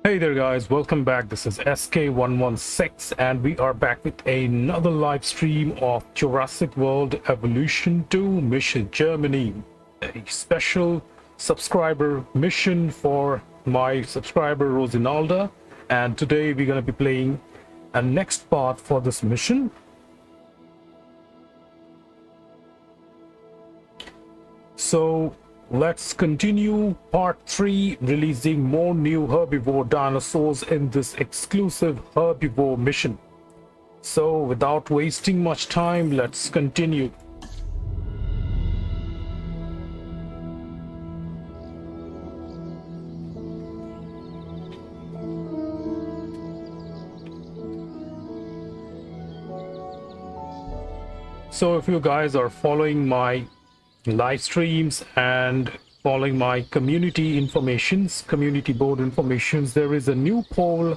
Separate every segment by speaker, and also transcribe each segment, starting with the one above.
Speaker 1: Hey there guys, welcome back. This is SK116 and we are back with another live stream of Jurassic World Evolution 2 Mission Germany. A special subscriber mission for my subscriber Rosinalda, and today we're going to be playing a next part for this mission. So let's continue part 3, releasing more new herbivore dinosaurs in this exclusive herbivore mission. So without wasting much time, let's continue. So if you guys are following my live streams and following my community board informations, there is a new poll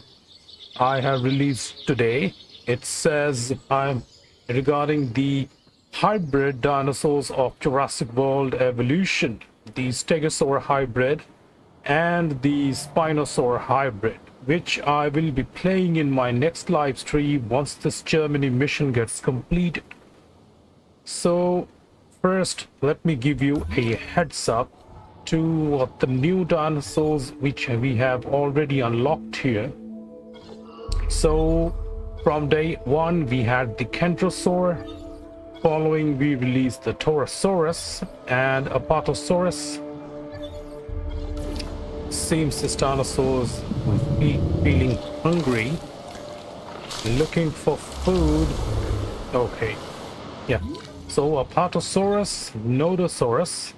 Speaker 1: I have released today. It says I'm regarding the hybrid dinosaurs of Jurassic World Evolution, the Stegosaur hybrid and the Spinosaur hybrid, which I will be playing in my next live stream once this Germany mission gets completed. So first, let me give you a heads up to what the new dinosaurs which we have already unlocked here. So from day 1 we had the Kentrosaur, following we released the Torosaurus and Apatosaurus. Seems this dinosaurs feeling hungry, looking for food. Okay, yeah. So Apatosaurus, Nodosaurus,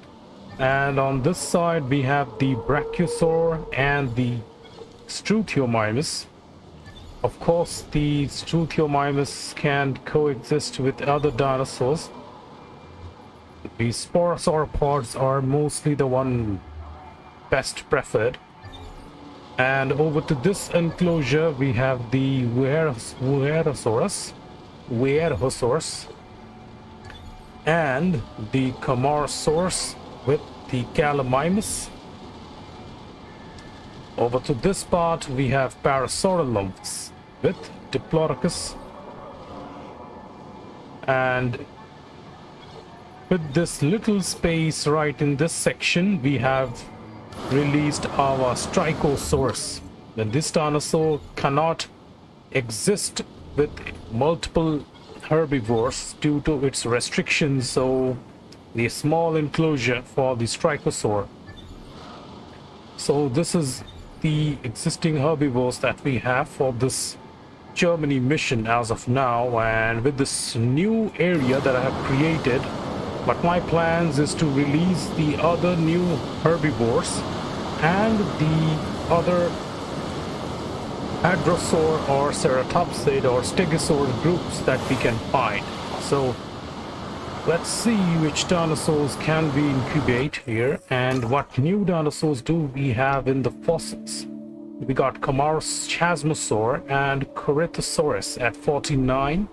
Speaker 1: and on this side we have the Brachiosaur and the Struthiomimus. Of course, the Struthiomimus can coexist with other dinosaurs. The Sporosauropods are mostly the one best preferred. And over to this enclosure we have the Wherosaurus, and the Camarasaurus with the Gallimimus. Over to this part we have Parasaurolophus with Diplodocus, and with this little space right in this section we have released our Strichosaurus. And this dinosaur cannot exist with multiple herbivores due to its restrictions, so the small enclosure for the Strichosaur. So this is the existing herbivores that we have for this Germany mission as of now, and with this new area that I have created. But my plans is to release the other new herbivores and the other Hadrosaur or Ceratopsid or Stegosaur groups that we can find. So let's see which dinosaurs can we incubate here and what new dinosaurs do we have in the fossils. We got Chasmosaur and Corythosaurus at 49.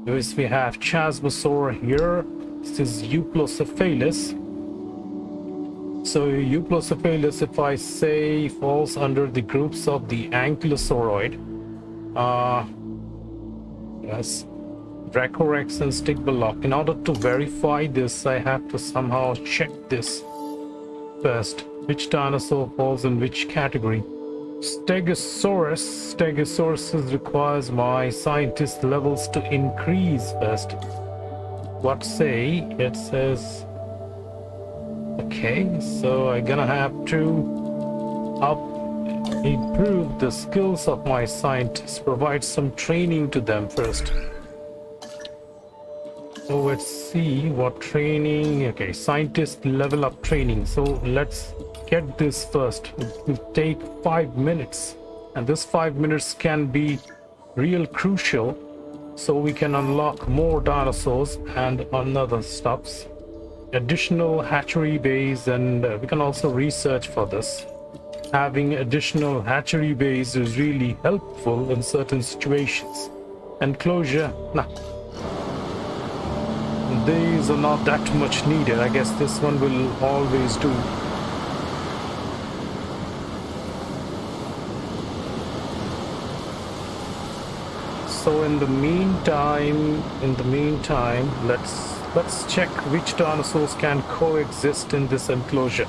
Speaker 1: We have Chasmosaur here. This is Euplocephalus. So Euplocephalus, if I say, falls under the groups of the Ankylosauroid. Yes, Dracorex and Stigmalock. In order to verify this, I have to somehow check this first. Which dinosaur falls in which category? Stegosaurus requires my scientist levels to increase first. What say? It says... Okay, so I'm gonna have to improve the skills of my scientists, provide some training to them first. So let's see what training. Okay, scientist level up training. So let's get this first. It will take 5 minutes, and this 5 minutes can be real crucial so we can unlock more dinosaurs and other stuffs. Additional hatchery bays, and we can also research for this. Having additional hatchery bays is really helpful in certain situations. Enclosure, nah, these are not that much needed. I guess this one will always do. So in the meantime, let's check which dinosaurs can coexist in this enclosure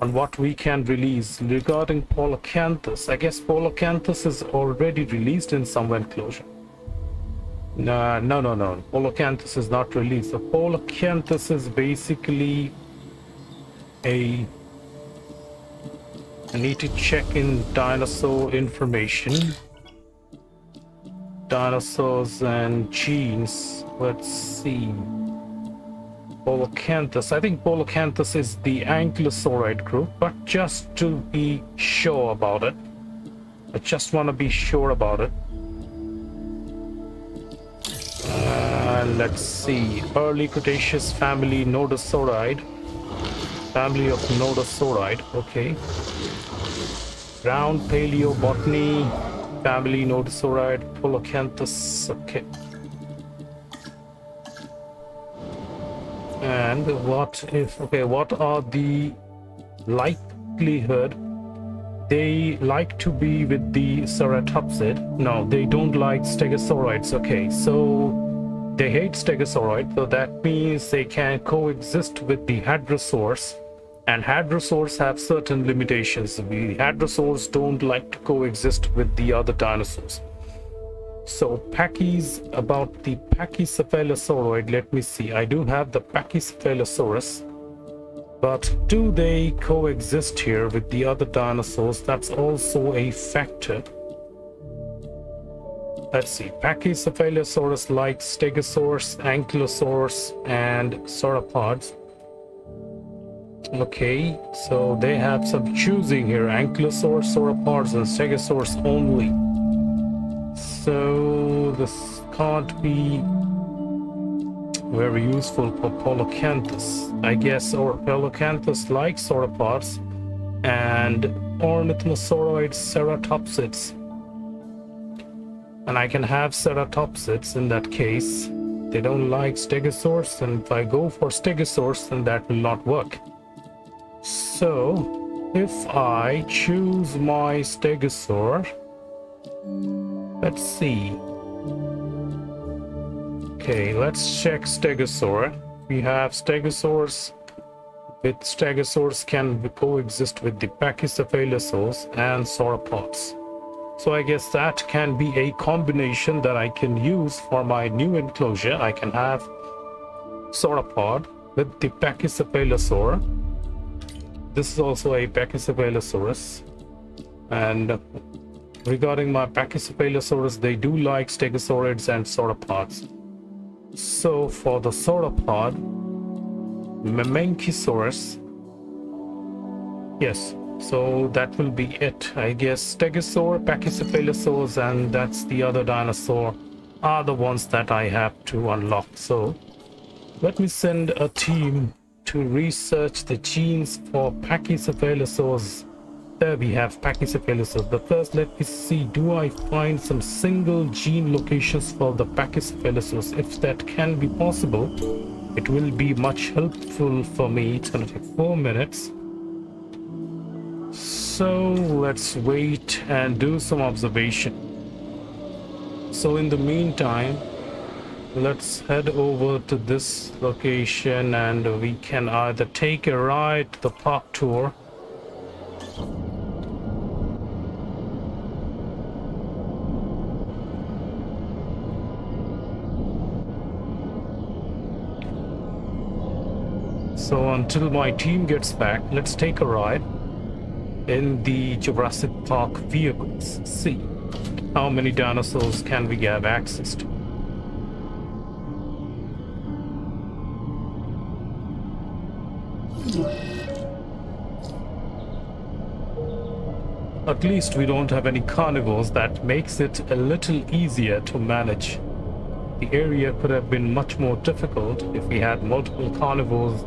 Speaker 1: and what we can release. Regarding Polacanthus, I guess Polacanthus is already released in some enclosure. No. Polacanthus is not released. The Polacanthus is basically I need to check in dinosaur information. Dinosaurs and genes. Let's see. Polacanthus. I think Polacanthus is the ankylosaurid group, but just to be sure about it. I just want to be sure about it. Let's see. Early Cretaceous family Nodosaurid. Family of Nodosaurid. Okay. Round Paleobotany family Nodosaurid. Polacanthus. Okay. And what are the likelihood they like to be with the ceratopsid? No, they don't like stegosaurids. Okay, so they hate stegosaurids, so that means they can coexist with the hadrosaurs, and hadrosaurs have certain limitations. The hadrosaurs don't like to coexist with the other dinosaurs. So about the Pachycephalosauroid, let me see. I do have the Pachycephalosaurus, but do they coexist here with the other dinosaurs? That's also a factor. Let's see. Pachycephalosaurus likes stegosaurs, ankylosaurs, and sauropods. Okay, so they have some choosing here. Ankylosaurs, sauropods, and stegosaurs only. So this can't be very useful for Polacanthus, I guess. Or Polacanthus likes sauropods and ornithosauroid ceratopsids, and I can have ceratopsids in that case. They don't like stegosaurs, and if I go for stegosaurs, then that will not work. So if I choose my stegosaur, let's see. Okay, let's check stegosaur. We have stegosaurs. With stegosaurs can coexist with the Pachycephalosaurs and sauropods. So I guess that can be a combination that I can use for my new enclosure. I can have sauropod with the Pachycephalosaur. This is also a Pachycephalosaurus. And regarding my Pachycephalosaurus, they do like stegosaurids and sauropods. So for the sauropod, Memenchisaurus, yes, so that will be it. I guess Stegosaur, Pachycephalosaurus, and that's the other dinosaur are the ones that I have to unlock. So let me send a team to research the genes for Pachycephalosaurus. There we have Pachycephalosaurus. But first, let me see, do I find some single gene locations for the Pachycephalosaurus? If that can be possible, it will be much helpful for me. It's going to take 4 minutes. So let's wait and do some observation. So in the meantime, let's head over to this location, and we can either take a ride to the park tour, so until my team gets back, let's take a ride in the Jurassic Park vehicles. See how many dinosaurs can we have access to. At least we don't have any carnivores. That makes it a little easier to manage. The area could have been much more difficult if we had multiple carnivores,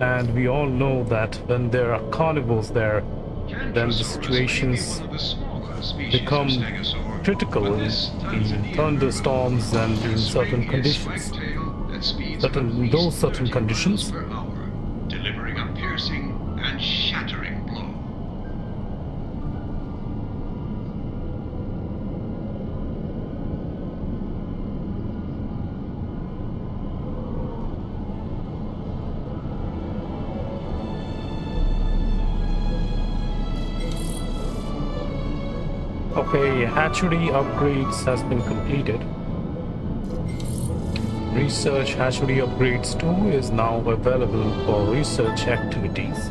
Speaker 1: and we all know that when there are carnivores there, then the situations become critical in thunderstorms and in certain conditions. Certain conditions,
Speaker 2: delivering a piercing and shattering blow.
Speaker 1: Okay, hatchery upgrades has been completed. Research hatchery upgrades 2 is now available for research activities.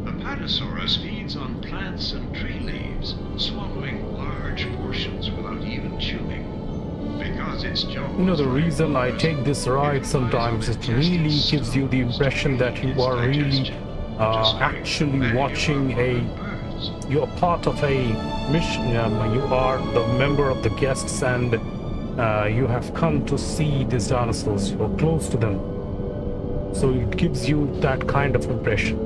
Speaker 2: The Pachycephalosaurus feeds on plants and tree leaves, swallowing large portions without even chewing. Because its jaws
Speaker 1: You know, the reason I take this ride sometimes, it really gives you the impression that you are really actually watching you're part of a mission. You are the member of the guests, and you have come to see these dinosaurs. You're close to them, so it gives you that kind of impression.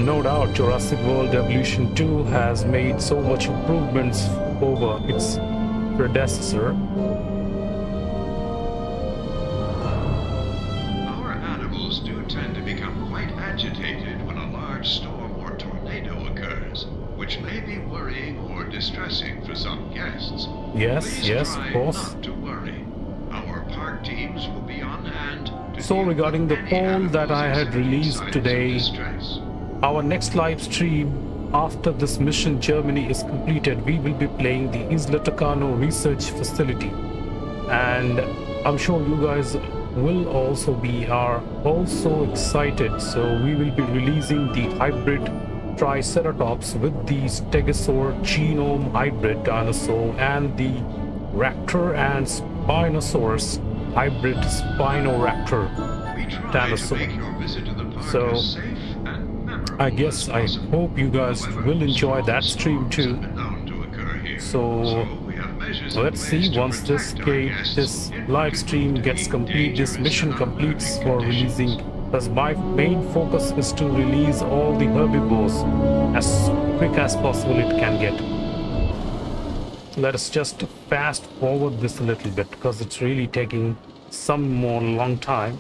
Speaker 1: No doubt, Jurassic World Evolution 2 has made so much improvements over its predecessor.
Speaker 2: Our animals do tend to become quite agitated when a large storm or tornado occurs, which may be worrying or distressing for some guests.
Speaker 1: Yes,
Speaker 2: Please
Speaker 1: yes,
Speaker 2: try
Speaker 1: of course.
Speaker 2: not to worry. Our park teams will be on hand to
Speaker 1: So
Speaker 2: deal
Speaker 1: regarding
Speaker 2: with
Speaker 1: the
Speaker 2: any
Speaker 1: poll that I
Speaker 2: animals
Speaker 1: had
Speaker 2: exhibiting
Speaker 1: released
Speaker 2: signs of
Speaker 1: today,
Speaker 2: distress.
Speaker 1: our next live stream after this mission Germany is completed, we will be playing the Isla Tucano research facility, and I'm sure you guys will are also excited. So we will be releasing the hybrid Triceratops with the Stegosaur genome hybrid dinosaur and the Raptor and Spinosaurus hybrid Spinoraptor
Speaker 2: We try
Speaker 1: dinosaur.
Speaker 2: to make your visit to the park
Speaker 1: So,
Speaker 2: as safe and memorable
Speaker 1: I guess
Speaker 2: as
Speaker 1: I
Speaker 2: possible.
Speaker 1: hope you guys
Speaker 2: However,
Speaker 1: will enjoy
Speaker 2: small
Speaker 1: that stream
Speaker 2: storms
Speaker 1: too.
Speaker 2: have been known to occur here.
Speaker 1: So
Speaker 2: we have measures in
Speaker 1: let's see,
Speaker 2: place to
Speaker 1: once this
Speaker 2: protect our guests
Speaker 1: this
Speaker 2: in
Speaker 1: live
Speaker 2: what
Speaker 1: stream
Speaker 2: could
Speaker 1: gets
Speaker 2: be
Speaker 1: complete, this
Speaker 2: dangerous
Speaker 1: mission
Speaker 2: and
Speaker 1: completes
Speaker 2: unnerving
Speaker 1: for
Speaker 2: conditions.
Speaker 1: releasing, because my main focus is to release all the herbivores as quick as possible it can get. Let us just fast forward this a little bit because it's really taking some more long time.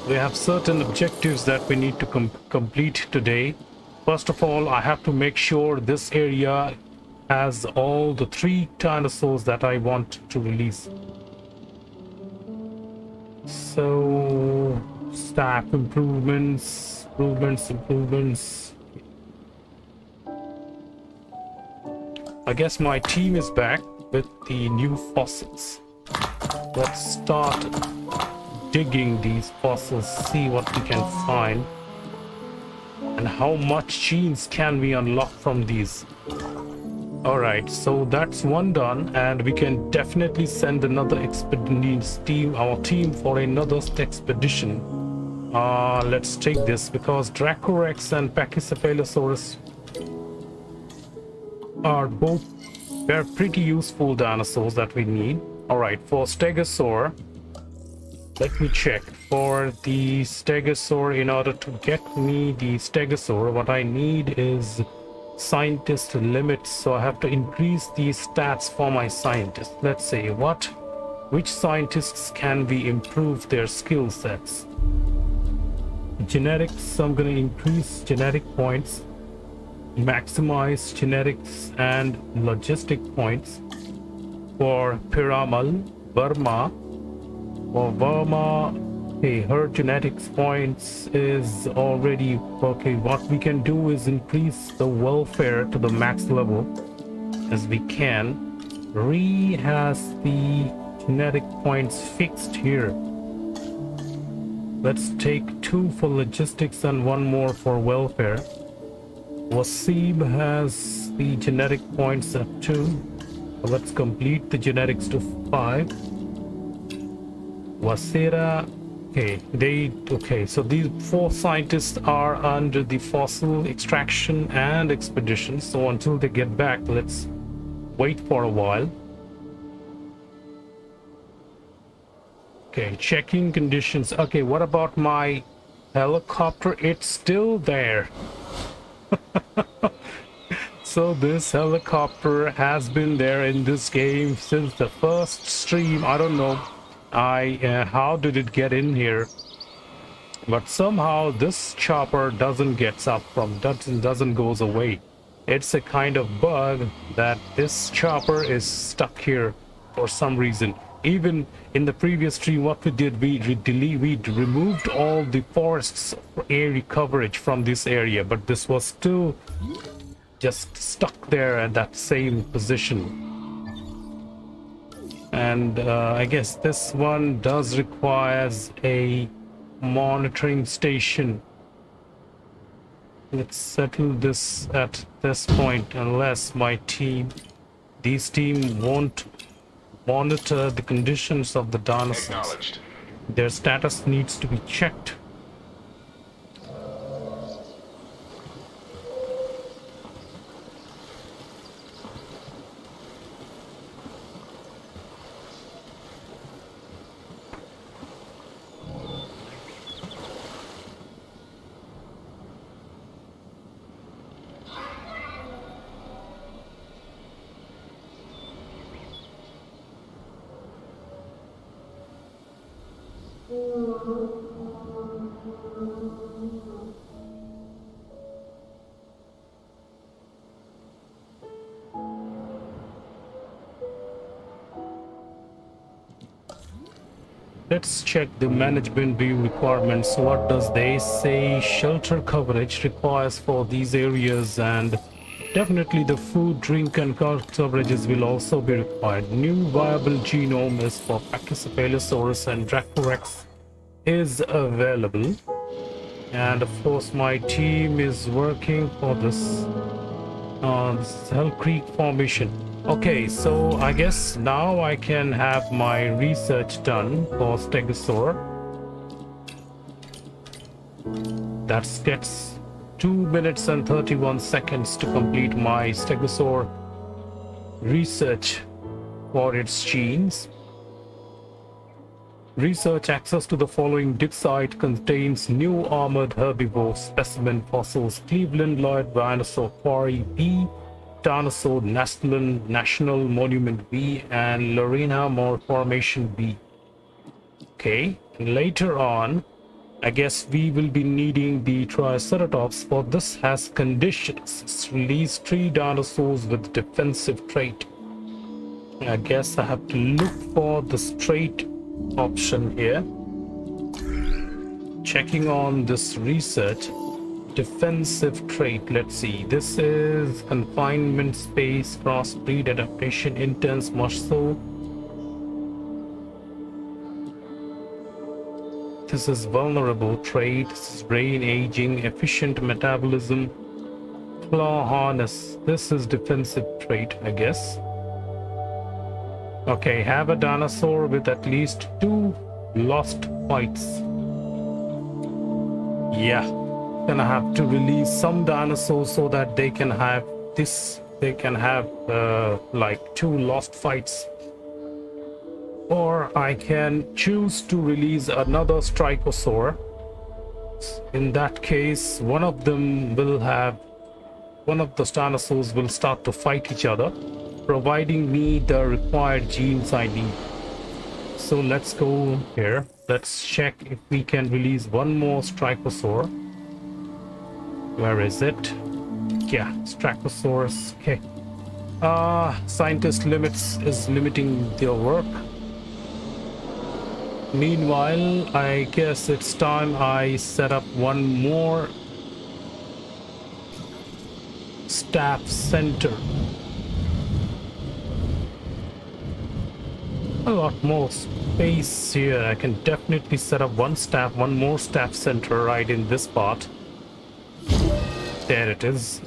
Speaker 1: We have certain objectives that we need to complete today. First of all, I have to make sure this area has all the 3 dinosaurs that I want to release. So, staff improvements. I guess my team is back with the new fossils. Let's start digging these fossils, see what we can find, and how much genes can we unlock from these. Alright, so that's one done, and we can definitely send another our team for another expedition. Let's take this, because Dracorex and Pachycephalosaurus are both, they're pretty useful dinosaurs that we need. Alright, for Stegosaur, let me check. For the Stegosaur, in order to get me the Stegosaur, what I need is scientist limits, so I have to increase the stats for my scientists. Let's say which scientists can we improve their skill sets? Genetics, I'm going to increase genetic points, maximize genetics and logistic points. For Piramal, Burma, for Burma, okay, her genetics points is already okay. What we can do is increase the welfare to the max level as we can. Re has the genetic points fixed here. Let's take 2 for logistics and 1 more for welfare. Wasim has the genetic points at 2. So let's complete the genetics to 5. Wasera, okay, so these 4 scientists are under the fossil extraction and expedition. So until they get back, let's wait for a while. Okay, checking conditions. Okay, what about my helicopter? It's still there. So this helicopter has been there in this game since the first stream. I don't know how did it get in here, but somehow this chopper doesn't goes away. It's a kind of bug that this chopper is stuck here for some reason. Even in the previous stream, what we did, we removed all the forests area coverage from this area, but this was still just stuck there at that same position. And I guess this one does requires a monitoring station. Let's settle this at this point, unless these team won't monitor the conditions of the dinosaurs.
Speaker 2: Acknowledged.
Speaker 1: Their status needs to be checked. Let's check the management view requirements. What does they say? Shelter coverage requires for these areas, and definitely the food, drink and coverages will also be required. New viable genome is for Pachycephalosaurus and Dracorex is available. And of course my team is working for this. This is Hell Creek Formation. Okay, so I guess now I can have my research done for Stegosaur. That gets 2 minutes and 31 seconds to complete my Stegosaur research for its genes. Research access to the following dig site contains new armored herbivore specimen fossils: Cleveland Lloyd Dinosaur Quarry B, Dinosaur National Monument B, and Lorena Moore Formation B. Okay, and later on, I guess we will be needing the Triceratops. For this has conditions. It's released 3 dinosaurs with defensive trait. I guess I have to look for the straight option here. Checking on this research. Defensive trait, let's see. This is confinement space, crossbreed, adaptation, intense muscle. This is vulnerable trait. This is brain aging, efficient metabolism, claw harness. This is defensive trait, I guess. Okay, have a dinosaur with at least 2 lost fights. Yeah. Gonna have to release some dinosaurs so that they can have this. They can have like 2 lost fights. Or I can choose to release another Strigosaur. In that case, one of them will have, one of the dinosaurs will start to fight each other, providing me the required genes I need. So let's go here. Let's check if we can release one more Strigosaur. Where is it? Yeah, Strachosaurus. Okay. Scientist limits is limiting their work. Meanwhile, I guess it's time I set up one more staff center. A lot more space here. I can definitely set up one more staff center right in this part. There it is.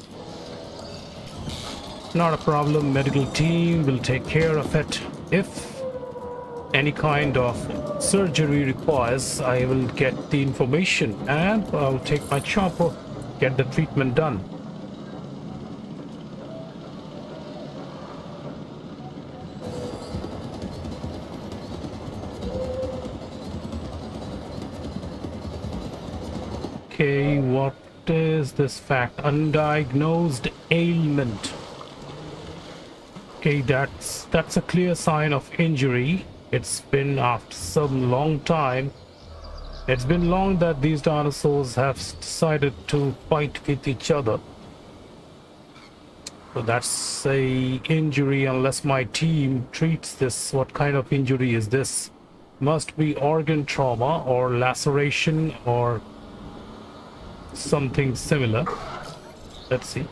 Speaker 1: Not a problem. Medical team will take care of it. If any kind of surgery requires, I will get the information and I'll take my chopper, get the treatment done. Okay, what is this fact? Undiagnosed ailment. Okay, that's a clear sign of injury. It's been after some long time. It's been long that these dinosaurs have decided to fight with each other. So that's a injury unless my team treats this. What kind of injury is this? Must be organ trauma or laceration or something similar. Let's see.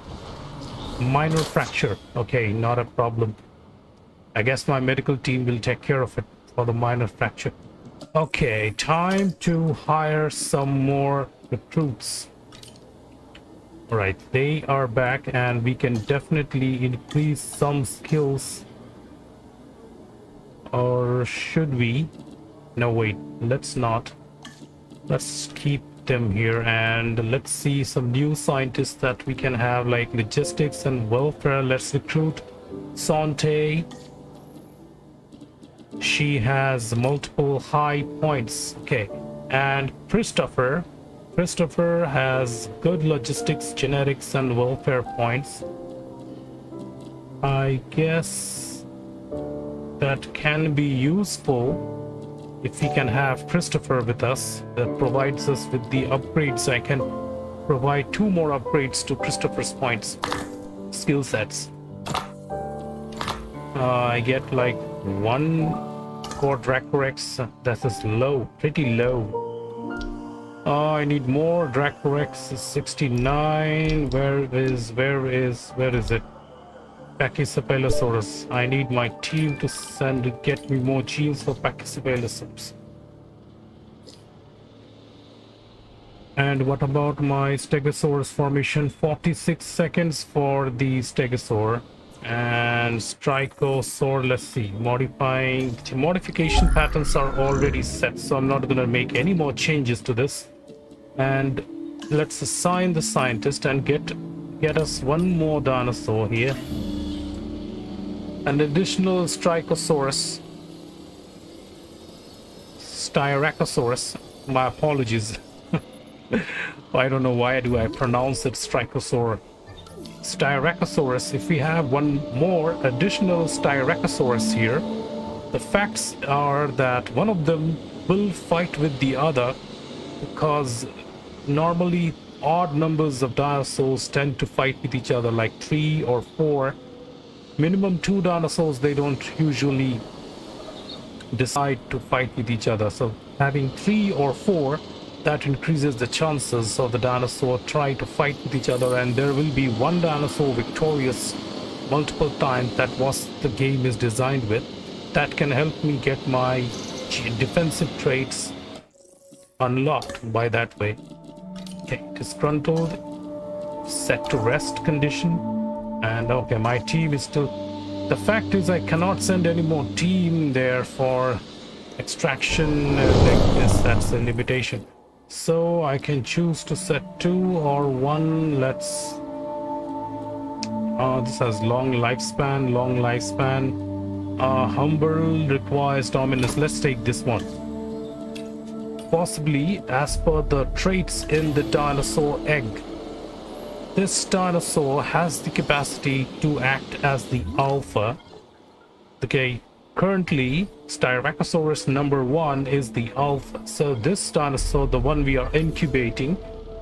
Speaker 1: Minor fracture. Okay, not a problem. I guess my medical team will take care of it for the minor fracture. Okay, time to hire some more recruits. All right, they are back and we can definitely increase some skills. Or should we? No, wait, let's not. Let's keep them here and let's see some new scientists that we can have, like logistics and welfare. Let's recruit Sante. She has multiple high points. Okay, and Christopher has good logistics, genetics, and welfare points. I guess that can be useful if we can have Christopher with us. That provides us with the upgrades. I can provide 2 more upgrades to Christopher's points, skill sets. I get like 1 for Dracorex. That is low, pretty low. I need more. Dracorex is 69. Where is it? Pachycephalosaurus. I need my team to get me more genes for Pachycephalosaurus. And what about my Stegosaurus formation? 46 seconds for the Stegosaur. And Strichosaur, let's see, modification patterns are already set, so I'm not going to make any more changes to this. And let's assign the scientist and get us 1 more dinosaur here. An additional Styracosaurus. My apologies. I don't know why do I pronounce it Styracosaur. Styracosaurus. If we have 1 more additional Styracosaurus here, the facts are that one of them will fight with the other, because normally odd numbers of dinosaurs tend to fight with each other, like 3 or 4. Minimum 2 dinosaurs, they don't usually decide to fight with each other. So having 3 or 4, that increases the chances of the dinosaur try to fight with each other, and there will be 1 dinosaur victorious multiple times. That was the game is designed with. That can help me get my defensive traits unlocked by that way. Okay, disgruntled, set to rest condition, and okay, my team is still. The fact is I cannot send any more team there for extraction like this. That's a limitation. So I can choose to set 2 or 1. Let's this has long lifespan. Humble requires dominance. Let's take this one. Possibly as per the traits in the dinosaur egg, this dinosaur has the capacity to act as the alpha. Okay, currently Styracosaurus number 1 is the alpha, so this dinosaur, the one we are incubating,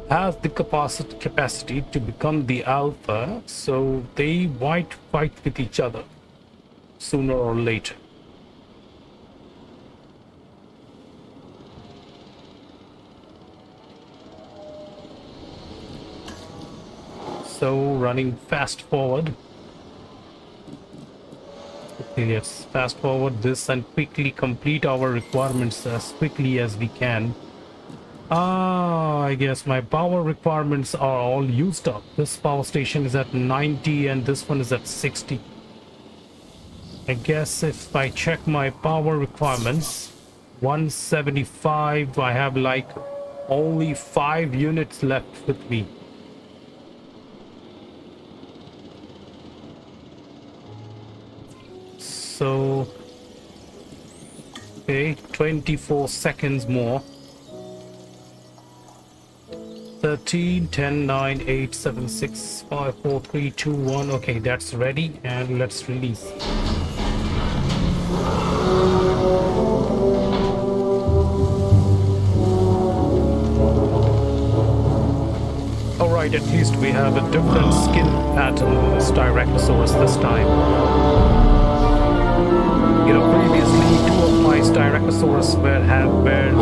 Speaker 1: has the capacity to become the alpha, so they might fight with each other sooner or later. So running fast forward. Okay, let's fast forward this and quickly complete our requirements as quickly as we can. I guess my power requirements are all used up. This power station is at 90 and this one is at 60. I guess if I check my power requirements, 175, I have like only 5 units left with me. So, okay, 24 seconds more. 13, 10, 9, 8, 7, 6, 5, 4, 3, 2, 1. Okay, that's ready, and let's release. Alright, at least we have a different skin pattern with this Styracosaurus this time. You know, previously two of my Styracosaurus were the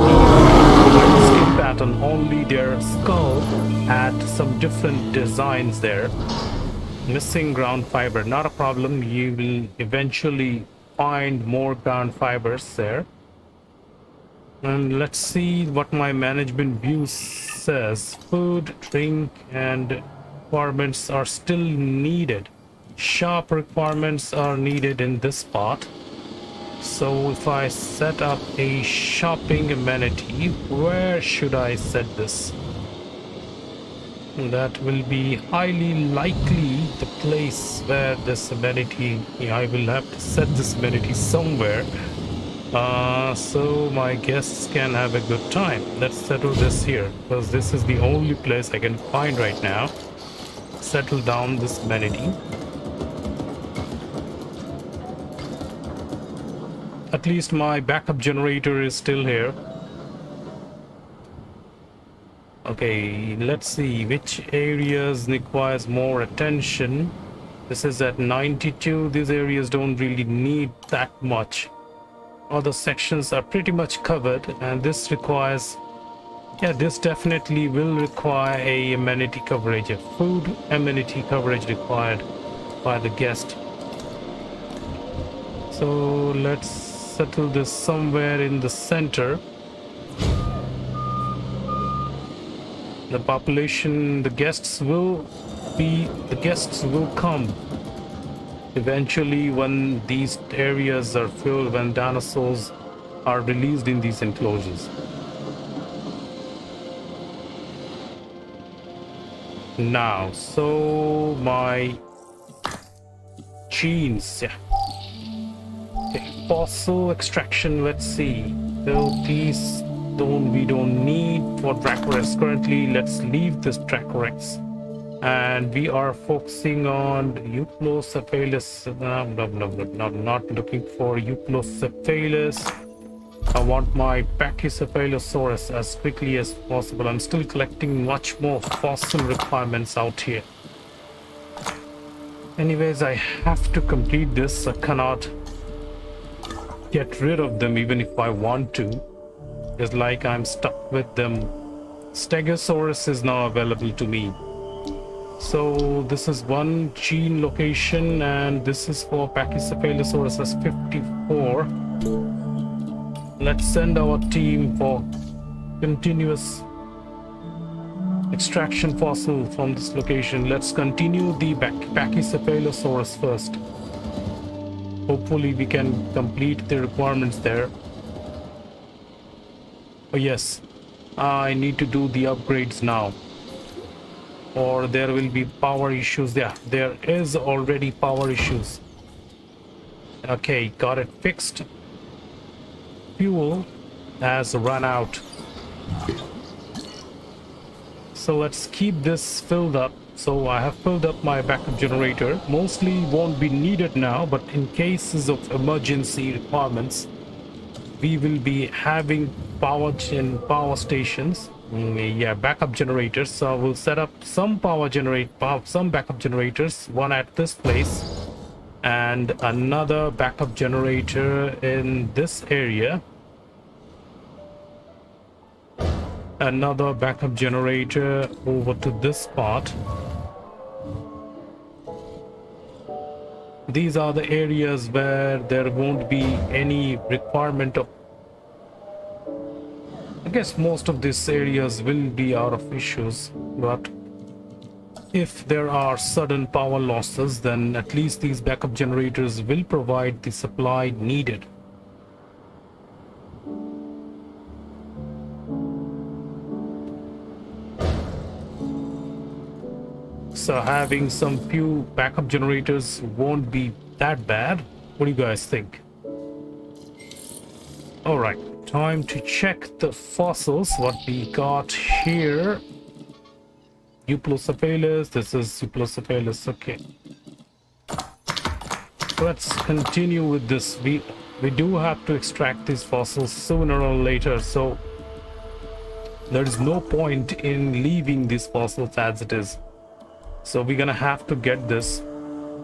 Speaker 1: skin pattern, only their skull had some different designs there. Missing ground fiber, not a problem, you will eventually find more ground fibers there. And let's see what my management view says. Food, drink, and requirements are still needed. Shop requirements are needed in this spot. So if I set up a shopping amenity, where should I set this? That will be highly likely the place where this amenity, I will have to set this amenity somewhere. So my guests can have a good time. Let's settle this here, because this is the only place I can find right now. Settle down this amenity. At least my backup generator is still here. Okay, let's see which areas requires more attention. This is at 92. These areas don't really need that much. Other sections are pretty much covered, and this requires, yeah, this definitely will require a amenity coverage, a food amenity coverage required by the guest. So let's settle this somewhere in the center. The population, the guests will come eventually when these areas are filled, when dinosaurs are released in these enclosures. Now, so my genes, yeah. Okay, fossil extraction, let's see. So these we don't need for Dracorex currently. Let's leave this Dracorex. And we are focusing on Enclosure. Not looking for Enclosure. I want my Pachycephalosaurus as quickly as possible. I'm still collecting much more fossil requirements out here. Anyways, I have to complete this. I cannot get rid of them even if I want to. It's like I'm stuck with them. Stegosaurus is now available to me. So this is one gene location, and this is for Pachycephalosaurus as 54. Let's send our team for continuous extraction fossil from this location. Let's continue the Pachycephalosaurus first. Hopefully we can complete the requirements there. Oh yes, I need to do the upgrades now, or there will be power issues. Yeah, there is already power issues. Okay, got it fixed. Fuel has run out. So let's keep this filled up. So I have filled up my backup generator. Mostly won't be needed now, but in cases of emergency requirements, we will be having power stations. Yeah, backup generators. So we'll set up some some backup generators, one at this place and another backup generator in this area, another backup generator over to this spot. These are the areas where there won't be any requirement of, I guess most of these areas will be out of issues, but if there are sudden power losses, then at least these backup generators will provide the supply needed. So having some few backup generators won't be that bad. What do you guys think? All right, time to check the fossils. What we got here. Enclosure. This is Enclosure. Okay. Let's continue with this. We do have to extract these fossils sooner or later. So There is no point in leaving these fossils as it is. So we're gonna have to get this.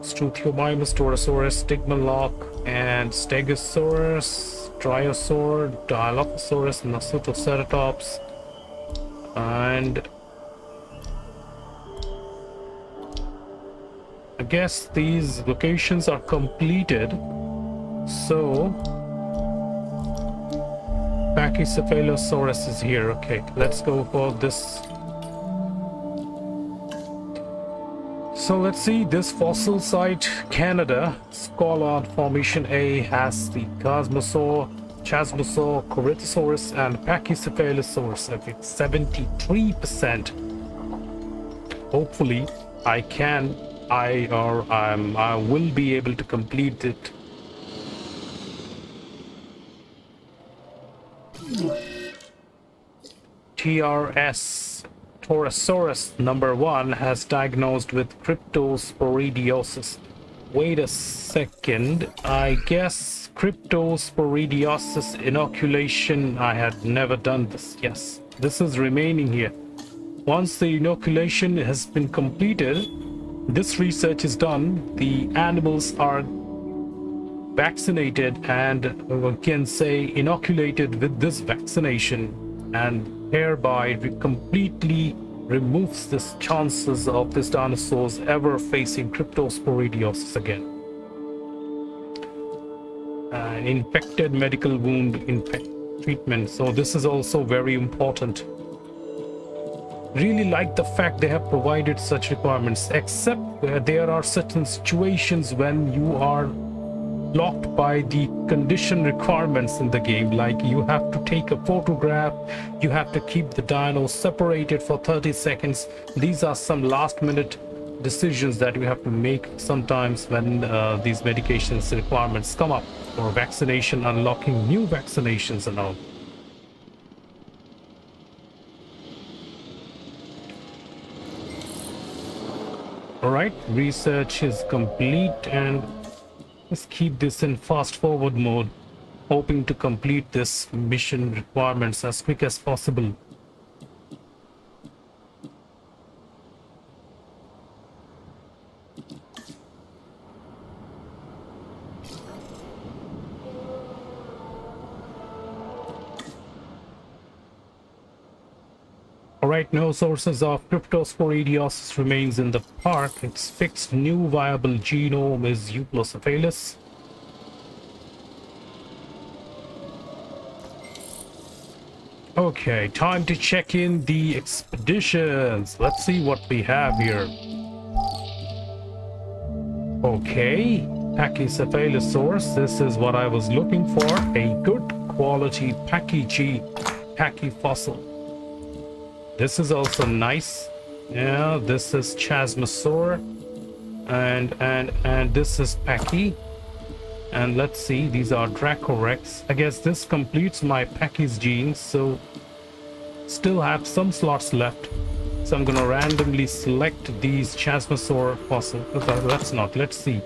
Speaker 1: Struthiomimus, Torosaurus, Stigmalock, and Stegosaurus, Dryosaur, Dilophosaurus, Nasutoceratops, and I guess these locations are completed. So Pachycephalosaurus is here. Okay, let's go for this. So let's see this fossil site, Canada, Scollard Formation A, has the Chasmosaur, Corythosaurus, and Pachycephalosaurus. If it's 73%, hopefully I will be able to complete it. TRS Torosaurus number 1 has diagnosed with cryptosporidiosis. Wait a second, I guess cryptosporidiosis inoculation, I had never done this. Yes, this is remaining here. Once the inoculation has been completed, this research is done, the animals are vaccinated and we can say inoculated with this vaccination, and hereby it completely removes this chances of this dinosaurs ever facing cryptosporidiosis again. An infected medical wound treatment, so this is also very important. Really like the fact they have provided such requirements, except where there are certain situations when you are blocked by the condition requirements in the game, like you have to take a photograph, you have to keep the dinos separated for 30 seconds. These are some last minute decisions that you have to make sometimes when these medications requirements come up, or vaccination, unlocking new vaccinations and all. All right, research is complete, and let's keep this in fast forward mode, hoping to complete this mission requirements as quick as possible. Alright, no sources of cryptosporidiosis remains in the park. Its fixed new viable genome is Euplocephalus. Okay, time to check in the expeditions. Let's see what we have here. Okay, Pachycephalosaurus. This is what I was looking for. A good quality Pachy fossil. This is also nice. Yeah, this is Chasmosaur, and this is Pachy. And let's see, these are Dracorex. I guess this completes my Pachy's genes, so still have some slots left. So I'm gonna randomly select these Chasmosaur fossils. Let's see.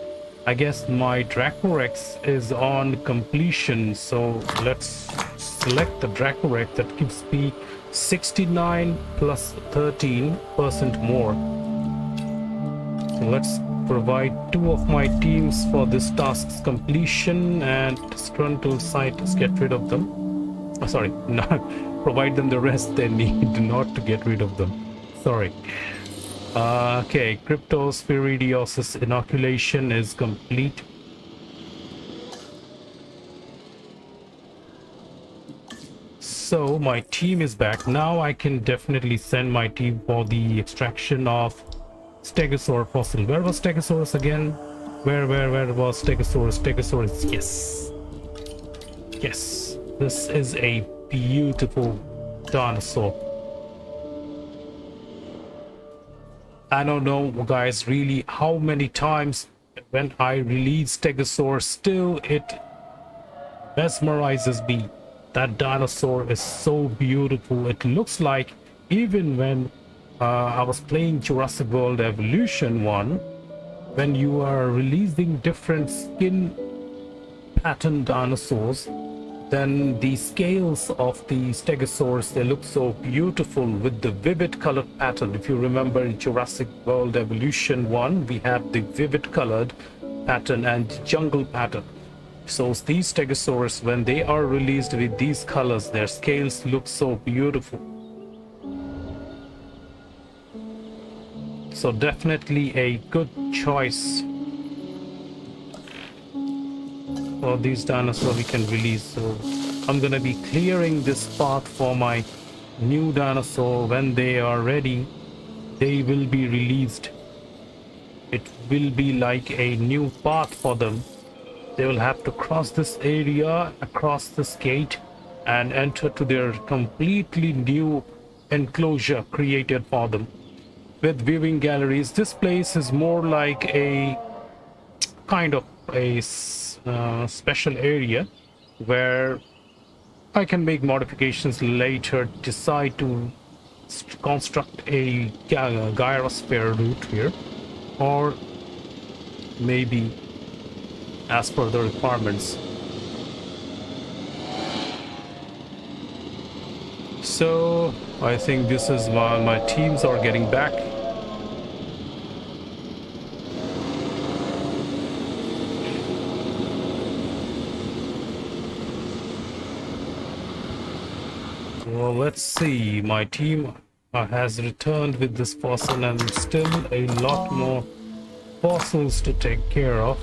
Speaker 1: I guess my Dracorex is on completion, so let's select the Dracorex. That gives me 69 plus 13% more. So let's provide 2 of my teams for this task's completion, and disgruntled scientists get rid of them. Oh, sorry, not provide them the rest they need, not to get rid of them. Sorry. Okay, cryptosporidiosis inoculation is complete. So my team is back. Now I can definitely send my team for the extraction of Stegosaur fossil. Where was Stegosaurus again? Where was Stegosaurus? Stegosaurus, yes. Yes, this is a beautiful dinosaur. I don't know, guys, really how many times when I release Stegosaur, still it mesmerizes me. That dinosaur is so beautiful. It looks like, even when I was playing Jurassic World Evolution 1, when you are releasing different skin pattern dinosaurs, Then the scales of the stegosaurs, they look so beautiful with the vivid colored pattern. If you remember in Jurassic World Evolution 1, we have the vivid colored pattern and jungle pattern. So these stegosaurs, when they are released with these colors, their scales look so beautiful. So definitely a good choice for these dinosaurs we can release. So I'm gonna be clearing this path for my new dinosaur. When they are ready, they will be released. It will be like a new path for them. They will have to cross this area, across this gate, and enter to their completely new enclosure created for them with viewing galleries. This place is more like a kind of a special area where I can make modifications later, decide to construct a gyrosphere route here, or maybe as per the requirements. So I think this is while my teams are getting back. Well, let's see. My team has returned with this fossil and still a lot more fossils to take care of.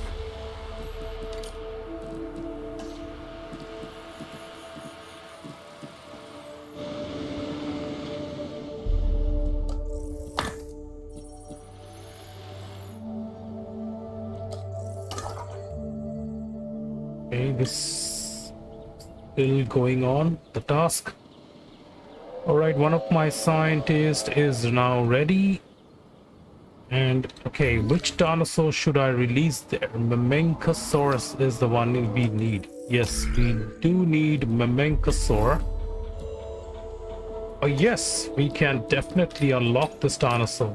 Speaker 1: Okay, this still going on, the task. Alright, one of my scientists is now ready. And okay, which dinosaur should I release there? Mamenchosaurus is the one we need. Yes, we do need Mamenchosaur. Oh yes, we can definitely unlock this dinosaur.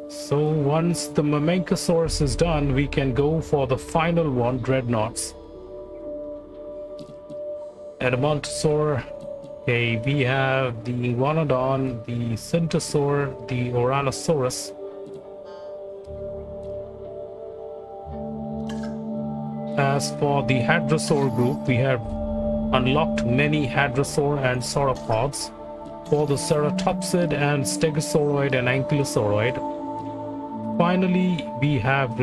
Speaker 1: So once the Mamenchosaurus is done, we can go for the final one, Dreadnoughts. Edmontosaur. Okay, we have the Iguanodon, the Centosaur, the Oranosaurus. As for the Hadrosaur group, we have unlocked many Hadrosaur and Sauropods. For the Ceratopsid and Stegosauroid and Ankylosauroid. Finally, we have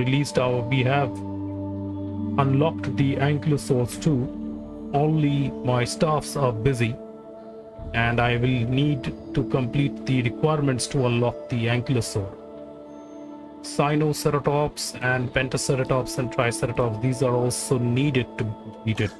Speaker 1: unlocked the Ankylosaurs too. Only my staffs are busy, and I will need to complete the requirements to unlock the Ankylosaur. Sinoceratops and Pentaceratops and Triceratops, these are also needed to be completed.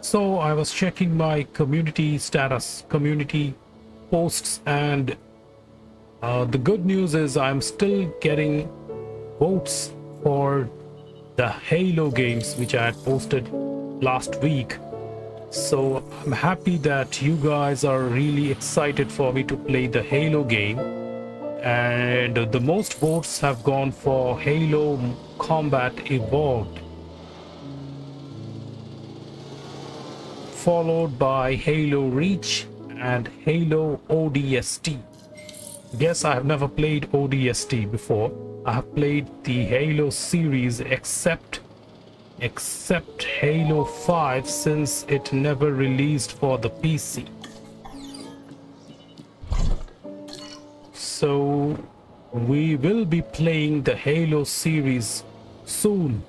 Speaker 1: So I was checking my community status, community posts, and the good news is I'm still getting votes for the Halo games which I had posted last week. So I'm happy that you guys are really excited for me to play the Halo game, and the most votes have gone for Halo Combat Evolved, followed by Halo Reach and Halo ODST. Guess I have never played ODST before. I have played the Halo series except Halo 5, since it never released for the PC. So we will be playing the Halo series soon.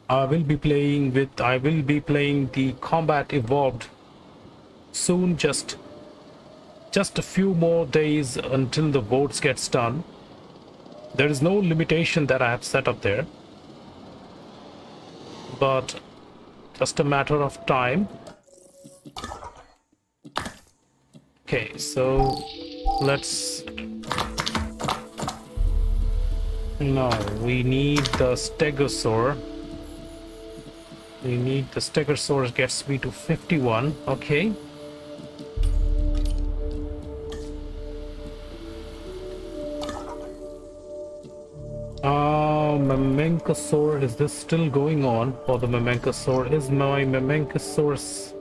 Speaker 1: I will be playing the Combat Evolved soon. Just a few more days until the votes gets done. There is no limitation that I have set up there, but just a matter of time. Okay, so let's... No, we need the stegosaur. We need the stegosaur, gets me to 51. Okay. Memencosaur, is this still going on for the Memencosaur? Is my Memencosaurus...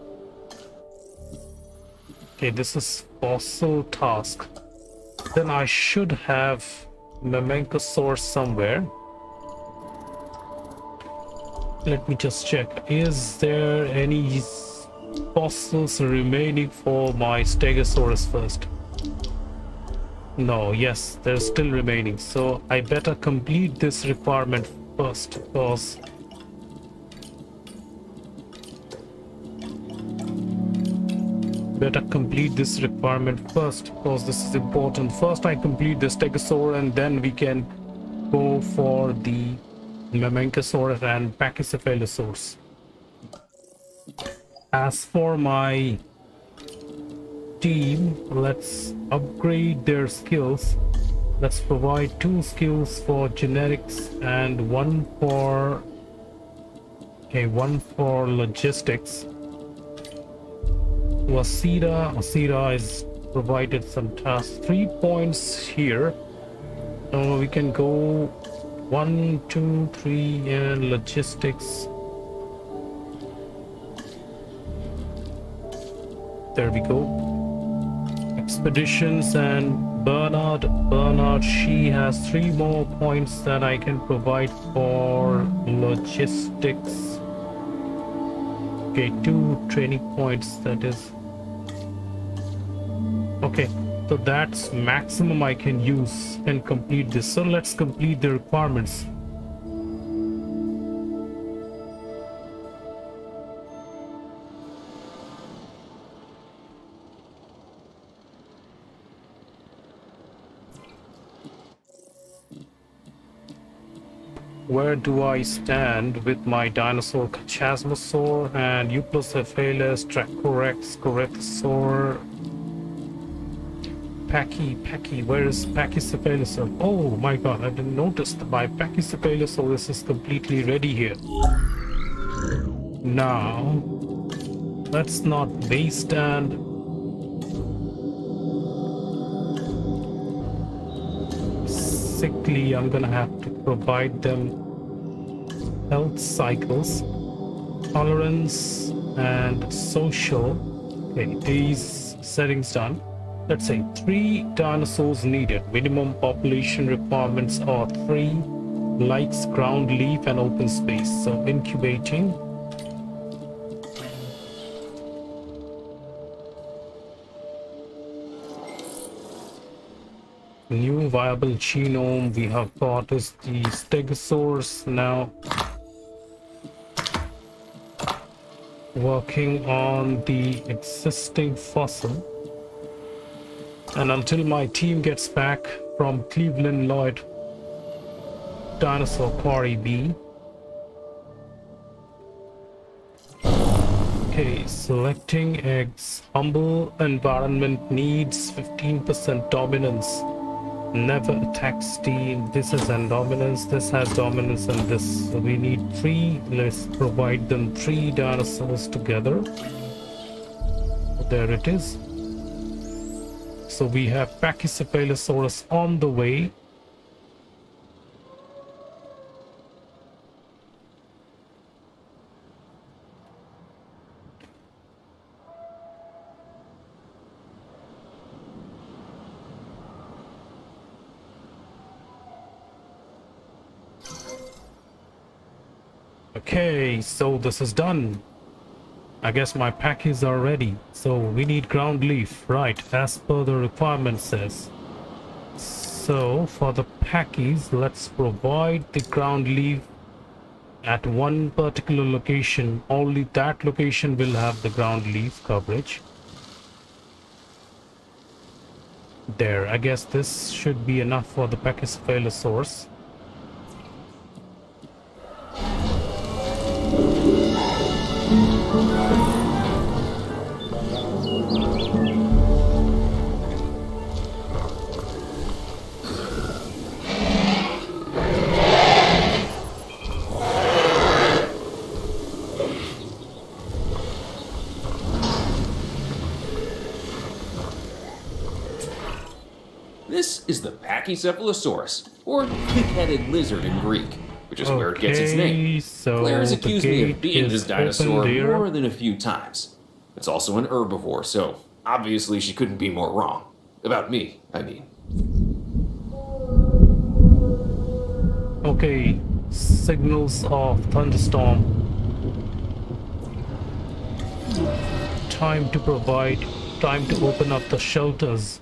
Speaker 1: Okay, this is fossil task. Then I should have Memencosaur somewhere. Let me just check. Is there any fossils remaining for my Stegosaurus first? No, yes, there's still remaining. So I better complete this requirement first, because this is important. First I complete the Stegosaur, and then we can go for the Memencosaurus and Pachycephalosaurus. As for my team, let's upgrade their skills. Let's provide 2 skills for genetics and one for logistics. Wasira is provided some tasks. 3 points here. So we can go 1, 2, 3 and logistics. There we go. Expeditions and Bernard, she has 3 more points that I can provide for logistics. Okay, 2 training points, that is. Okay, so that's maximum I can use and complete this. So let's complete the requirements. Where do I stand with my dinosaur Pachycephalosaurus and Enclosure, Trachorex, Corethosaur, where is Pachycephalosaurus? Oh my god, I didn't notice that my Pachycephalosaurus is completely ready here. Now, let's not waste and sickly. I'm gonna have to provide them health cycles, tolerance and social. Okay, these settings done. Let's say 3 dinosaurs needed. Minimum population requirements are 3, likes ground leaf and open space. So incubating. New viable genome we have got is the Stegosaurus. Now working on the existing fossil, and until my team gets back from Cleveland Lloyd Dinosaur Quarry B. Okay, selecting eggs. Humble environment needs 15% dominance. Never attacks team. This is an dominance, this has dominance, and this. So we need 3. Let's provide them 3 dinosaurs together. There it is. So we have Pachycephalosaurus on the way. Okay, so this is done. I guess my packies are ready. So we need ground leaf, right, as per the requirement says. So for the packies, let's provide the ground leaf at one particular location. Only that location will have the ground leaf coverage. There, I guess this should be enough for the Pachycephalosaurus.
Speaker 3: This is the Pachycephalosaurus, or pig-headed lizard in Greek, which is where it gets its name.
Speaker 1: So
Speaker 3: Claire has
Speaker 1: the
Speaker 3: accused me
Speaker 1: gate
Speaker 3: of being this
Speaker 1: is
Speaker 3: dinosaur
Speaker 1: open there.
Speaker 3: more than a few times. It's also an herbivore, so obviously she couldn't be more wrong. About me, I mean.
Speaker 1: Okay, signals of thunderstorm. Time to open up the shelters.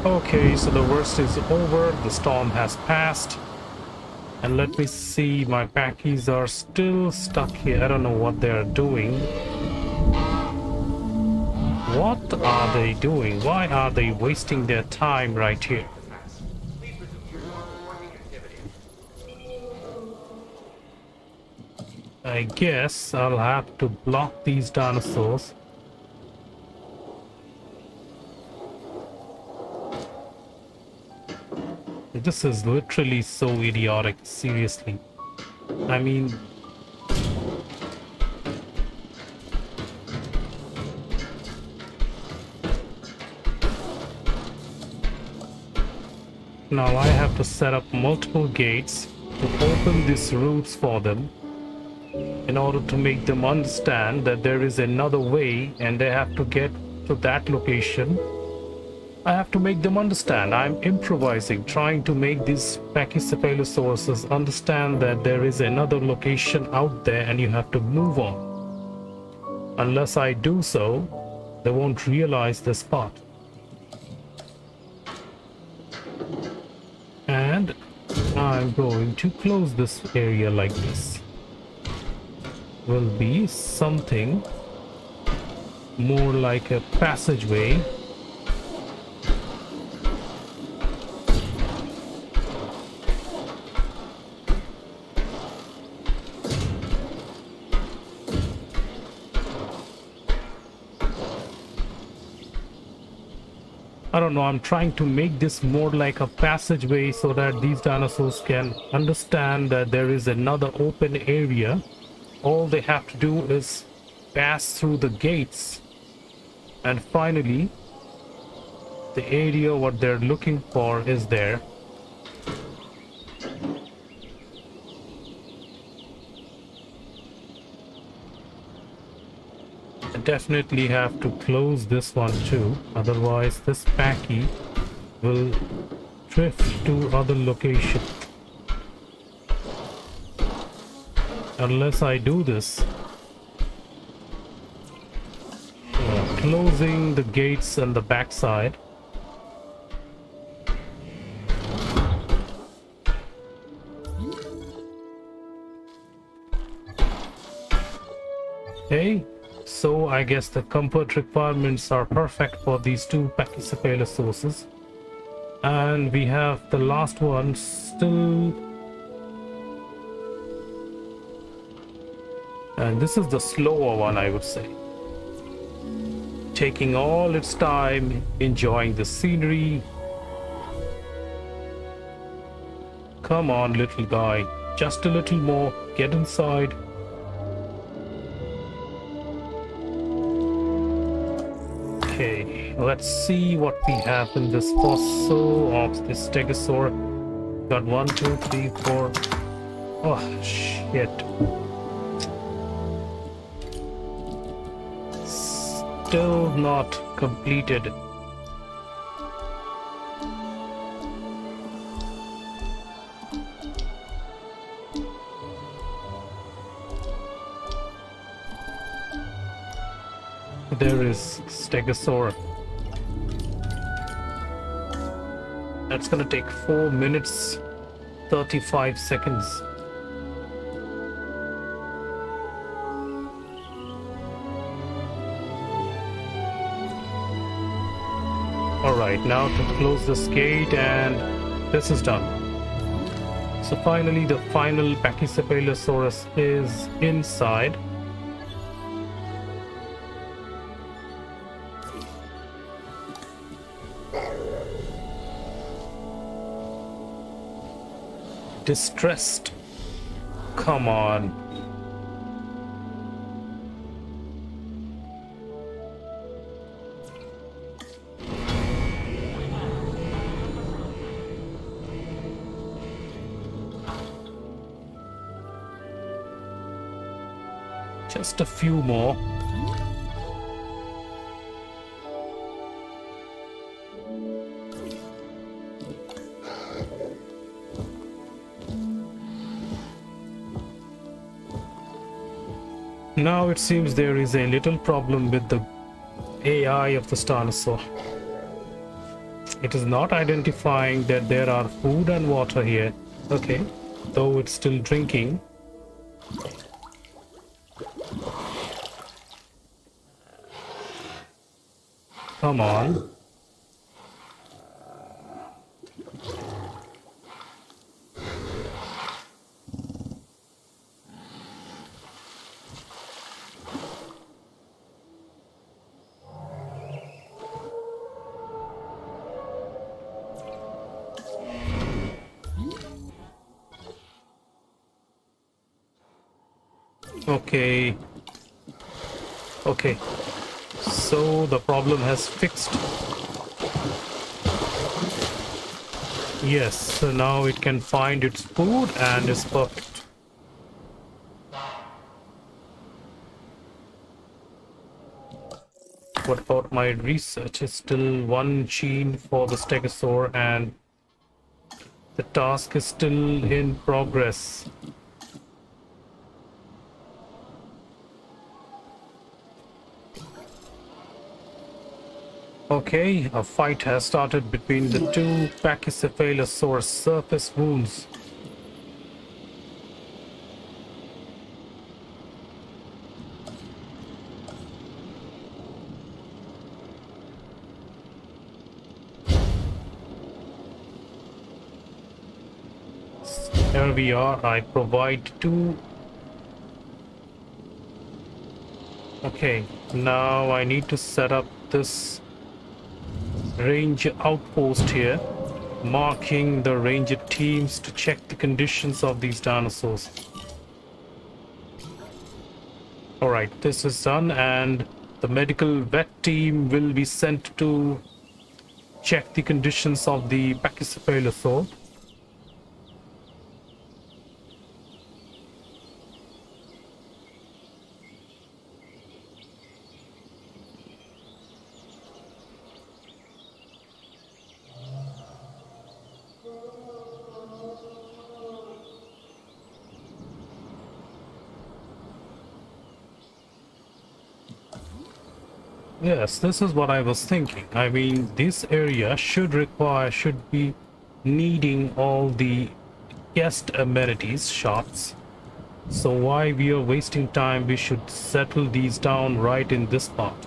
Speaker 1: Okay, so the worst is over, the storm has passed. And let me see, my packies are still stuck here. I don't know what they are doing. What are they doing? Why are they wasting their time right here? I guess I'll have to block these dinosaurs. This is literally so idiotic, seriously. I mean... Now I have to set up multiple gates to open these routes for them in order to make them understand that there is another way and they have to get to that location. I have to make them understand. I'm improvising, trying to make these Pachycephalosaurus understand that there is another location out there and you have to move on. Unless I do so, they won't realize this part. And I'm going to close this area like this. Will be something more like a passageway. I don't know, I'm trying to make this more like a passageway so that these dinosaurs can understand that there is another open area. All they have to do is pass through the gates, and finally the area what they're looking for is there. I definitely have to close this one too, otherwise this Packy will drift to other location. Unless I do this. Closing the gates on the backside. I guess the comfort requirements are perfect for these two Pachycephalosaurus. And we have the last one still. And this is the slower one, I would say. Taking all its time, enjoying the scenery. Come on, little guy. Just a little more. Get inside. Okay, let's see what we have in this fossil of this stegosaur. Got 1, 2, 3, 4. Oh, shit. Still not completed. There is stegosaur. That's gonna take 4 minutes 35 seconds. Alright, now to close this gate, and this is done. So finally the final Pachycephalosaurus is inside. Distressed. Come on. Just a few more. Now it seems there is a little problem with the AI of this dinosaur. It is not identifying that there are food and water here. Okay, though it's still drinking. Come on. Okay. Okay. So the problem has fixed. Yes, so now it can find its food and is perfect. What about my research? It's still one gene for the stegosaur and the task is still in progress. Okay, a fight has started between the two Pachycephalosaurus surface wounds. Here we are. I provide two. Okay, now I need to set up this ranger outpost here, marking the ranger teams to check the conditions of these dinosaurs. Alright, this is done, and the medical vet team will be sent to check the conditions of the Pachycephalosaur. Yes, this is what I was thinking. I mean, this area should be needing all the guest amenities shops. So why we are wasting time? We should settle these down right in this part.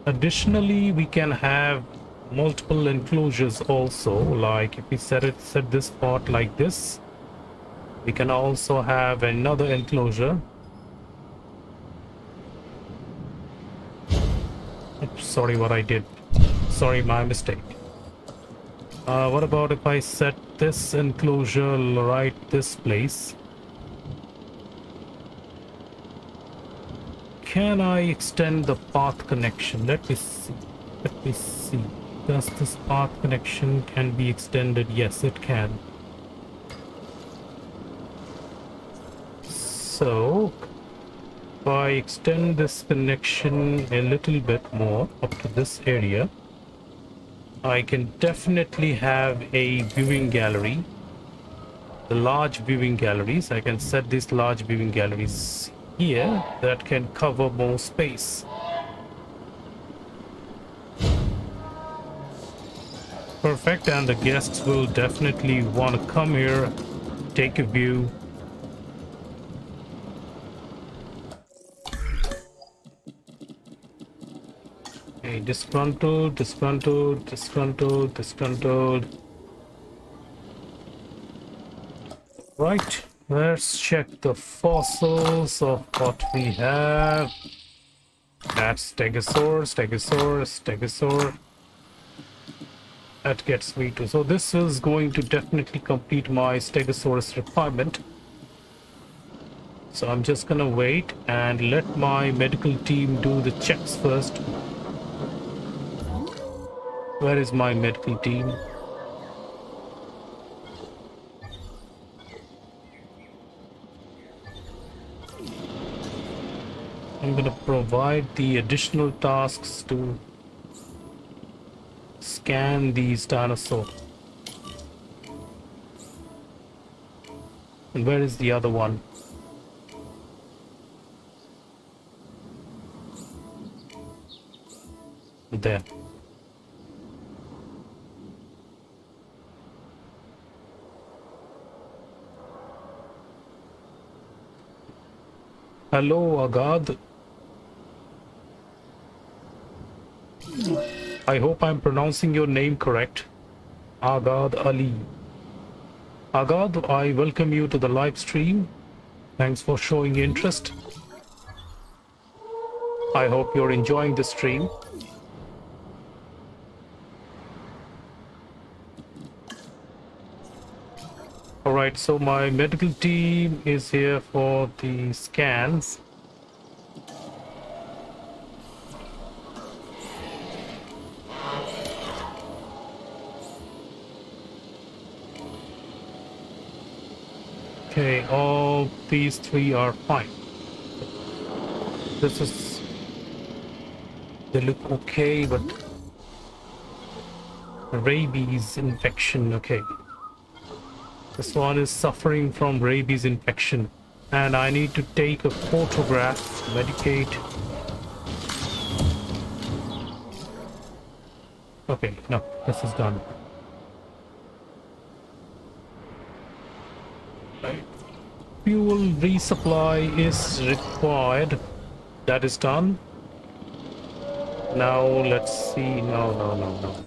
Speaker 1: Additionally, we can have multiple enclosures also. Like if we set this part like this, we can also have another enclosure. Oops, sorry what I did. Sorry, my mistake. What about if I set this enclosure right this place? Can I extend the path connection? Let me see. Let me see. Does this path connection can be extended? Yes, it can. So, if I extend this connection a little bit more up to this area, I can definitely have a viewing gallery. The large viewing galleries, I can set these large viewing galleries here that can cover more space. Perfect, and the guests will definitely want to come here, take a view. Okay, disgruntled, disgruntled, disgruntled, disgruntled. Right, let's check the fossils of what we have. That's Stegosaurus, Stegosaurus, Stegosaur. That gets me too. So this is going to definitely complete my Stegosaurus requirement. So I'm just gonna wait and let my medical team do the checks first. Where is my medical team? I'm gonna provide the additional tasks to scan these dinosaurs. And where is the other one? There. Hello, Agad. I hope I'm pronouncing your name correct. Agad Ali. Agad, I welcome you to the live stream. Thanks for showing interest. I hope you're enjoying the stream. Alright, so my medical team is here for the scans. Okay, all these three are fine. This is... They look okay, but... Rabies infection, okay. This one is suffering from rabies infection. And I need to take a photograph, medicate. Okay, no, this is done. Right. Fuel resupply is required. That is done. Now let's see. No.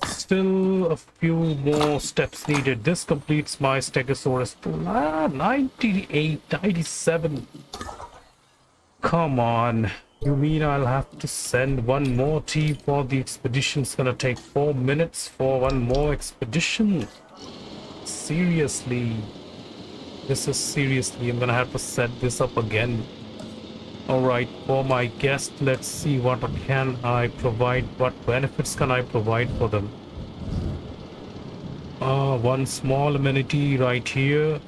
Speaker 1: Still a few more steps needed. This completes my Stegosaurus pool. 98, 97. Come on. You mean I'll have to send one more team for the expedition? It's gonna take 4 minutes for one more expedition? Seriously. This is seriously, I'm gonna have to set this up again. Alright, for my guest, let's see what can I provide, what benefits can I provide for them. One small amenity right here.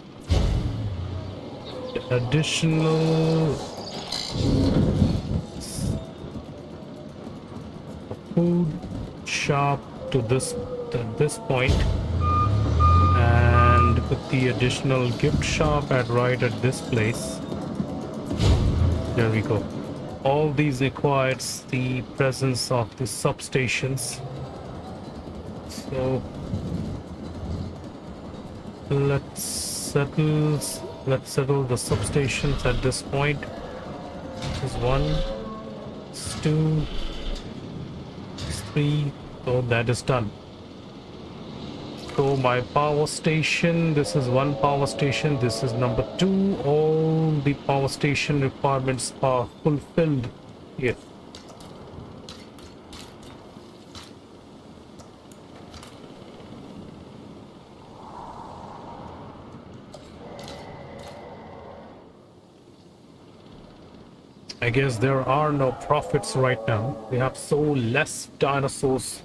Speaker 1: Additional food shop to this point. And with the additional gift shop right at this place. There we go. All these requires the presence of the substations. So Let's settle. Let's settle the substations at this point. This is 1, 2, 3. So that is done. So my power station, this is 1 power station, this is number 2. All the power station requirements are fulfilled here. I guess there are no profits right now. We have so less dinosaurs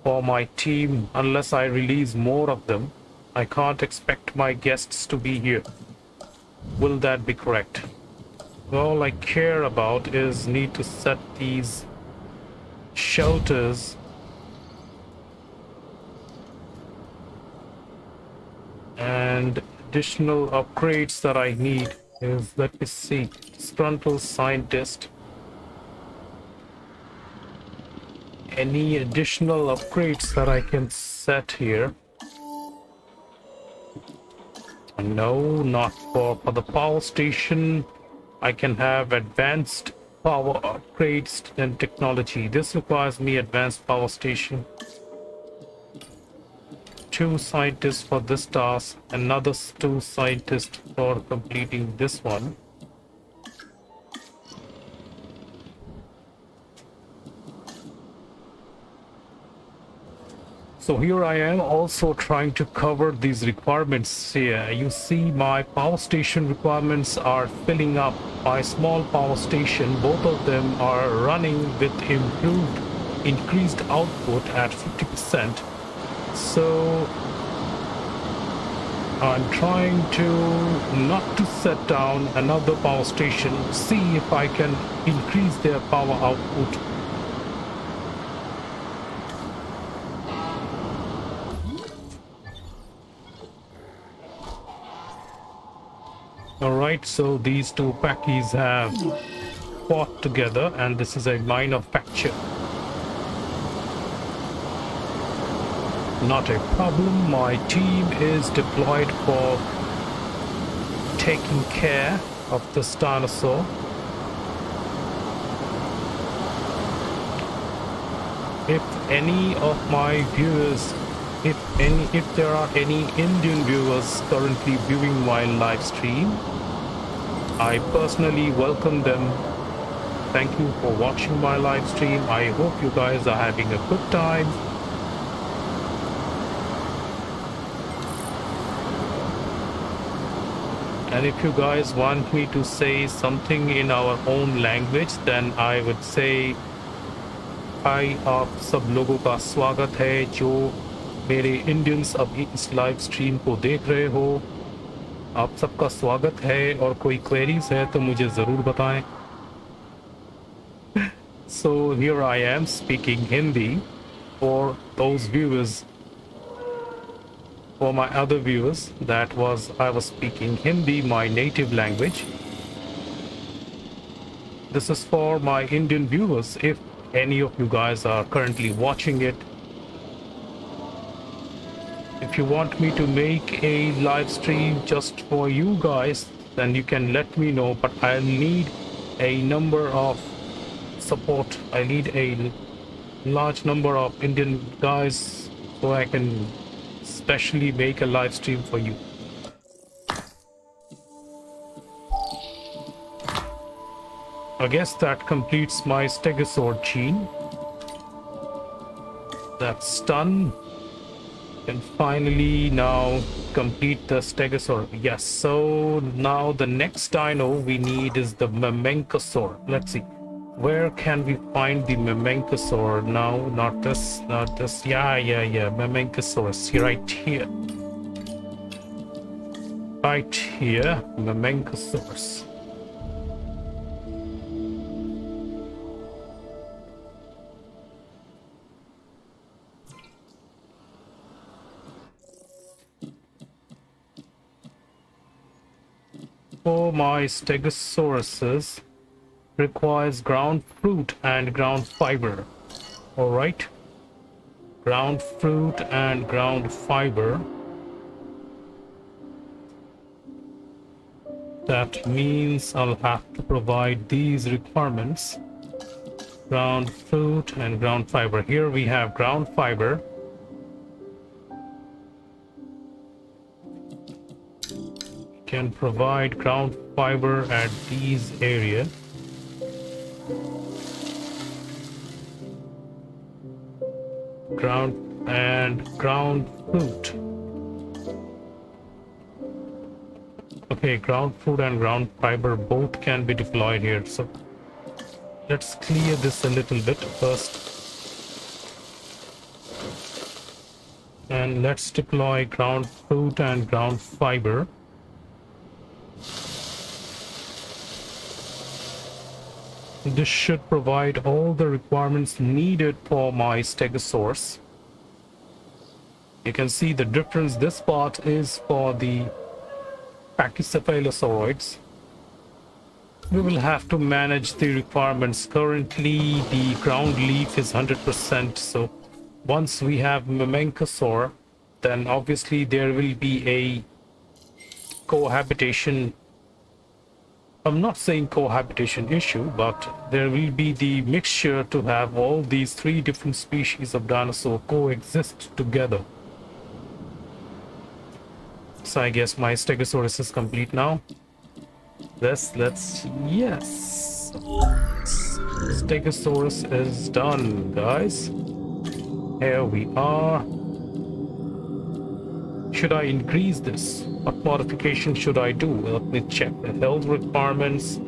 Speaker 1: for my team. Unless I release more of them, I can't expect my guests to be here. Will that be correct? All I care about is need to set these shelters and additional upgrades that I need is, let me see, frontal scientist. Any additional upgrades that I can set here? No, not for the power station. I can have advanced power upgrades and technology. This requires me advanced power station. 2 scientists for this task, another 2 scientists for completing this one. So here I am also trying to cover these requirements here. You see my power station requirements are filling up. My small power station, both of them are running with increased output at 50%. So I'm trying to not to set down another power station, see if I can increase their power output. Alright, so these 2 Packies have fought together, and this is a minor fracture. Not a problem. My team is deployed for taking care of this dinosaur. If any of my viewers, if there are any Indian viewers currently viewing my live stream, I personally welcome them. Thank you for watching my live stream. I hope you guys are having a good time. And if you guys want me to say something in our own language, then I would say हाय, आप सब लोगों का स्वागत है जो मेरे Indians अभी इस लाइव स्ट्रीम को देख रहे हो। आप सबका स्वागत है, और कोई क्वेरीज है तो मुझे ज़रूर बताएं। So here I am speaking Hindi for those viewers. For my other viewers, I was speaking Hindi, my native language. This is for my Indian viewers. If any of you guys are currently watching it, if you want me to make a live stream just for you guys, then you can let me know, but I'll need a number of support. I need a large number of Indian guys so I can specially make a live stream for you. I guess that completes my stegosaur gene. That's done. And finally now complete the stegosaur. Yes, so now the next dino we need is the Memencosaur. Let's see. Where can we find the Memencosaur now? Not this, not this. Yeah. Memencosaurus. Right here. Right here. Memencosaurus. For my stegosauruses requires ground fruit and ground fiber. All right, ground fruit and ground fiber. That means I'll have to provide these requirements. Ground fruit and ground fiber. Here we have ground fiber. Can provide ground fiber at these areas. Ground and ground fruit. Okay, ground fruit and ground fiber both can be deployed here. So let's clear this a little bit first. And let's deploy ground fruit and ground fiber. This should provide all the requirements needed for my stegosaurus. You can see the difference. This part is for the Pachycephalosaurids. We will have to manage the requirements. Currently, the ground leaf is 100%. So once we have Memencosaur, then obviously there will be a cohabitation. I'm not saying cohabitation issue, but there will be the mixture to have all these three different species of dinosaur coexist together. So I guess my stegosaurus is complete now. Yes. Stegosaurus is done, guys. Here we are. Should I increase this? What modification should I do? Let me check the health requirements.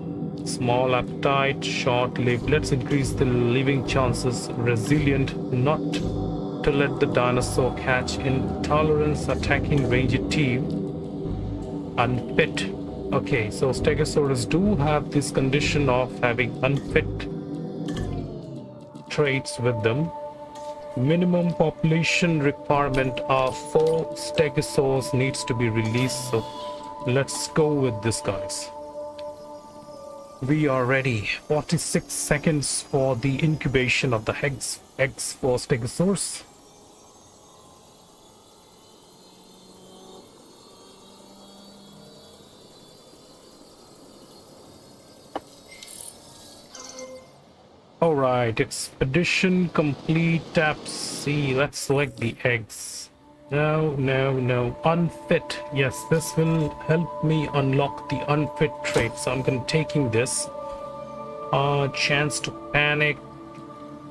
Speaker 1: Small appetite, short-lived. Let's increase the living chances. Resilient, not to let the dinosaur catch. Intolerance, attacking range team. Unfit. Okay, so stegosaurus do have this condition of having unfit traits with them. Minimum population requirement of 4 stegosaurs needs to be released, so let's go with this, guys. We are ready. 46 seconds for the incubation of the eggs for stegosaurus. Alright, expedition complete. Tap C. Let's select the eggs. No. Unfit. Yes, this will help me unlock the unfit trait. So I'm taking this. Chance to panic.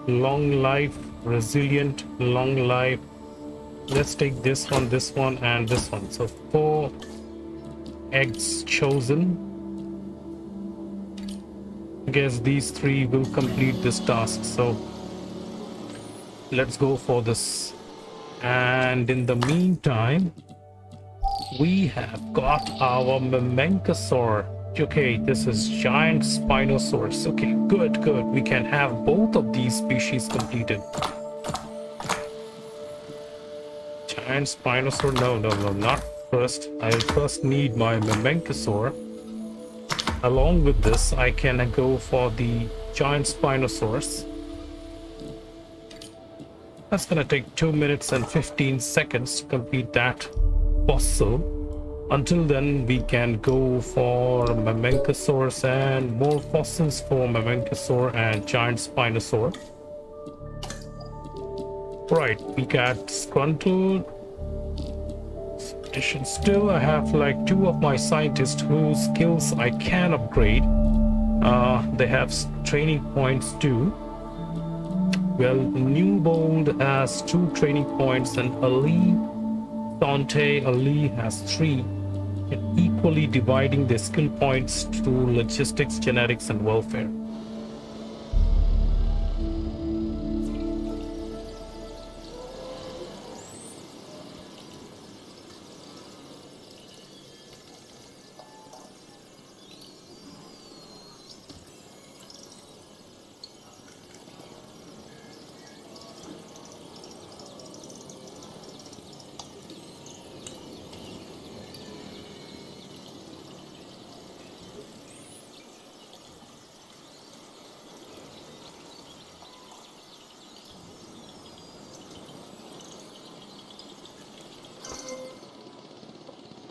Speaker 1: Long life. Resilient. Long life. Let's take this one, and this one. So 4 eggs chosen. I guess these 3 will complete this task, so let's go for this. And in the meantime, we have got our Memencosaur. Okay, this is giant Spinosaurus. Okay, good. We can have both of these species completed. Giant Spinosaur. No, not first. I first need my Memencosaur. Along with this, I can go for the giant Spinosaurus. That's gonna take 2 minutes and 15 seconds to complete that fossil. Until then, we can go for Memencosaurus and more fossils for Memencosaur and giant Spinosaur. Right, we got Scruntled. Still, I have like 2 of my scientists whose skills I can upgrade. They have training points too. Well, Newbold has 2 training points, and Ali has 3. And equally dividing their skill points to logistics, genetics, and welfare.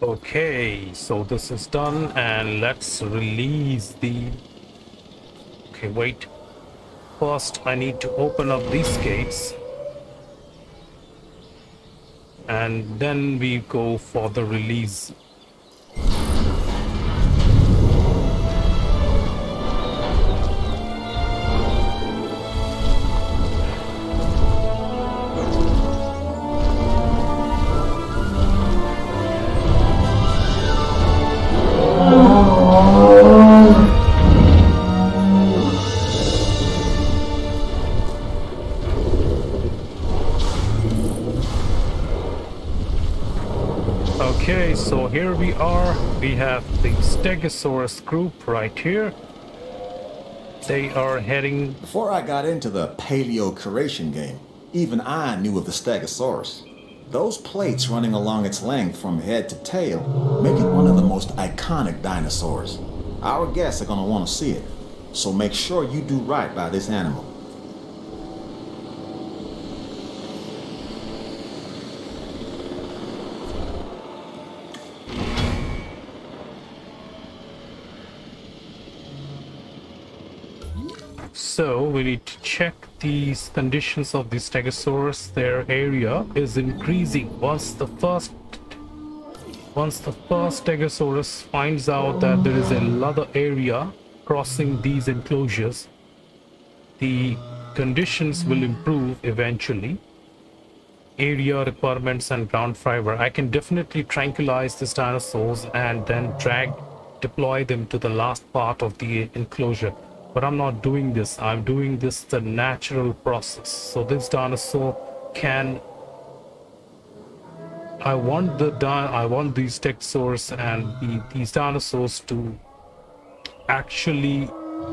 Speaker 1: Okay, so this is done, and let's release the... Okay, wait. First, I need to open up these gates. And then we go for the release. Okay, so here we are. We have the Stegosaurus group right here. They are heading...
Speaker 4: Before I got into the paleo-curation game, even I knew of the Stegosaurus. Those plates running along its length from head to tail make it one of the most iconic dinosaurs. Our guests are gonna want to see it, so make sure you do right by this animal.
Speaker 1: So we need to check these conditions of the Stegosaurus. Their area is increasing. Once the first Stegosaurus finds out that there is another area crossing these enclosures, the conditions will improve eventually. Area requirements and ground fiber. I can definitely tranquilize these dinosaurs and then deploy them to the last part of the enclosure. But I'm not doing this. I'm doing this the natural process. So this dinosaur can... I want these Stegosaurus and these dinosaurs to actually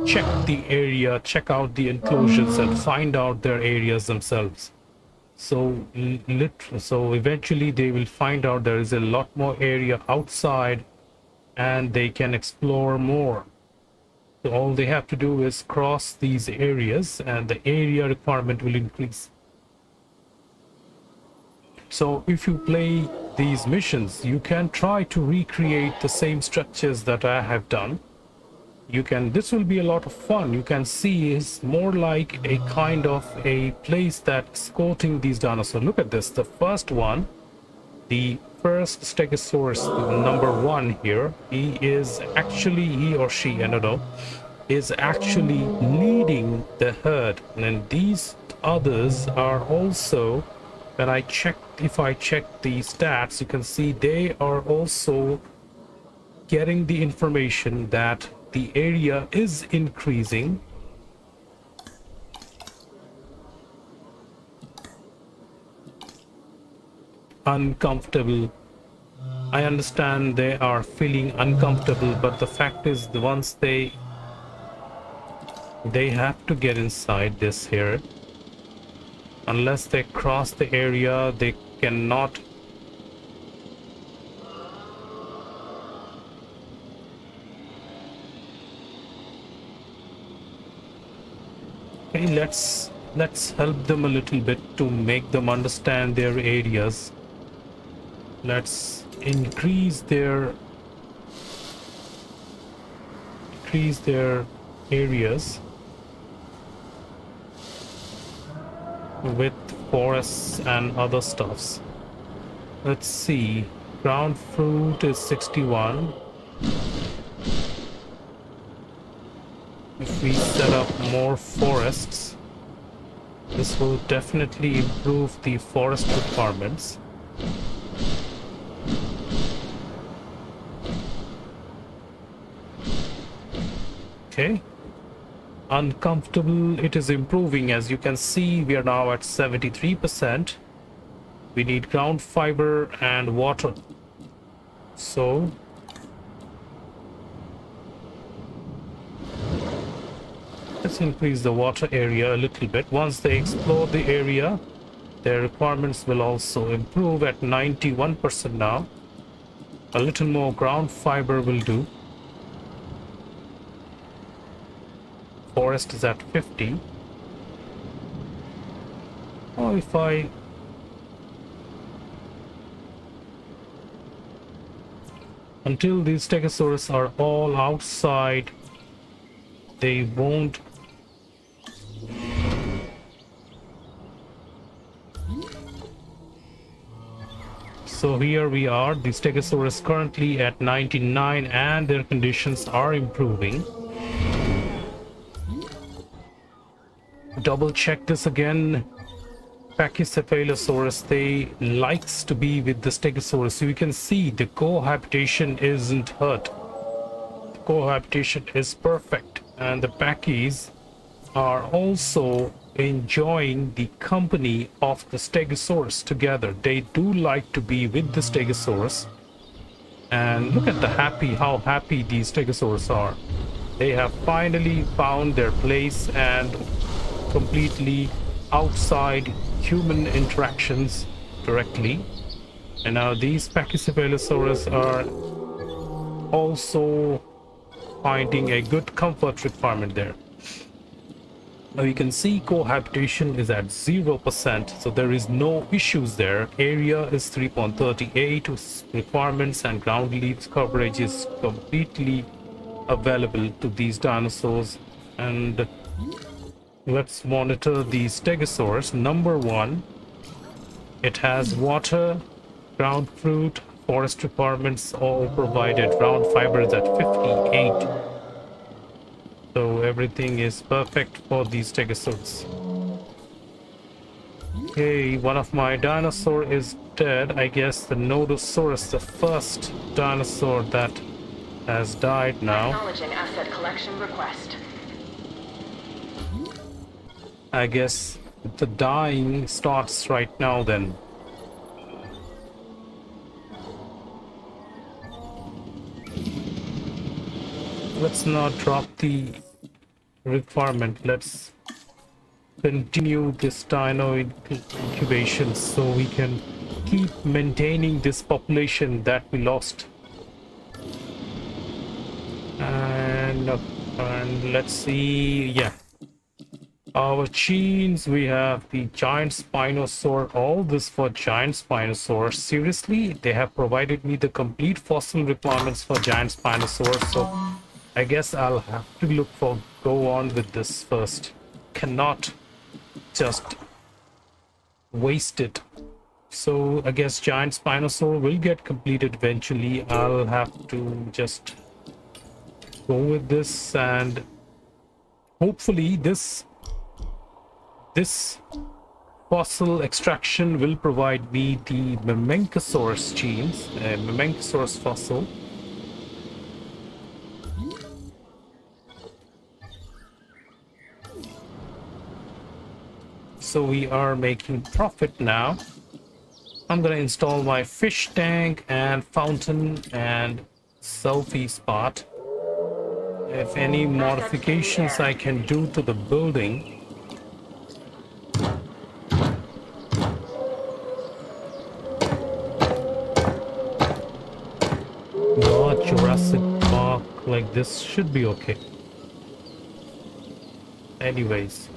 Speaker 1: check the area, check out the enclosures, and find out their areas themselves. So eventually they will find out there is a lot more area outside, and they can explore more. So all they have to do is cross these areas, and the area requirement will increase. So if you play these missions, you can try to recreate the same structures that I have done. This will be a lot of fun. You can see it's more like a kind of a place that's courting these dinosaurs. Look at this. The first one, the first Stegosaurus, number 1 here, he or she, I don't know, is actually leading the herd. And these others are also, if I check the stats, you can see they are also getting the information that the area is increasing. Uncomfortable. I understand they are feeling uncomfortable, but the fact is, once they have to get inside this here. Unless they cross the area, they cannot. Okay, let's help them a little bit to make them understand their areas. Let's increase their areas with forests and other stuffs. Let's see, ground fruit is 61. If we set up more forests, this will definitely improve the forest requirements. Okay. Uncomfortable, it is improving. As you can see, we are now at 73%. We need ground fiber and water. So let's increase the water area a little bit. Once they explore the area, their requirements will also improve at 91% now. A little more ground fiber will do. Forest is at 50. Oh, if I Until these Stegosaurus are all outside, they won't. So here we are, the Stegosaurus currently at 99 and their conditions are improving. Double check this again. Pachycephalosaurus, they likes to be with the Stegosaurus. So you can see the cohabitation isn't hurt. The cohabitation is perfect, and the Pachy's are also enjoying the company of the Stegosaurus together. They do like to be with the Stegosaurus. And look at how happy these Stegosaurus are. They have finally found their place and completely outside human interactions directly. And now these Pachycephalosaurus are also finding a good comfort requirement there. Now you can see cohabitation is at 0%, so there is no issues there. Area is 3.38, requirements and ground leaves coverage is completely available to these dinosaurs. And let's monitor the Stegosaurus. Number 1, it has water, ground fruit, forest requirements all provided. Ground fiber is at 58. So everything is perfect for these Stegosaurus. Okay, one of my dinosaur is dead. I guess the Nodosaurus, the first dinosaur that has died now.
Speaker 5: Acknowledging asset collection request.
Speaker 1: I guess the dying starts right now then. Let's not drop the requirement. Let's continue this dino incubation so we can keep maintaining this population that we lost. And let's see, yeah. Our genes, we have the giant Spinosaur, all this for giant Spinosaur. Seriously, they have provided me the complete fossil requirements for giant Spinosaur, so I guess I'll have to go on with this first. Cannot just waste it. So I guess giant Spinosaur will get completed eventually. I'll have to just go with this, and hopefully this fossil extraction will provide me the Memenchosaurus genes, Memenchosaurus fossil. So we are making profit now. I'm gonna install my fish tank and fountain and selfie spot. If any modifications I can do to the building. Jurassic Park like this should be okay. Anyways,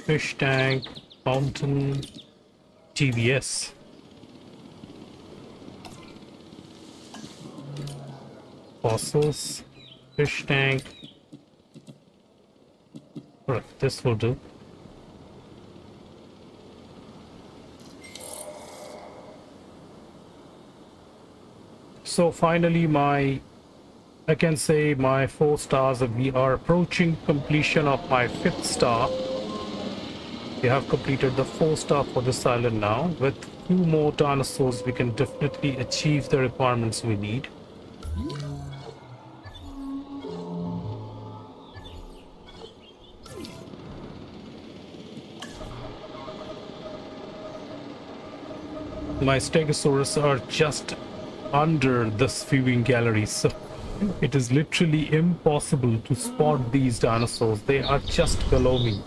Speaker 1: fish tank, fountain, TVS. Fossils, fish tank. Alright, this will do. So finally I can say my 4 stars, we are approaching completion of my 5th star. We have completed the 4-star for this island now. With few more dinosaurs, we can definitely achieve the requirements we need. My Stegosaurus are just under this viewing gallery, so it is literally impossible to spot these dinosaurs. They are just below me.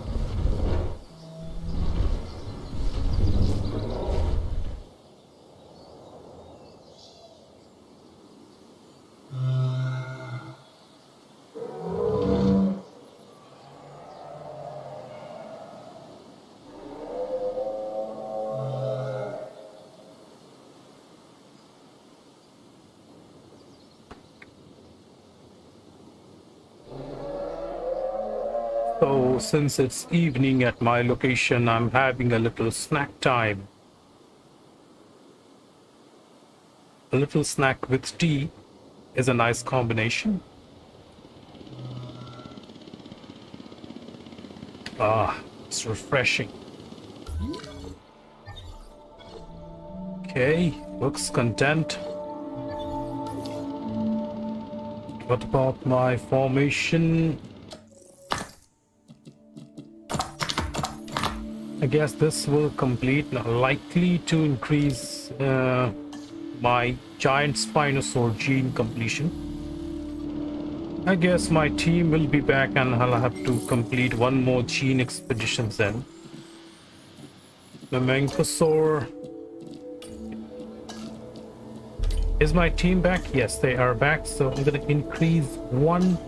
Speaker 1: So since it's evening at my location, I'm having a little snack time. A little snack with tea is a nice combination. Ah, it's refreshing. Okay, looks content. What about my formation? I guess this will complete, likely to increase my giant Spinosaur gene completion. I guess my team will be back and I'll have to complete one more gene expedition then. The Enclosure. Is my team back? Yes, they are back. So I'm gonna increase 1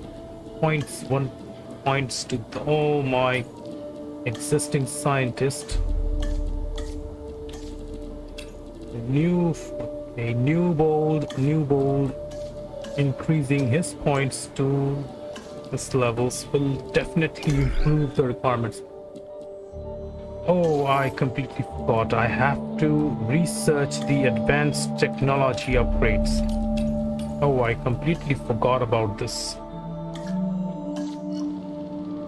Speaker 1: points to all my existing scientist. New bold, increasing his points to this levels will definitely improve the requirements. Oh, I completely forgot. I have to research the advanced technology upgrades. Oh, I completely forgot about this.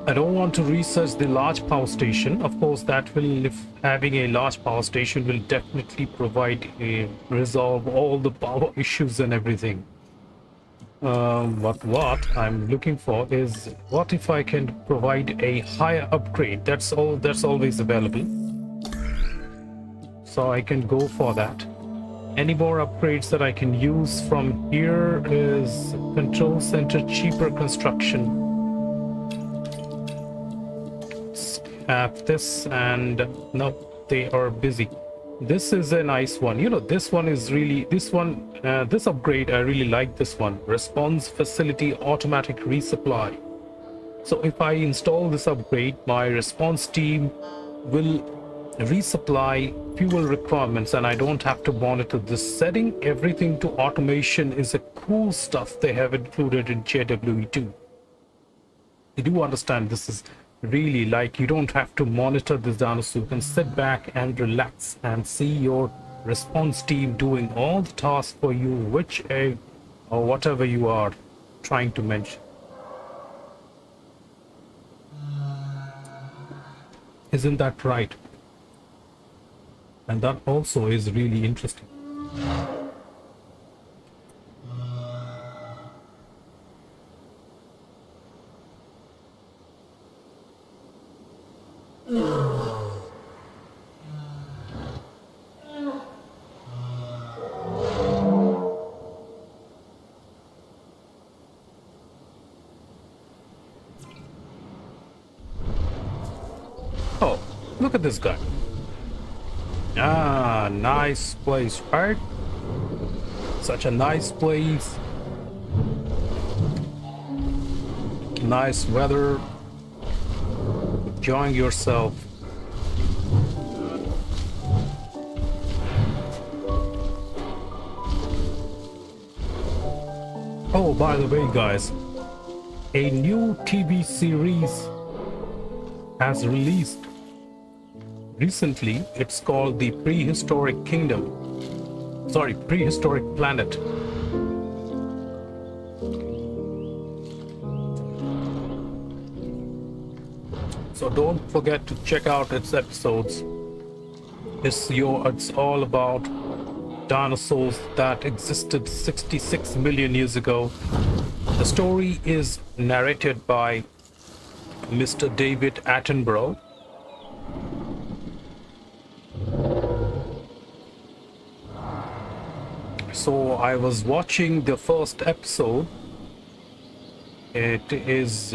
Speaker 1: I don't want to research the large power station. Of course, that will, if having a large power station will definitely provide resolve all the power issues and everything. But what I'm looking for is, what if I can provide a higher upgrade? That's always available. So I can go for that. Any more upgrades that I can use from here is control center, cheaper construction. Have this, and no, they are busy. This is a nice one. You know, this one is really, this upgrade, I really like this one. Response facility automatic resupply. So if I install this upgrade, my response team will resupply fuel requirements and I don't have to monitor this. Setting everything to automation is a cool stuff they have included in JWE2. You do understand this is really like you don't have to monitor this dinosaur. You can sit back and relax and see your response team doing all the tasks for you, which or whatever you are trying to mention. Isn't that right? And that also is really interesting. Oh, look at this guy. Ah, nice place, right? Such a nice place. Nice weather. Enjoying yourself. Oh, by the way, guys, a new TV series has released recently. It's called The Prehistoric Kingdom. Sorry, Prehistoric Planet. So don't forget to check out its episodes. It's all about dinosaurs that existed 66 million years ago. The story is narrated by Mr. David Attenborough. So I was watching the first episode. It is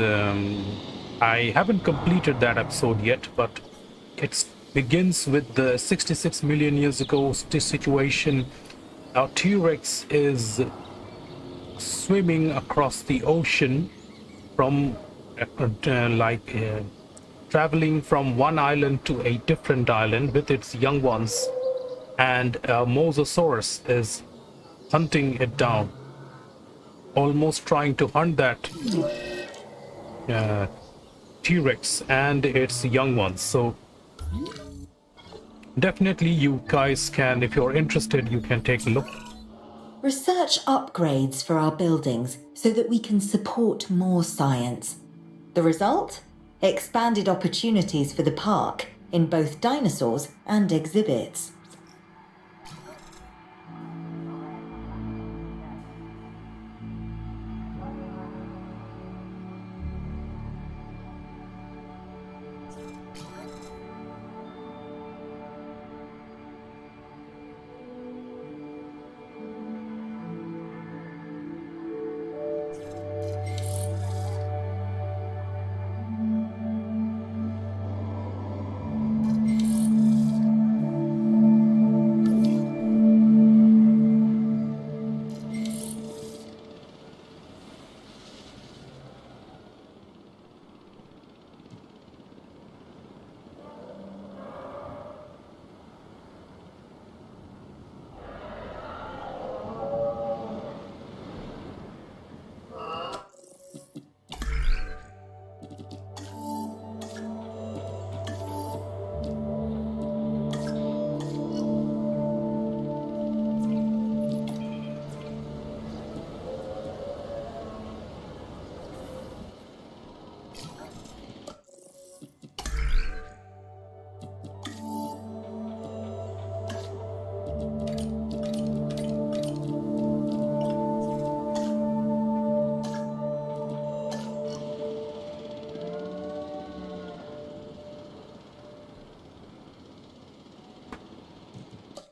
Speaker 1: I haven't completed that episode yet, but it begins with the 66 million years ago situation. Our T-Rex is swimming across the ocean from traveling from one island to a different island with its young ones, and Mosasaurus is hunting it down, T-Rex and its young ones. So definitely you guys can, if you're interested, you can take a look.
Speaker 6: Research upgrades for our buildings so that we can support more science. The result? Expanded opportunities for the park in both dinosaurs and exhibits.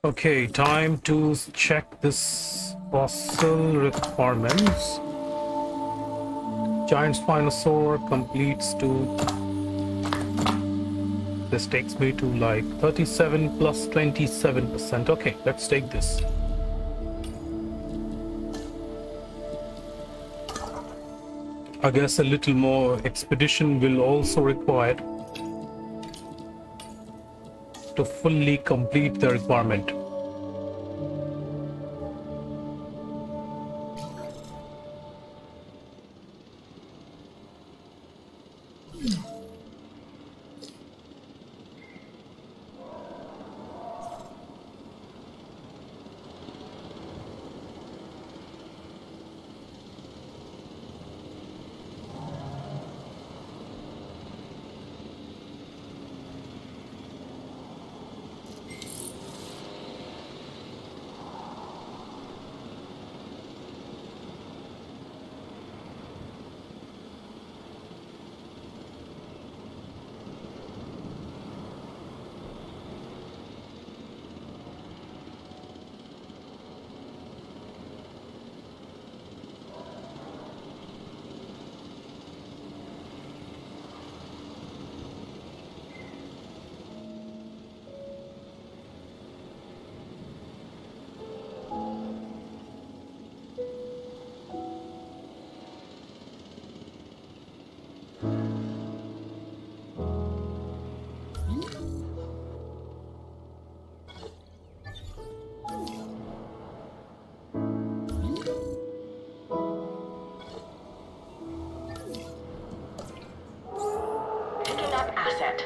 Speaker 1: Okay, time to check this fossil requirements. Giant Spinosaur completes to... This takes me to like 37 plus 27%. Okay, let's take this. I guess a little more expedition will also require to fully complete the requirement.
Speaker 5: Picking up asset.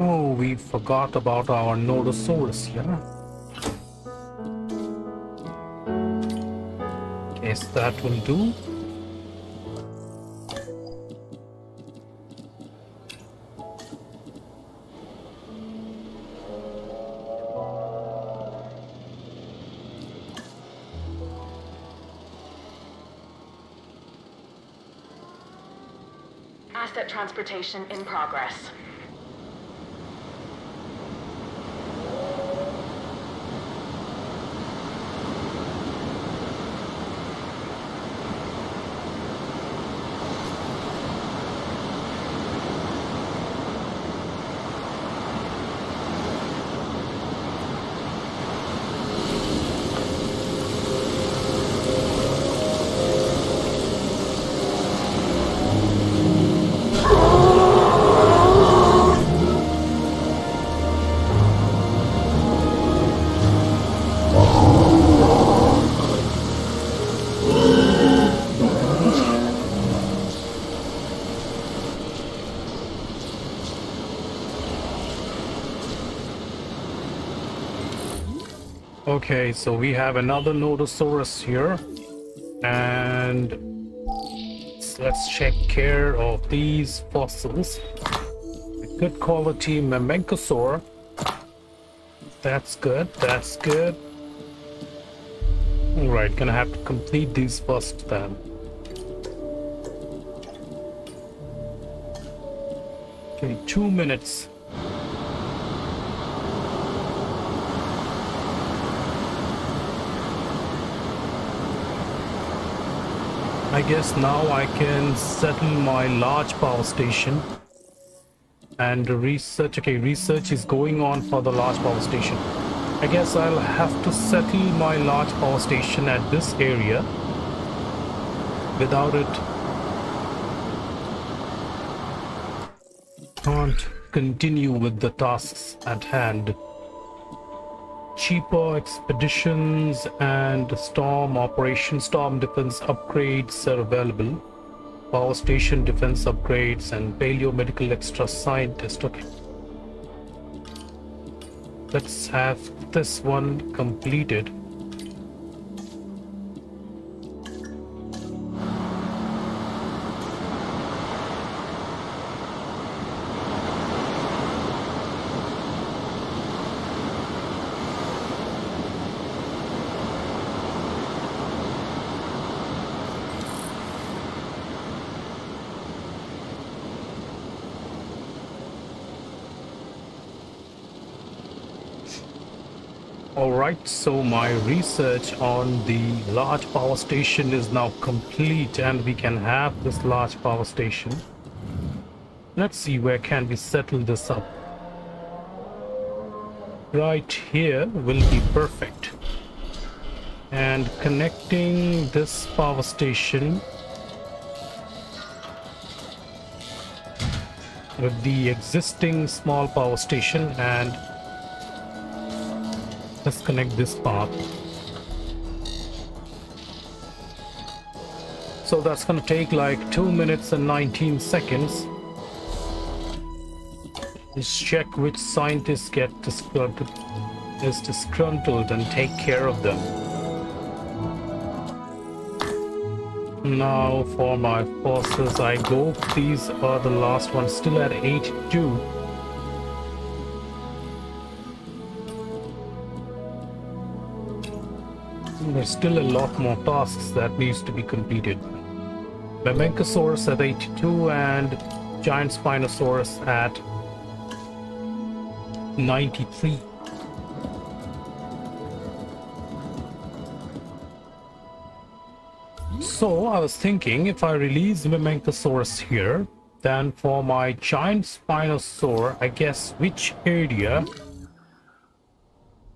Speaker 1: Oh, we forgot about our Nodosaurus here. Yes, that will do.
Speaker 5: Asset transportation in progress.
Speaker 1: Okay, so we have another Nodosaurus here, and let's check care of these fossils. Good quality Mamenchosaur. That's good, that's good. Alright, gonna have to complete these first then. Okay, 2 minutes. I guess now I can settle my large power station and research. Okay, research is going on for the large power station. I guess I'll have to settle my large power station at this area. Without it, can't continue with the tasks at hand. Cheaper expeditions and storm operations, storm defense upgrades are available. Power station defense upgrades and paleomedical extra scientist. Okay, let's have this one completed. Alright, so my research on the large power station is now complete and we can have this large power station. Let's see where can we settle this up. Right here will be perfect. And connecting this power station with the existing small power station, and let's connect this path. So that's gonna take like 2 minutes and 19 seconds. Let's check which scientists get disgruntled and take care of them. Now for my fossils, I go. These are the last ones, still at 82. There's still a lot more tasks that needs to be completed. Mamenchosaurus at 82 and Giant Spinosaurus at 93. So I was thinking, if I release Mamenchosaurus here, then for my Giant Spinosaur, I guess which area,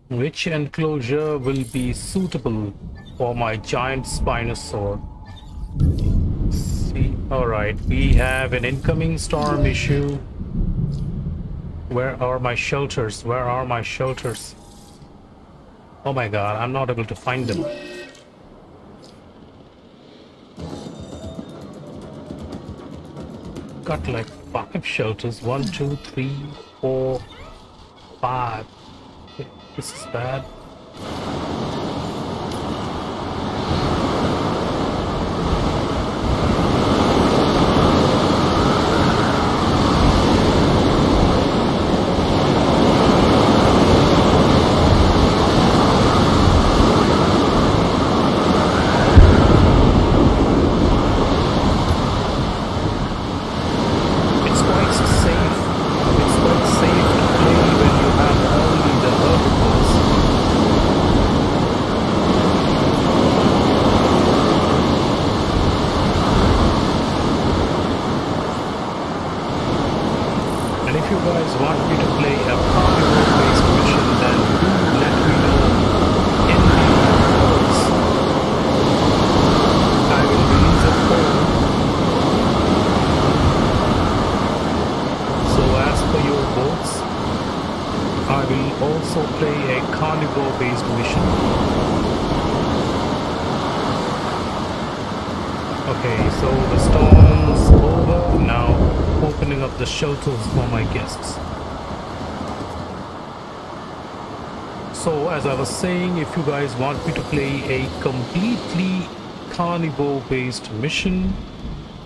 Speaker 1: which enclosure will be suitable for my Giant Spinosaur? See, alright, we have an incoming storm issue. Where are my shelters? Where are my shelters? Oh my god, I'm not able to find them. Got like 5 shelters. 1, 2, 3, 4, 5. This is bad. It's quite safe. It's quite safe to play when you have only the herbivores. And if you guys want me to play a carnivore-based mission, then do let me know in the comments. I will release a poll. So as per your votes, I will also play a carnivore-based mission. Okay, so the storm's over. Now opening up the shelters for my guests. So as I was saying, if you guys want me to play a completely carnivore based mission,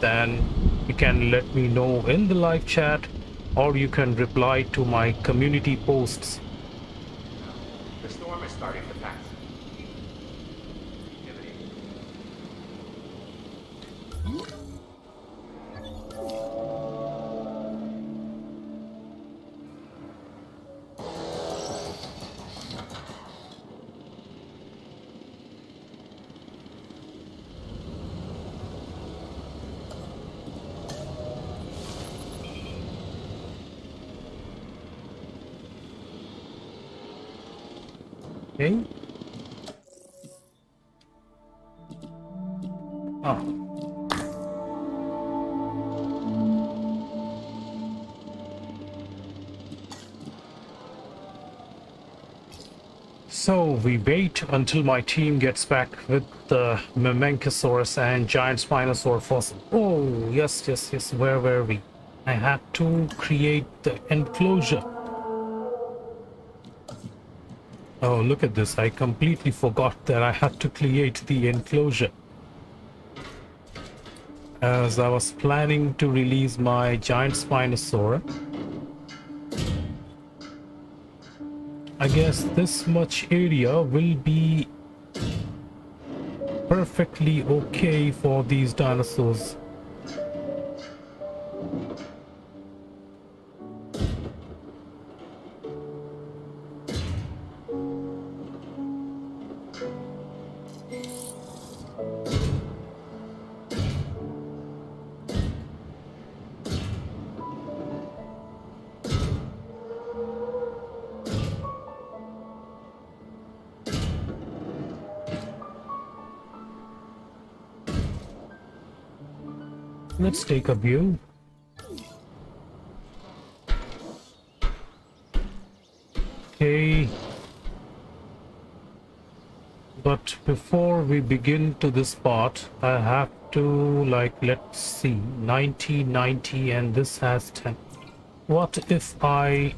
Speaker 1: then you can let me know in the live chat, or you can reply to my community posts.
Speaker 3: The storm is starting to pass.
Speaker 1: Okay. Ah. So we wait until my team gets back with the Memenchosaurus and giant Spinosaur fossil. Oh, yes, yes, yes. Where were we? I had to create the enclosure. Oh, look at this. I completely forgot that I had to create the enclosure, as I was planning to release my giant Spinosaur. I guess this much area will be perfectly okay for these dinosaurs. Let's take a view. Okay. But before we begin to this part, I have to, like, let's see, 90, 90, and this has 10. What if I...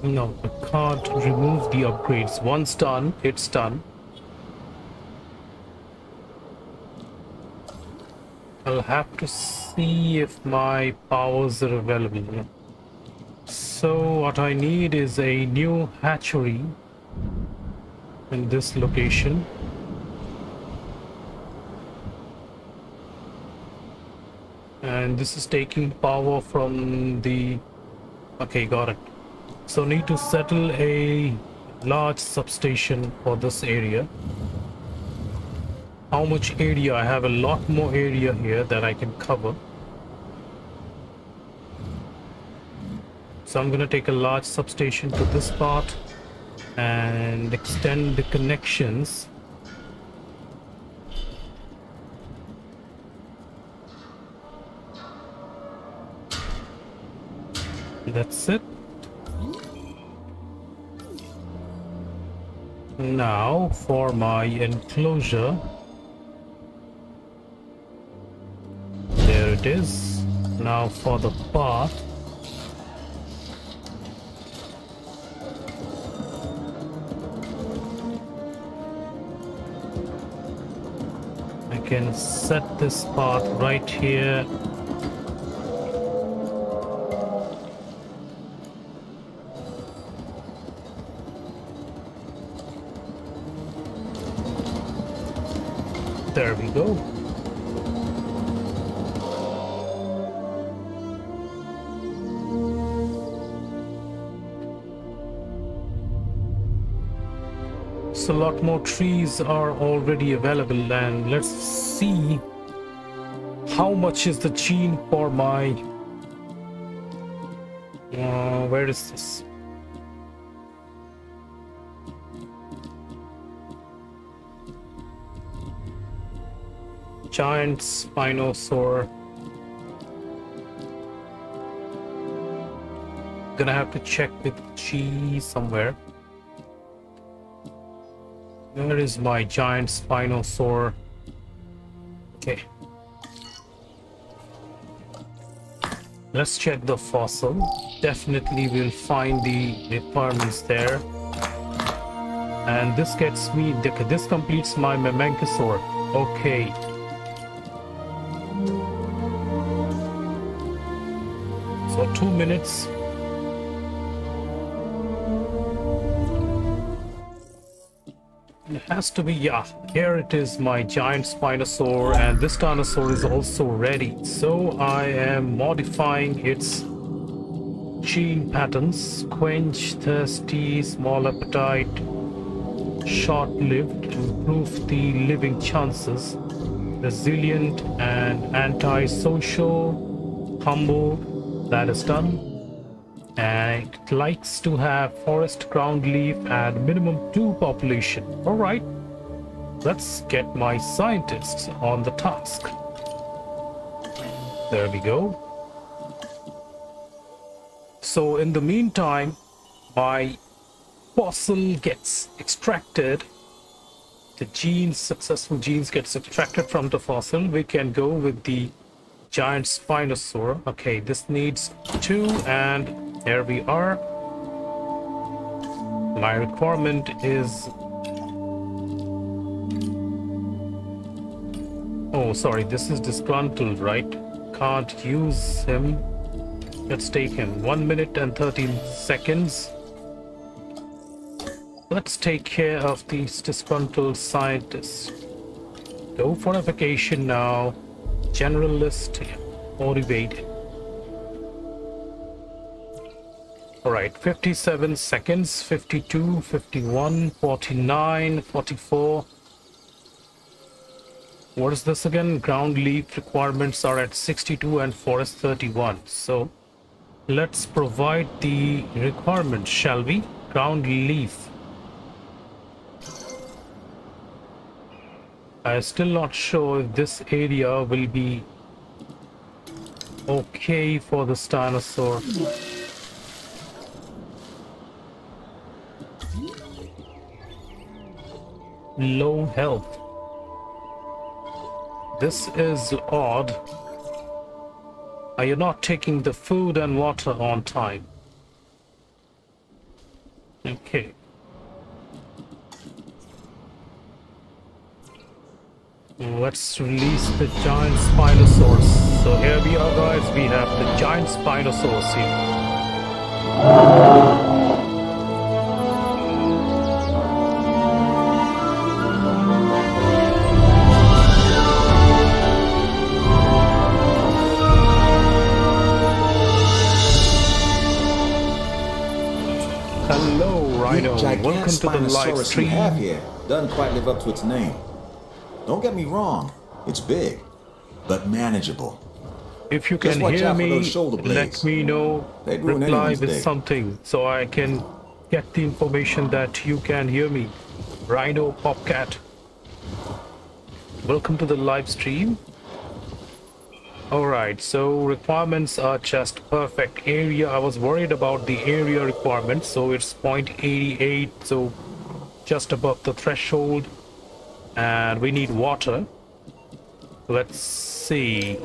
Speaker 1: No, I can't remove the upgrades. Once done, it's done. I'll have to see if my powers are available. So what I need is a new hatchery in this location. And this is taking power from the... Okay, got it. So need to settle a large substation for this area. How much area? I have a lot more area here that I can cover. So I'm gonna take a large substation to this part and extend the connections. That's it. Now for my enclosure. There it is. Now for the path. I can set this path right here. There we go. So a lot more trees are already available, and let's see how much is the gene for my where is this? Giant Spinosaur. Gonna have to check with G somewhere. Where is my giant Spinosaur? Okay. Let's check the fossil. Definitely we'll find the requirements there. And this gets me, this completes my Memenchosaur. Okay. So 2 minutes. It has to be, yeah, here it is, my giant Spinosaur, and this dinosaur is also ready. So I am modifying its gene patterns: quench, thirsty, small appetite, short-lived, improve the living chances, resilient and anti-social, humble, that is done. And it likes to have forest ground leaf and minimum 2 population. All right, let's get my scientists on the task. There we go. So in the meantime, my fossil gets extracted. The genes, successful genes gets extracted from the fossil. We can go with the giant Spinosaur. Okay, this needs 2, and there we are. My requirement is... Oh, sorry, this is disgruntled, right? Can't use him. Let's take him. 1 minute and 13 seconds. Let's take care of these disgruntled scientists. Go for a vacation now. Generalist, motivated. Alright, 57 seconds, 52, 51, 49, 44. What is this again? Ground leaf requirements are at 62 and forest 31. So let's provide the requirements, shall we? Ground leaf. I'm still not sure if this area will be okay for this dinosaur. Low health. This is odd. Are you not taking the food and water on time? Okay. Let's release the giant Spinosaurus. So here we are, guys. We have the giant Spinosaurus here. Hello, Rhino. Welcome to the live stream.
Speaker 4: We have here doesn't quite live up to its name. Don't get me wrong, it's big, but manageable.
Speaker 1: If you can hear me, let me know. Reply with something so I can get the information that you can hear me. Rhino Popcat. Welcome to the live stream. Alright, so requirements are just perfect. Area, I was worried about the area requirements, so it's 0.88, so just above the threshold. And we need water. Let's see.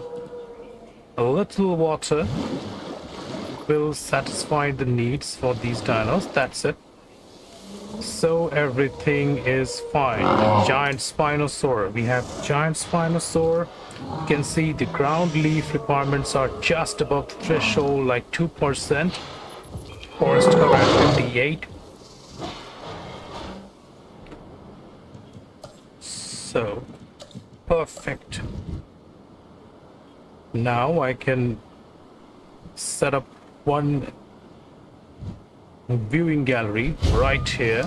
Speaker 1: A little water will satisfy the needs for these dinos. That's it. So everything is fine. Giant Spinosaur. We have giant Spinosaur. You can see the ground leaf requirements are just above the threshold, like 2%. Forest cover at 58. So, perfect. Now I can set up one viewing gallery right here.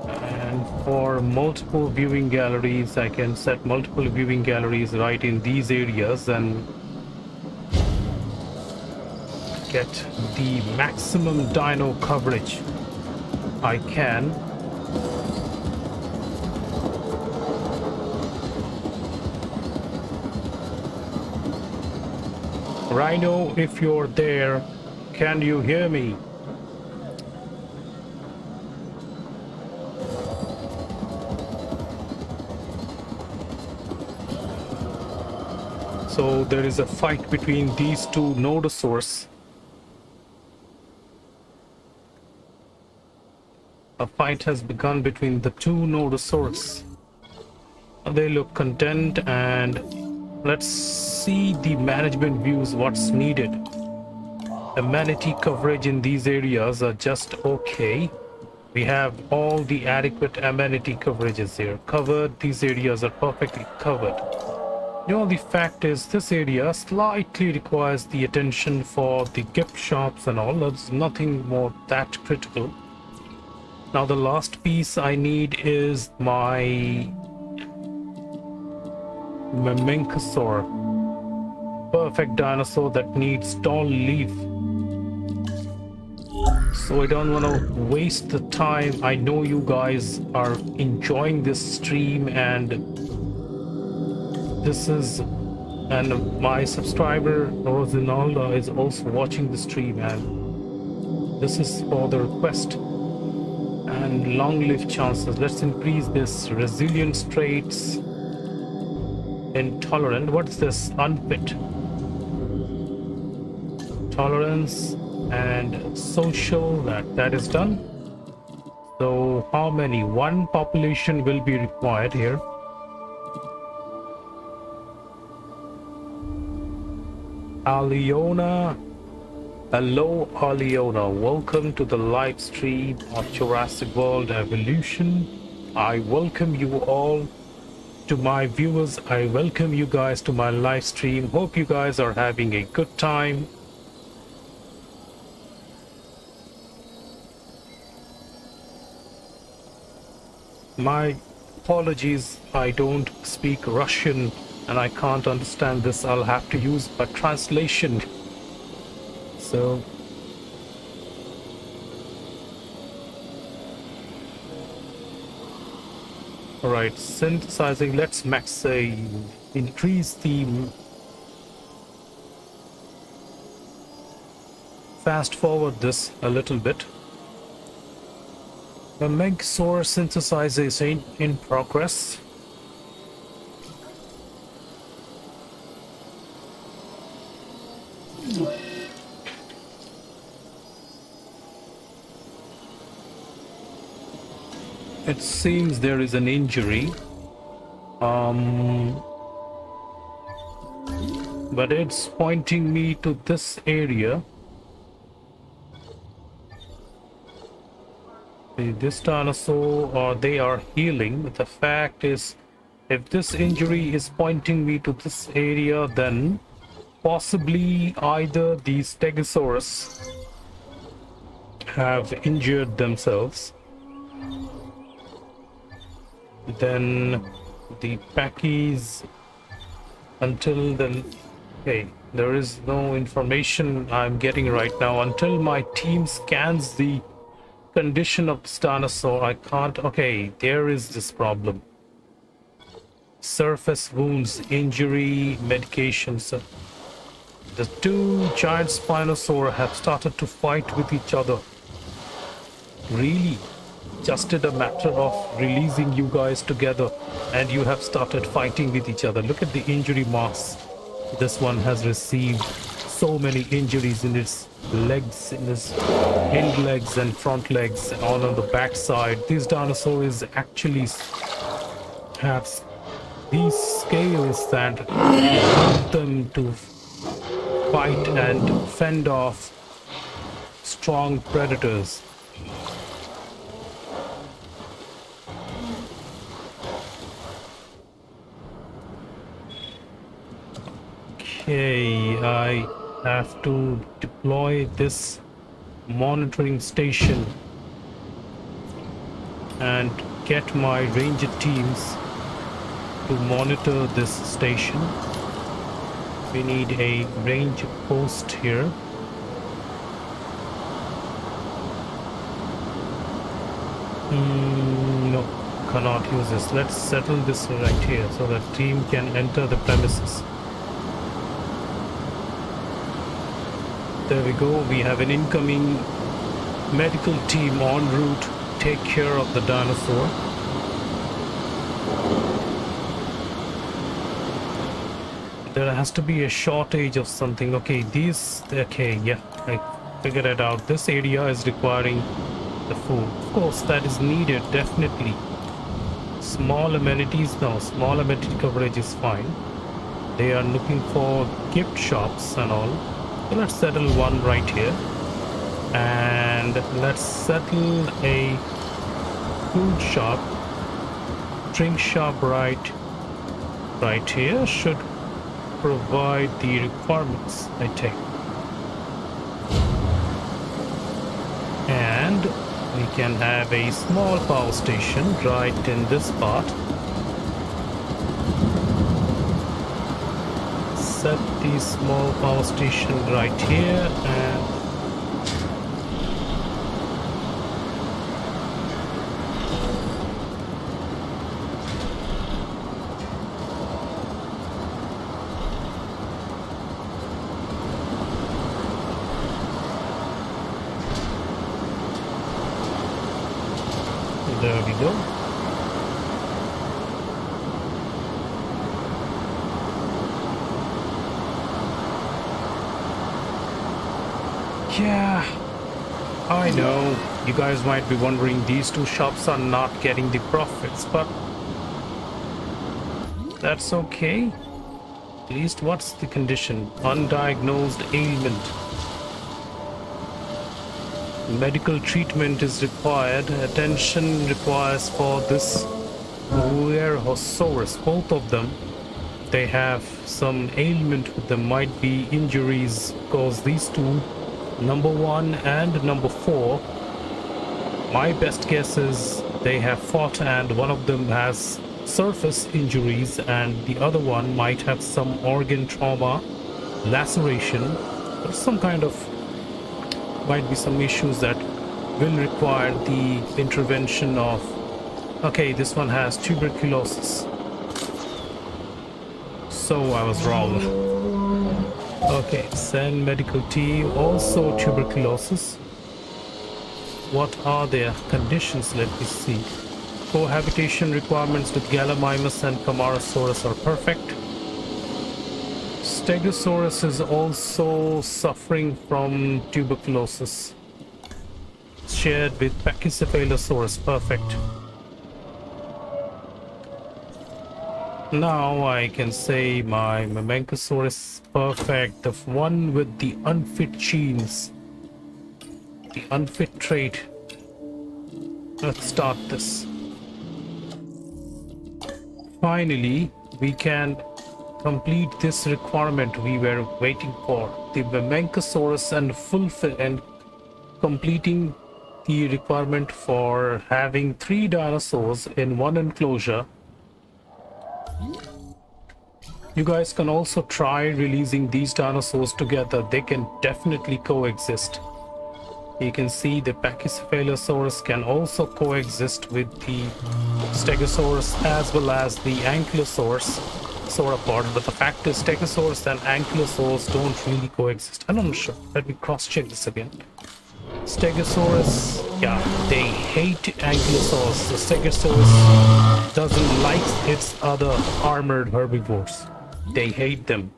Speaker 1: And for multiple viewing galleries, I can set multiple viewing galleries right in these areas and get the maximum dino coverage I can. Rhino, if you're there, can you hear me? So there is a fight between these two Nodosaurs. A fight has begun between the two Nodosaurs. They look content, and let's see the management views, what's needed. Amenity coverage in these areas are just okay. We have all the adequate amenity coverages here covered. These areas are perfectly covered. The only fact is this area slightly requires the attention for the gift shops and all. That's nothing more that critical. Now the last piece I need is my Memencosaur. Perfect dinosaur that needs tall leaf. So I don't want to waste the time. I know you guys are enjoying this stream, and my subscriber Rosinalda is also watching the stream, and this is for the request. And long live chances. Let's increase this resilience traits. Intolerant. What's this? Unfit. Tolerance and social. That is done. So how many? One population will be required here. Aliona. Hello Aliona, welcome to the live stream of Jurassic World Evolution. I welcome you all. To my viewers, I welcome you guys to my live stream. Hope you guys are having a good time. My apologies, I don't speak Russian and I can't understand this. I'll have to use a translation. So all right, synthesizing. Let's increase the fast forward this a little bit. The Megasaur synthesization in progress. It seems there is an injury, but it's pointing me to this area. This dinosaur, or they are healing. But the fact is, if this injury is pointing me to this area, then possibly either these Stegosaurus have injured themselves. Then the Pachy's until then. Okay, there is no information I'm getting right now until my team scans the condition of this dinosaur. I can't. Okay, there is this problem. Surface wounds, injury, medications. The two giant Spinosaur have started to fight with each other. Really? Just a matter of releasing you guys together and you have started fighting with each other. Look at the injury mass. This one has received so many injuries in its legs, in its hind legs and front legs, and all on the back side. These dinosaurs actually have these scales that help them to fight and fend off strong predators. Okay, I have to deploy this monitoring station and get my ranger teams to monitor this station. We need a range post here. No, cannot use this. Let's settle this right here so that team can enter the premises. There we go. We have an incoming medical team en route to take care of the dinosaur. there has to be a shortage of something. Okay, yeah, I figured it out. This area is requiring the food. Of course, that is needed, definitely. Small amenities, no, small amenity coverage is fine. They are looking for gift shops and all. So let's settle one right here. And let's settle a food shop, drink shop right here. Should provide the requirements, I think. And we can have a small power station right in this spot. Set the small power station right here, and there we go. Yeah, I know. You guys might be wondering, these two shops are not getting the profits, but that's okay. At least what's the condition? Undiagnosed ailment. Medical treatment is required. Attention requires for this Herbivores. Both of them, they have some ailment with them. Might be injuries, because these two, number 1 and number 4, my best guess is they have fought, and one of them has surface injuries and the other one might have some organ trauma, laceration, or some kind of, might be some issues that will require the intervention of, okay, this one has tuberculosis. So I was wrong. Okay, send medical team, also tuberculosis. What are their conditions? Let me see. Cohabitation requirements with Gallimimus and Camarasaurus are perfect. Stegosaurus is also suffering from tuberculosis. Shared with Pachycephalosaurus, perfect. Now I can say my Memenchosaurus, perfect. The one with the unfit genes, the unfit trait. Let's start this. Finally, we can complete this requirement we were waiting for. The Memenchosaurus and completing the requirement for having 3 dinosaurs in one enclosure. You guys can also try releasing these dinosaurs together. They can definitely coexist. You can see the Pachycephalosaurus can also coexist with the Stegosaurus as well as the Ankylosaurus sauropod, but the fact is Stegosaurus and Ankylosaurus don't really coexist. I'm not sure. Let me cross-check this again. Stegosaurus, yeah, they hate Ankylosaurus. The Stegosaurus doesn't like its other armored herbivores. They hate them.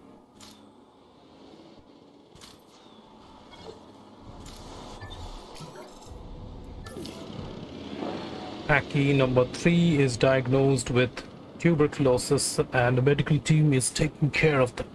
Speaker 1: Pachy number 3 is diagnosed with tuberculosis and the medical team is taking care of them.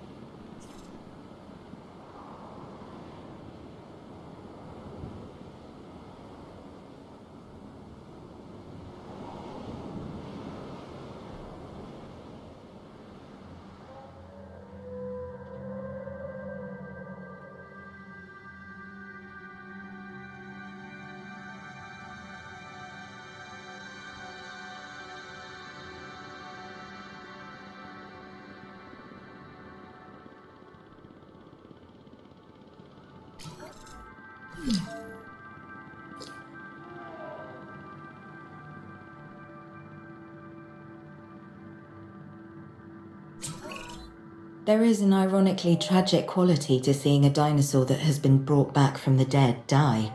Speaker 6: There is an ironically tragic quality to seeing a dinosaur that has been brought back from the dead die.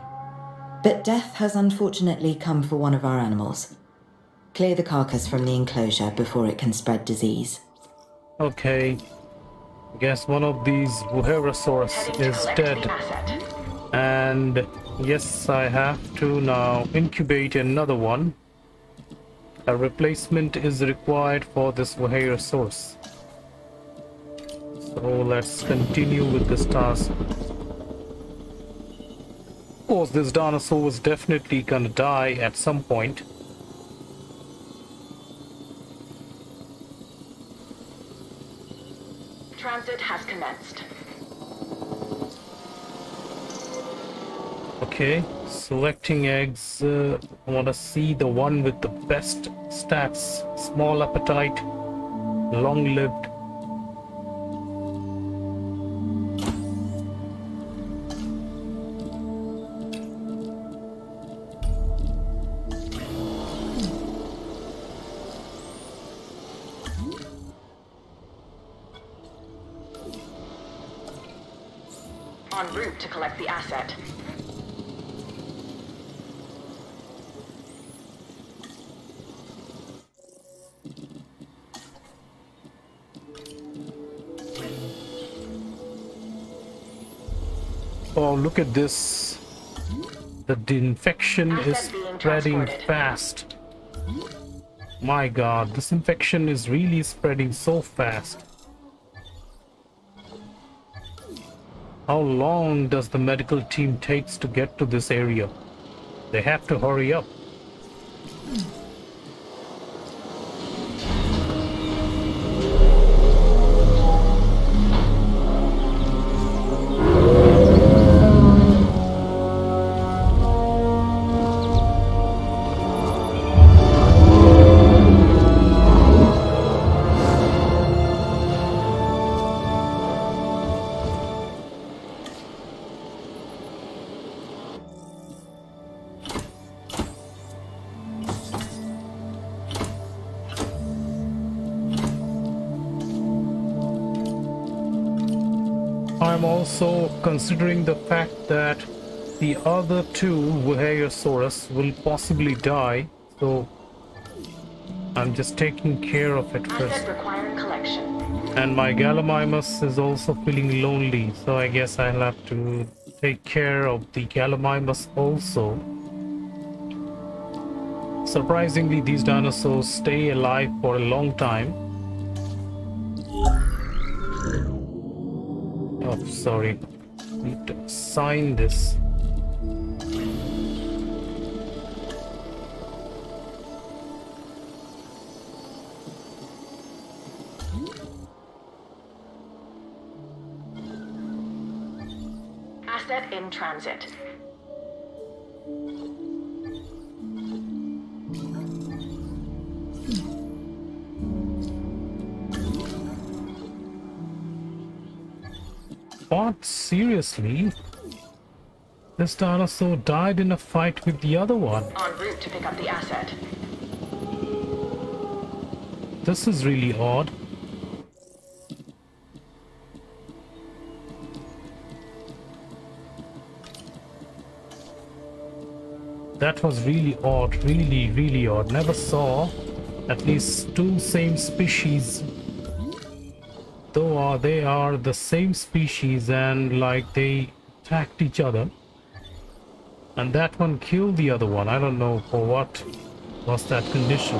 Speaker 6: But death has unfortunately come for one of our animals. Clear the carcass from the enclosure before it can spread disease.
Speaker 1: Okay. Guess one of these Herbivores
Speaker 5: Heading to
Speaker 1: is
Speaker 5: collect
Speaker 1: dead.
Speaker 5: the asset.
Speaker 1: And yes, I have to now incubate another one. A replacement is required for this Herbivores. So let's continue with this task. Of course, this dinosaur was definitely gonna die at some point.
Speaker 5: Transit has commenced.
Speaker 1: Okay, selecting eggs. I want to see the one with the best stats. Small appetite, long-lived.
Speaker 5: En route to collect the asset.
Speaker 1: Oh, look at this. The infection is
Speaker 5: Asset being
Speaker 1: spreading
Speaker 5: transported.
Speaker 1: fast. My god, this infection is really spreading so fast. How long does the medical team takes to get to this area? They have to hurry up. I'm also considering the fact that the other two Herbivores will possibly die, so I'm just taking care of it first.
Speaker 5: Asset requiring collection.
Speaker 1: And my Gallimimus is also feeling lonely, so I guess I'll have to take care of the Gallimimus also. Surprisingly, these dinosaurs stay alive for a long time. Oh, sorry. Need to sign this.
Speaker 5: Asset in transit.
Speaker 1: What? Seriously? This dinosaur died in a fight with the other one.
Speaker 5: En route to pick up the asset.
Speaker 1: This is really odd. That was really odd, really odd. Never saw at least two same species. Though they are the same species and like they attacked each other. And that one killed the other one. I don't know for what was that condition.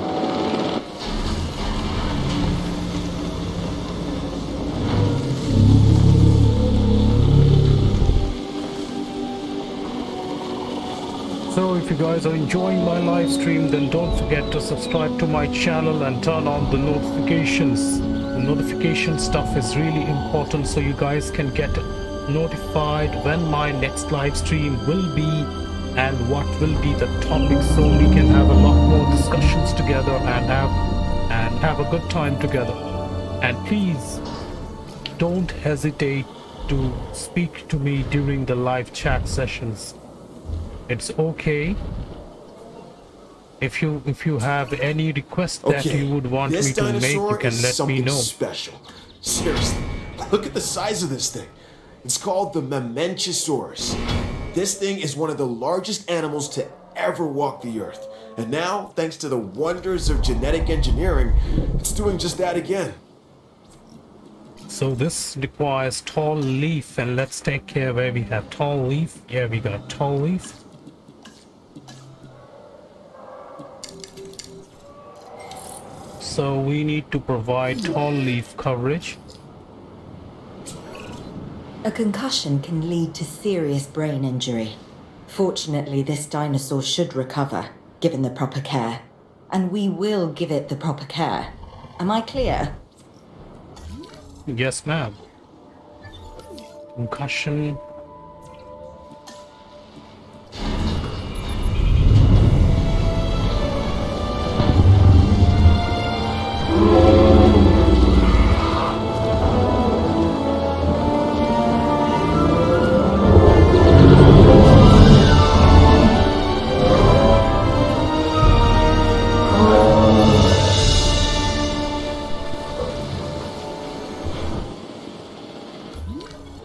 Speaker 1: So if you guys are enjoying my live stream, then don't forget to subscribe to my channel and turn on the notifications. The notification stuff is really important so you guys can get notified when my next live stream will be and what will be the topic, so we can have a lot more discussions together and have a good time together. And please don't hesitate to speak to me during the live chat sessions. It's okay. If you have any request that you would want me
Speaker 7: this
Speaker 1: to make, you
Speaker 7: dinosaur
Speaker 1: can
Speaker 7: is
Speaker 1: let me
Speaker 7: something
Speaker 1: know.
Speaker 7: special. Seriously, look at the size of this thing. It's called the Pachycephalosaurus. This thing is one of the largest animals to ever walk the earth. And now, thanks to the wonders of genetic engineering, it's doing just that again.
Speaker 1: So So this requires tall leaf, and let's take care where we have tall leaf. Yeah, we got tall leaf. So we need to provide tall leaf coverage.
Speaker 6: A concussion can lead to serious brain injury. Fortunately, this dinosaur should recover, given the proper care. And we will give it the proper care. Am I clear?
Speaker 1: Yes, ma'am. Concussion.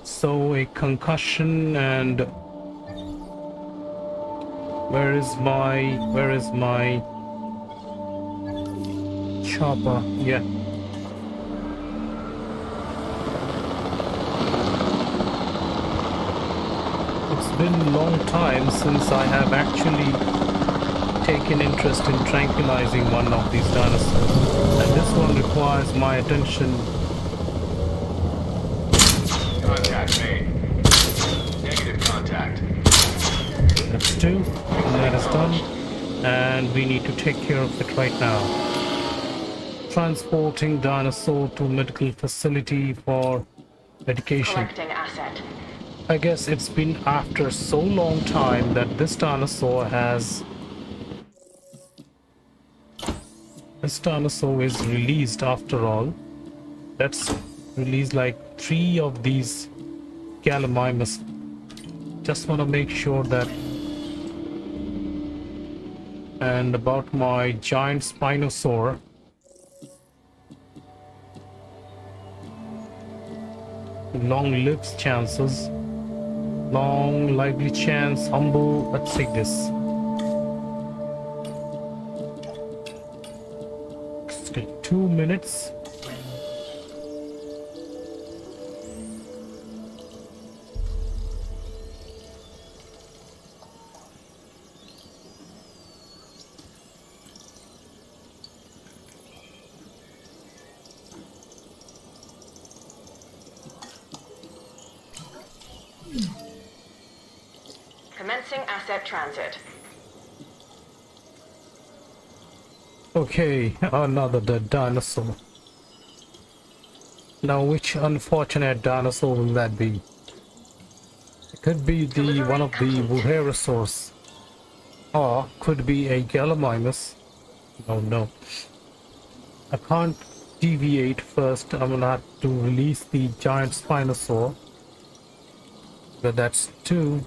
Speaker 1: So a concussion, and where is my chopper? Yeah. It's been a long time since I have actually taken interest in tranquilizing one of these dinosaurs, and this one requires my attention.
Speaker 8: Contact made. Negative contact.
Speaker 1: That's two, and that is done, and we need to take care of it right now. Transporting dinosaur to medical facility for medication.
Speaker 5: Collecting asset.
Speaker 1: I guess it's been after so long time that this dinosaur is released after all. Let's release like 3 of these Gallimimus. Just want to make sure that. And about my giant Spinosaur. Long lives chances. Long lively chance. Humble. Let's take this. Let's get 2 minutes.
Speaker 5: Commencing asset transit.
Speaker 1: Okay, another dead dinosaur. Now, which unfortunate dinosaur will that be? It could be the one of the Herbivores, or could be a Gallimimus. Oh no, I can't deviate first. I'm gonna have to release the giant Spinosaur. But that's 2.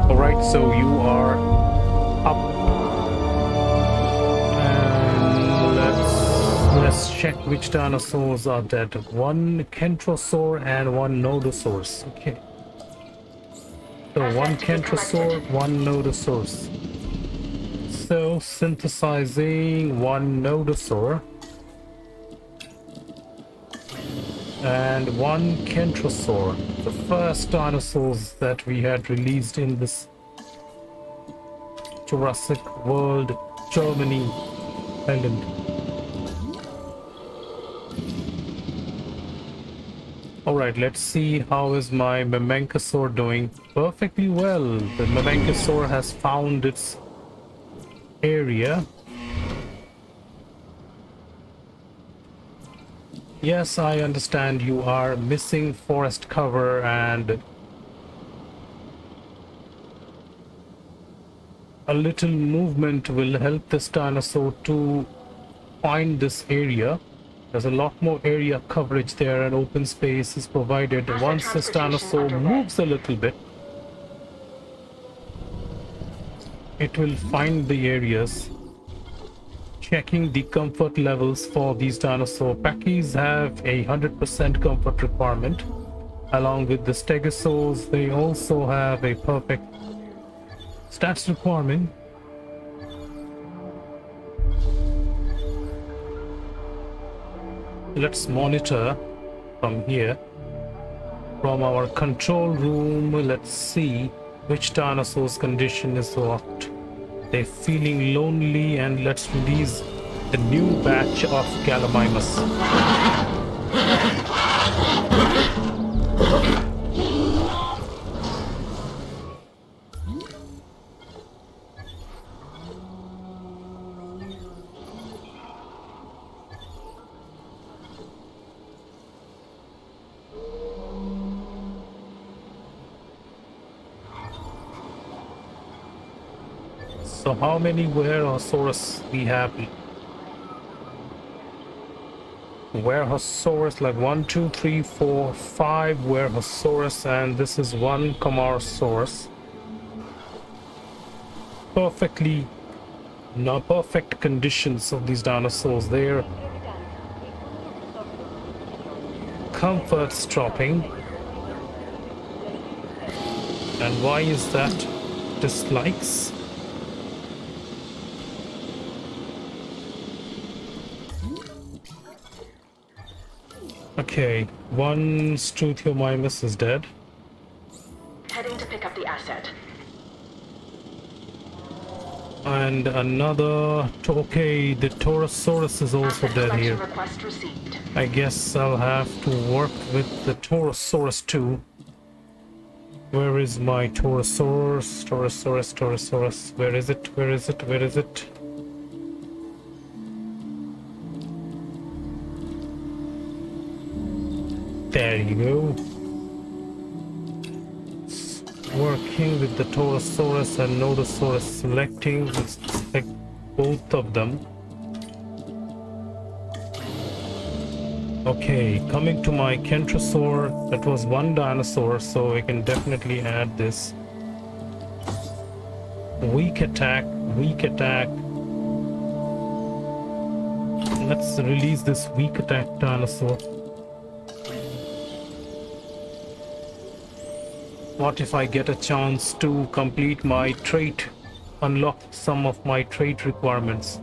Speaker 1: Alright, so you are up. And let's check which dinosaurs are dead. 1 Kentrosaur and 1 Nodosaurus. Okay. So 1 Kentrosaur, 1 Nodosaurus. So synthesizing 1 Nodosaur and 1 Kentrosaur, the first dinosaurs that we had released in this Jurassic World Germany island. Alright, let's see how is my Memenchosaur doing. Perfectly well. The Memenchosaur has found its area. Yes, I understand you are missing forest cover, and a little movement will help this dinosaur to find this area. There's a lot more area coverage there, and open space is provided. Once this dinosaur moves a little bit, it will find the areas. checking the comfort levels for these dinosaur. Pachy's have a 100% comfort requirement. Along with the stegosaurs, they also have a perfect stats requirement. Let's monitor from here. From our control room, let's see which dinosaur's condition is what. They're feeling lonely, and let's release the new batch of Gallimimus. So how many Warehosaurus we have? Warehosaurus, like 1, 2, 3, 4, 5 Warehosaurus, and this is 1 Camarasaurus. Perfectly, not perfect conditions of these dinosaurs. Their comfort's dropping. And why is that? Dislikes. Okay, one Struthiomimus is dead.
Speaker 5: Heading to pick up the asset.
Speaker 1: And another okay, the Torosaurus is also
Speaker 5: Asset
Speaker 1: dead
Speaker 5: collection
Speaker 1: here.
Speaker 5: request received.
Speaker 1: I guess I'll have to work with the Torosaurus too. Where is my Torosaurus? Torosaurus. Where is it? Where is it? Where is it? There you go. Working with the Torosaurus and Nodosaurus, selecting, let's select both of them. Okay, coming to my Kentrosaur, that was 1 dinosaur, so I can definitely add this. Weak attack, weak attack. Let's release this weak attack dinosaur. What if I get a chance to complete my trait, unlock some of my trait requirements?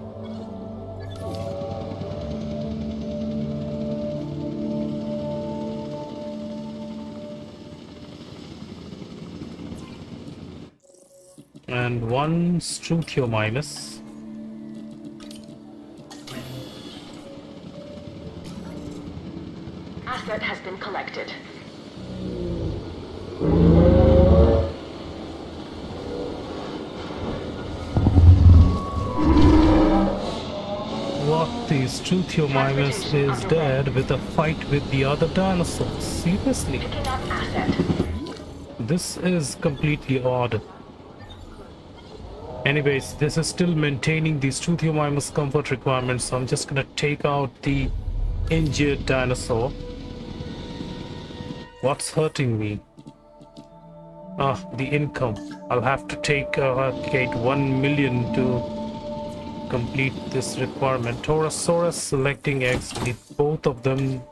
Speaker 1: And 1 Struthiomimus.
Speaker 5: Asset has been collected.
Speaker 1: What, the Struthiomimus is dead with a fight with the other dinosaurs? Seriously?
Speaker 5: Picking up asset.
Speaker 1: This is completely odd. Anyways, this is still maintaining the Struthiomimus comfort requirements, so I'm just gonna take out the injured dinosaur. What's hurting me? Ah, the income. I'll have to take 1 million to complete this requirement. Torosaurus selecting X, with both of them.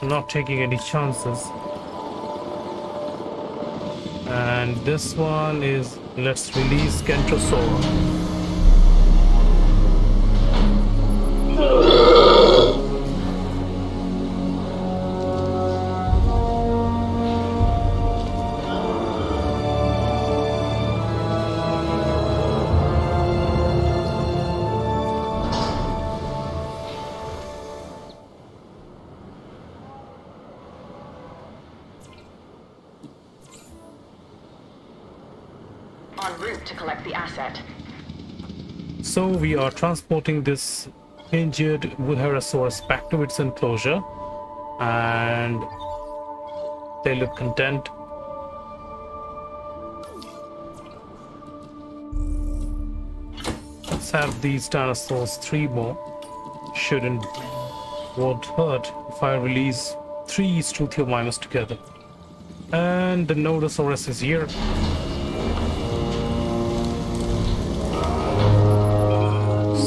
Speaker 1: Not taking any chances. And this one is, let's release Kentrosaur.
Speaker 5: En route to collect the asset.
Speaker 1: So we are transporting this injured Herbivores back to its enclosure, and they look content. Let's have these dinosaurs 3 more. Won't hurt if I release 3 Struthiomimus together. And the Nodosaurus is here.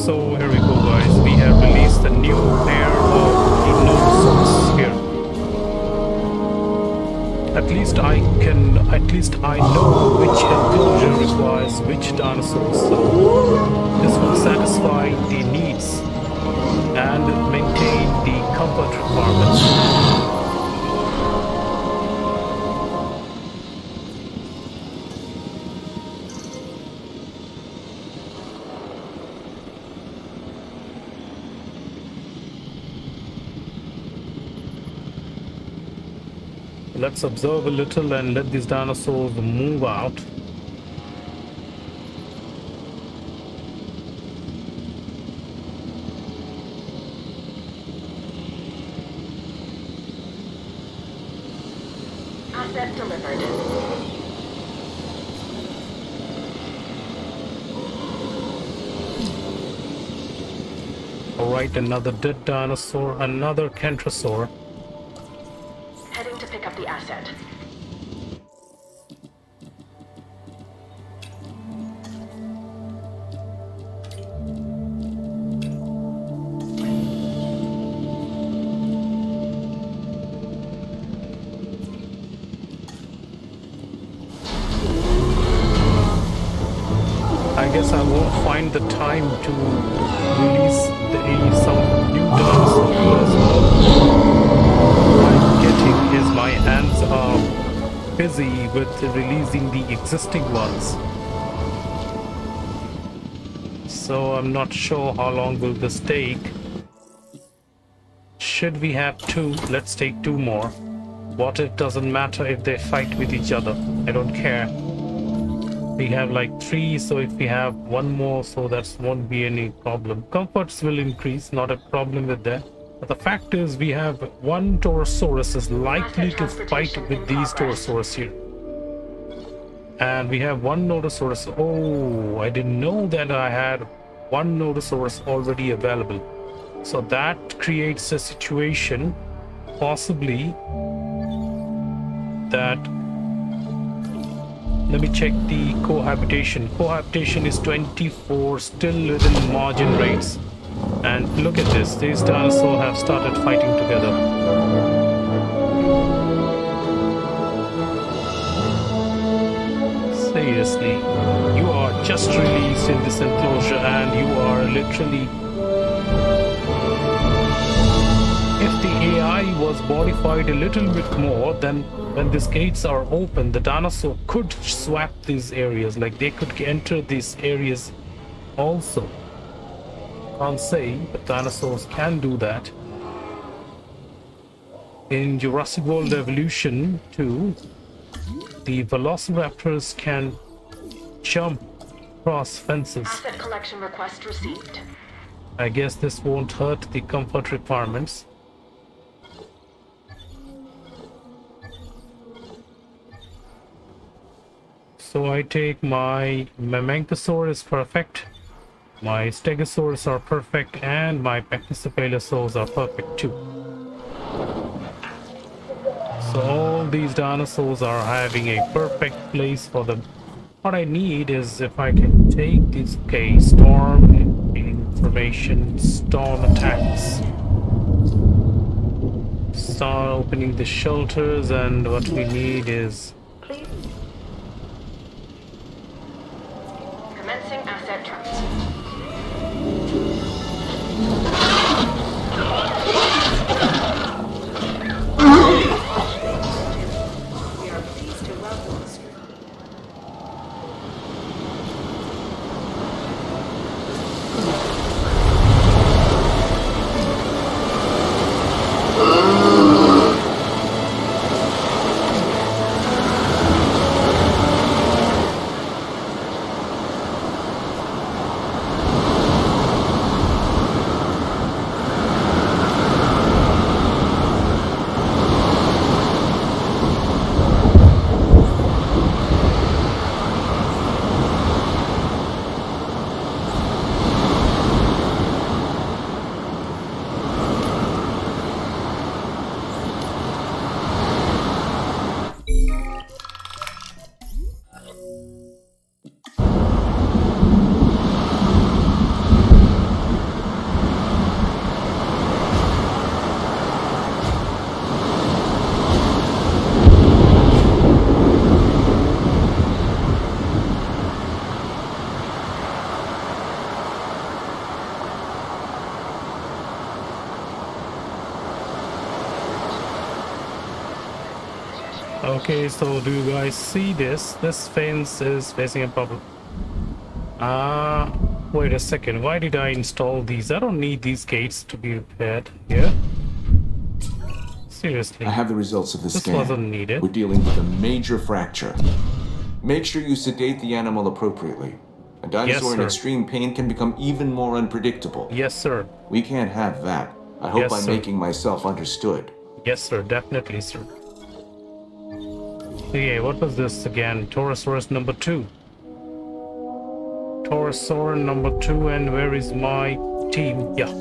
Speaker 1: So here we go, guys. We have released a new pair of Dinosaurs here. At least I know which enclosure requires which dinosaurs. So this will satisfy the needs and maintain the comfort requirements. Let's observe a little and let these dinosaurs move out.
Speaker 5: Asset delivered.
Speaker 1: Alright, another dead dinosaur, another Kentrosaur.
Speaker 5: Heading to pick up the asset.
Speaker 1: I guess I won't find the time to release some new dinosaurs because what I'm getting is my hands are busy with releasing the existing ones. So I'm not sure how long will this take. Should we have two? Let's take two more. What if doesn't matter if they fight with each other? I don't care. We have like 3, so if we have one more, so that won't be any problem. Comforts will increase, not a problem with that. But the fact is we have one Torosaurus is likely to fight with these Torosaurus here. And we have one Nodosaurus. Oh, I didn't know that I had one Nodosaurus already available. So that creates a situation, possibly, that... Let me check the cohabitation. Cohabitation is 24, still within margin rates. And look at this, these dinosaurs have started fighting together. Seriously, you are just released in this enclosure and you are literally... If the AI was modified a little bit more, then when these gates are open, the dinosaur could swap these areas, like they could enter these areas also. Can't say, but dinosaurs can do that. In Jurassic World Evolution 2, the velociraptors can jump across fences.
Speaker 5: Asset collection request received.
Speaker 1: I guess this won't hurt the comfort requirements. So I take my Memenchosaurus is perfect, my Stegosaurus are perfect, and my Pachycephalosaurus are perfect too. So all these dinosaurs are having a perfect place for them. What I need is if I can take this, okay, storm information, storm attacks. Start opening the shelters, and what we need is...
Speaker 5: Commencing asset transfer. We are pleased to welcome the stream.
Speaker 1: Okay, so do you guys see this? This fence is facing a problem. Wait a second. Why did I install these? I don't need these gates to be repaired here. Seriously.
Speaker 9: I have the results of the
Speaker 1: This
Speaker 9: scan.
Speaker 1: wasn't needed.
Speaker 9: We're dealing with a major fracture. Make sure you sedate the animal appropriately. A dinosaur in
Speaker 1: sir.
Speaker 9: extreme pain can become even more unpredictable.
Speaker 1: Yes, sir.
Speaker 9: We can't have that. I hope
Speaker 1: Yes,
Speaker 9: I'm
Speaker 1: sir.
Speaker 9: making myself understood.
Speaker 1: Yes, sir. Definitely, sir. Okay, what was this again? Taurosaurus number 2. Taurosaur number 2, and where is my team? Yeah.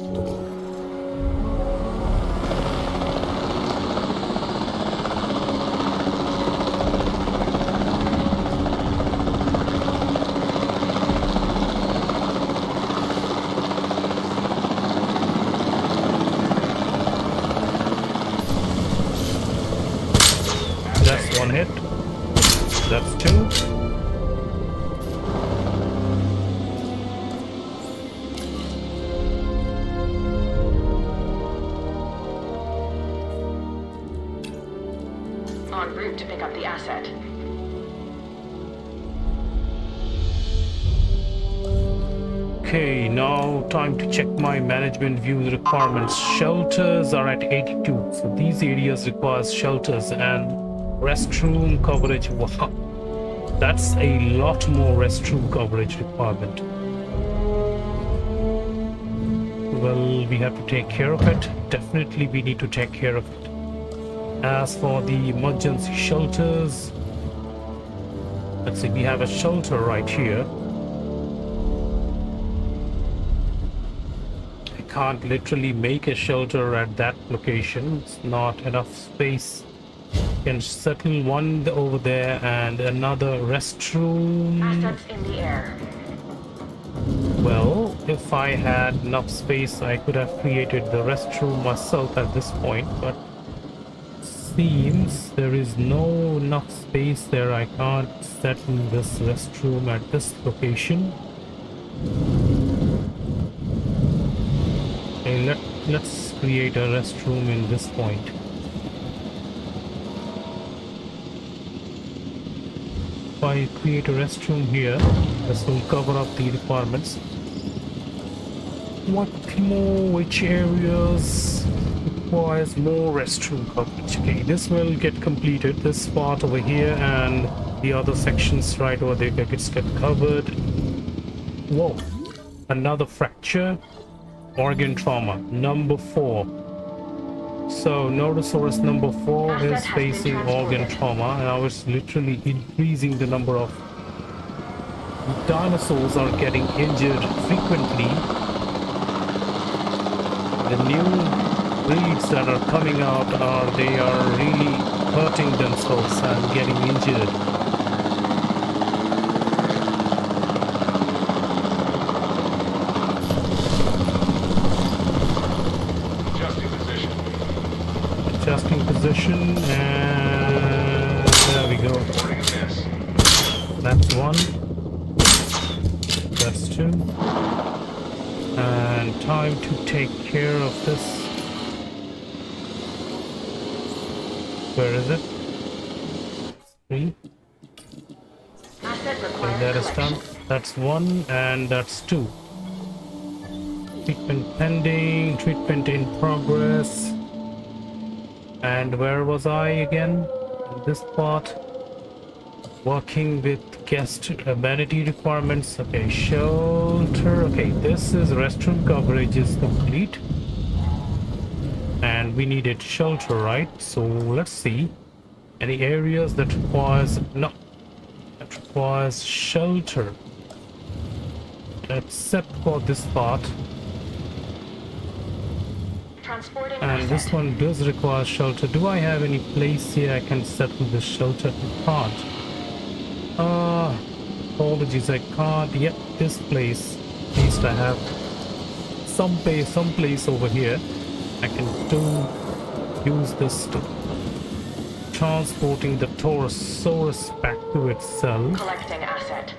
Speaker 1: That's one hit. That's 2.
Speaker 5: En route to pick up the asset.
Speaker 1: Okay, now time to check my management view requirements. Shelters are at 82, so these areas requires shelters, and restroom coverage. Wow, that's a lot more restroom coverage requirement. Well, we have to take care of it. Definitely we need to take care of it. As for the emergency shelters, let's see, we have a shelter right here. I can't literally make a shelter at that location. It's not enough space. Can settle one over there and another restroom.
Speaker 5: Assets in the air.
Speaker 1: Well, if I had enough space, I could have created the restroom myself at this point, but seems there is no enough space there. I can't settle this restroom at this location. Okay, let's create a restroom in this point. If I create a restroom here, this will cover up the requirements. Which areas requires more restroom coverage? Okay, this will get completed. This part over here and the other sections right over there gets covered. Whoa, another fracture. Organ trauma, number 4. So Nodosaurus number 4 is facing organ trauma, and I was literally increasing the number of dinosaurs are getting injured frequently. The new breeds that are coming out they are really hurting themselves and getting injured. Adjusting position, and there we go. That's 1. That's 2. And time to take care of this. Where is it? 3.
Speaker 5: Asset
Speaker 1: Okay,
Speaker 5: required
Speaker 1: that is done.
Speaker 5: collection.
Speaker 1: That's 1, and that's 2. Treatment pending, treatment in progress. And where was I again? In this part. Working with guest amenity requirements. Okay, shelter. Okay, this is restroom coverage is complete. And we needed shelter, right? So let's see. Any areas that requires shelter. Except for this part.
Speaker 5: Transporting
Speaker 1: And
Speaker 5: asset.
Speaker 1: this one does require shelter. Do I have any place here I can settle this shelter? I can't. Apologies, I can't. Yep, this place. At least I have some place over here. I can use this to transporting the Taurosaurus back to itself.
Speaker 5: Collecting asset.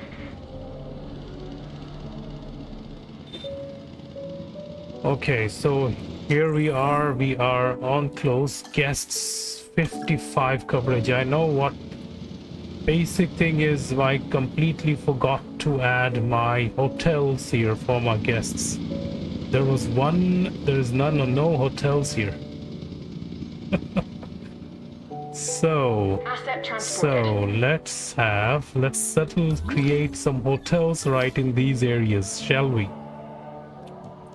Speaker 1: Okay, so here we are on close. Guests 55 coverage. I know what basic thing is. I completely forgot to add my hotels here for my guests. There is none or no hotels here. So
Speaker 5: Asset transported.
Speaker 1: let's create some hotels right in these areas, shall we?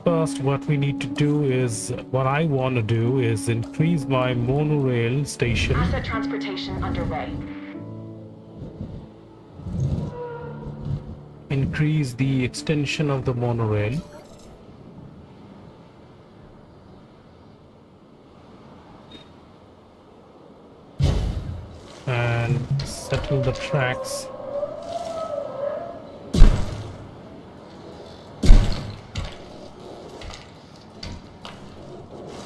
Speaker 1: First, what we need to do is, what I want to do is increase my monorail station.
Speaker 5: Asset transportation underway.
Speaker 1: Increase the extension of the monorail. And settle the tracks.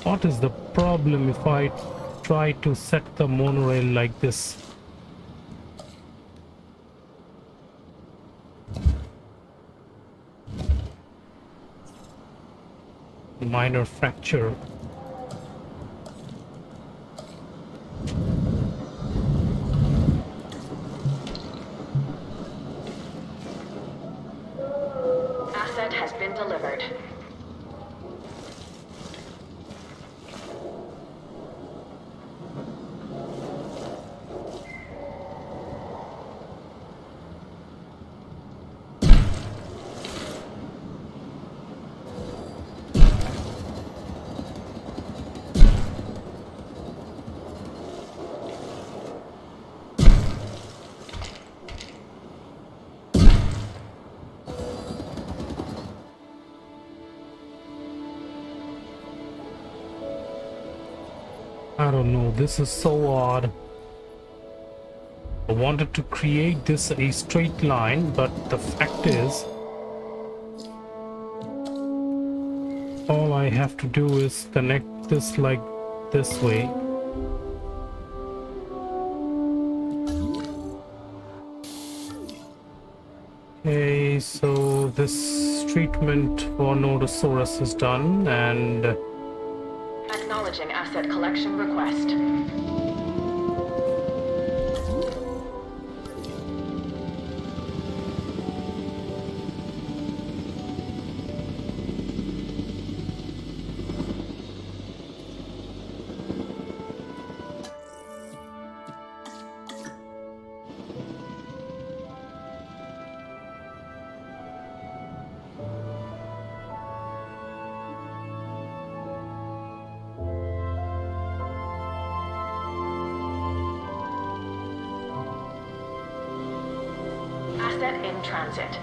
Speaker 1: What is the problem if I try to set the monorail like this? Minor fracture.
Speaker 5: Asset has been delivered.
Speaker 1: I don't know, this is so odd. I wanted to create this a straight line, but the fact is, all I have to do is connect this like this way. Okay, so this treatment for Nodosaurus is done, and
Speaker 5: Acknowledging asset collection request. Asset in transit.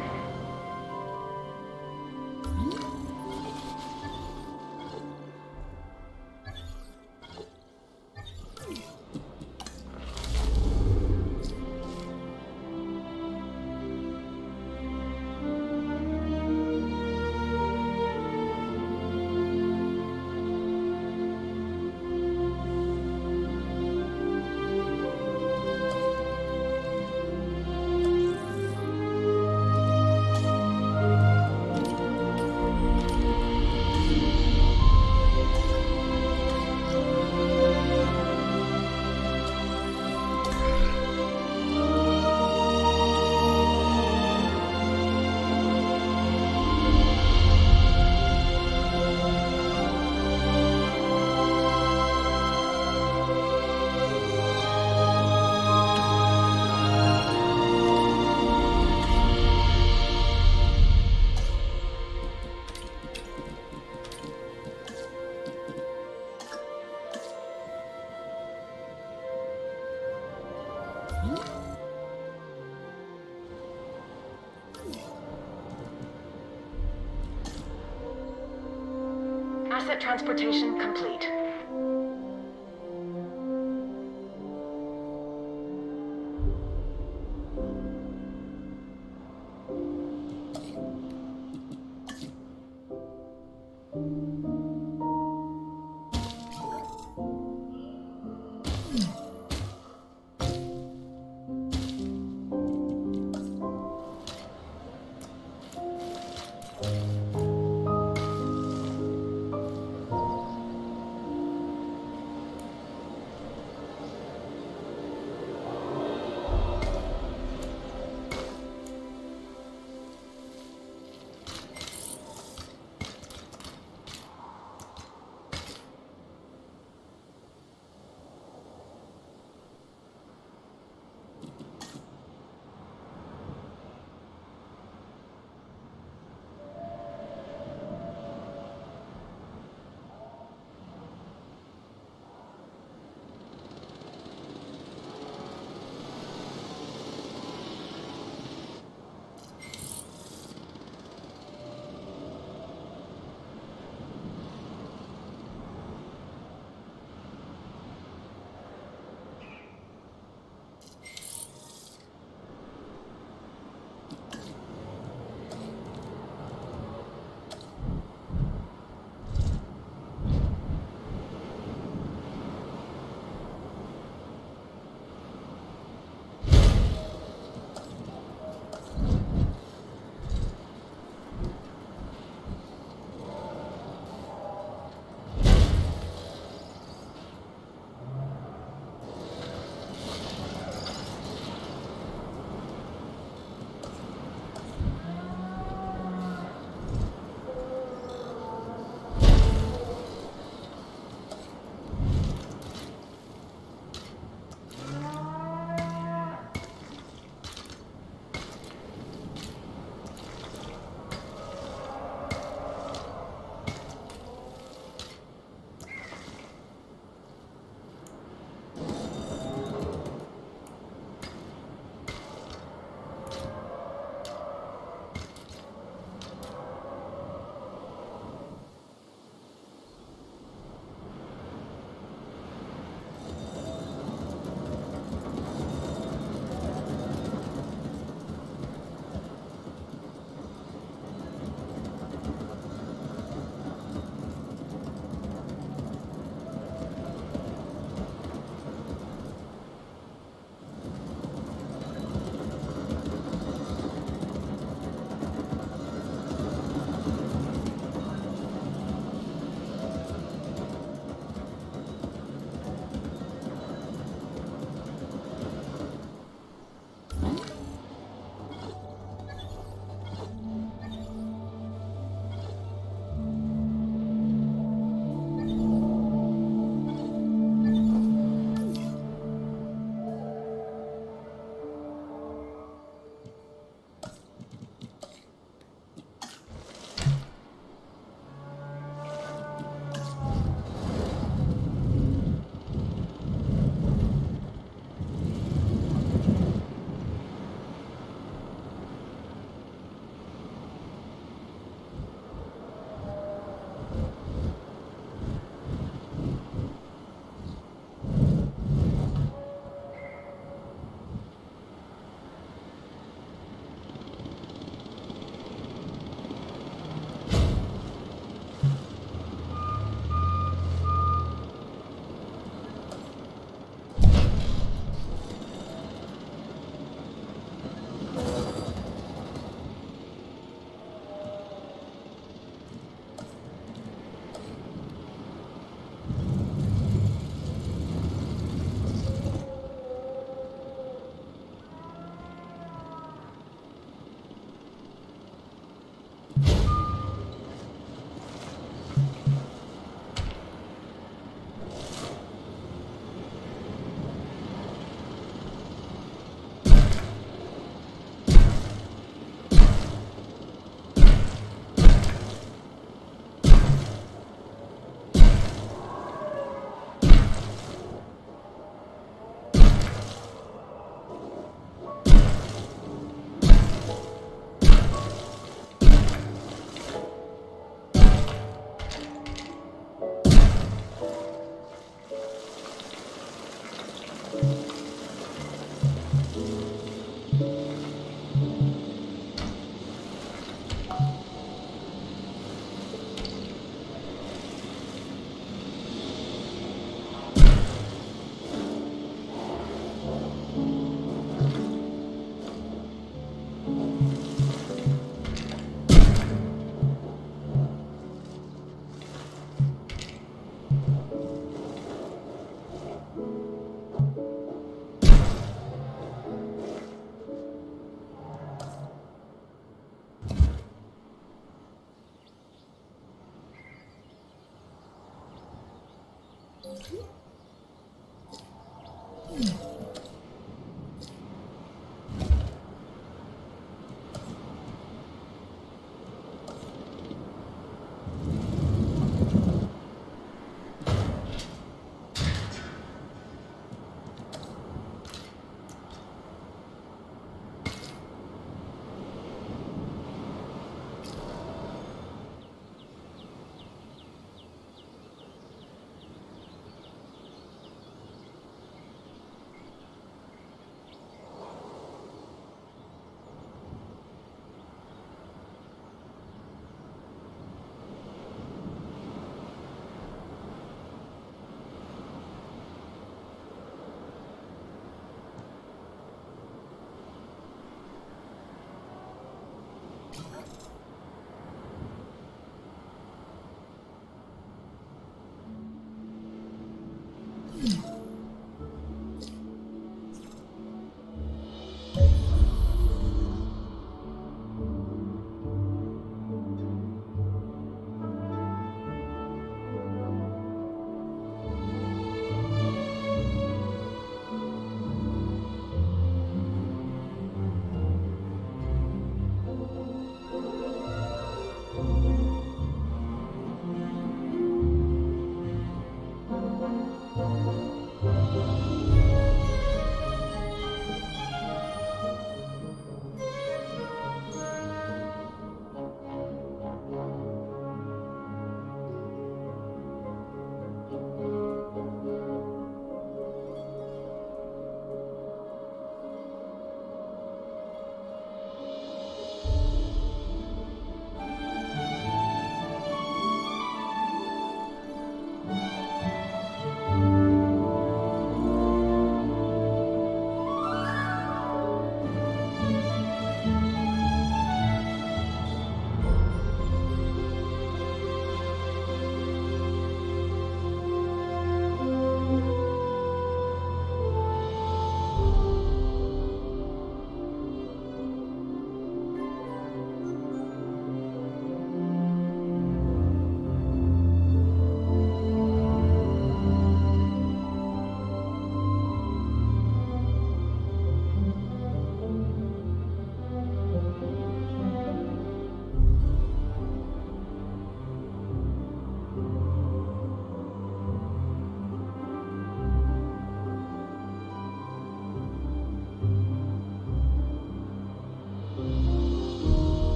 Speaker 5: Asset transportation complete.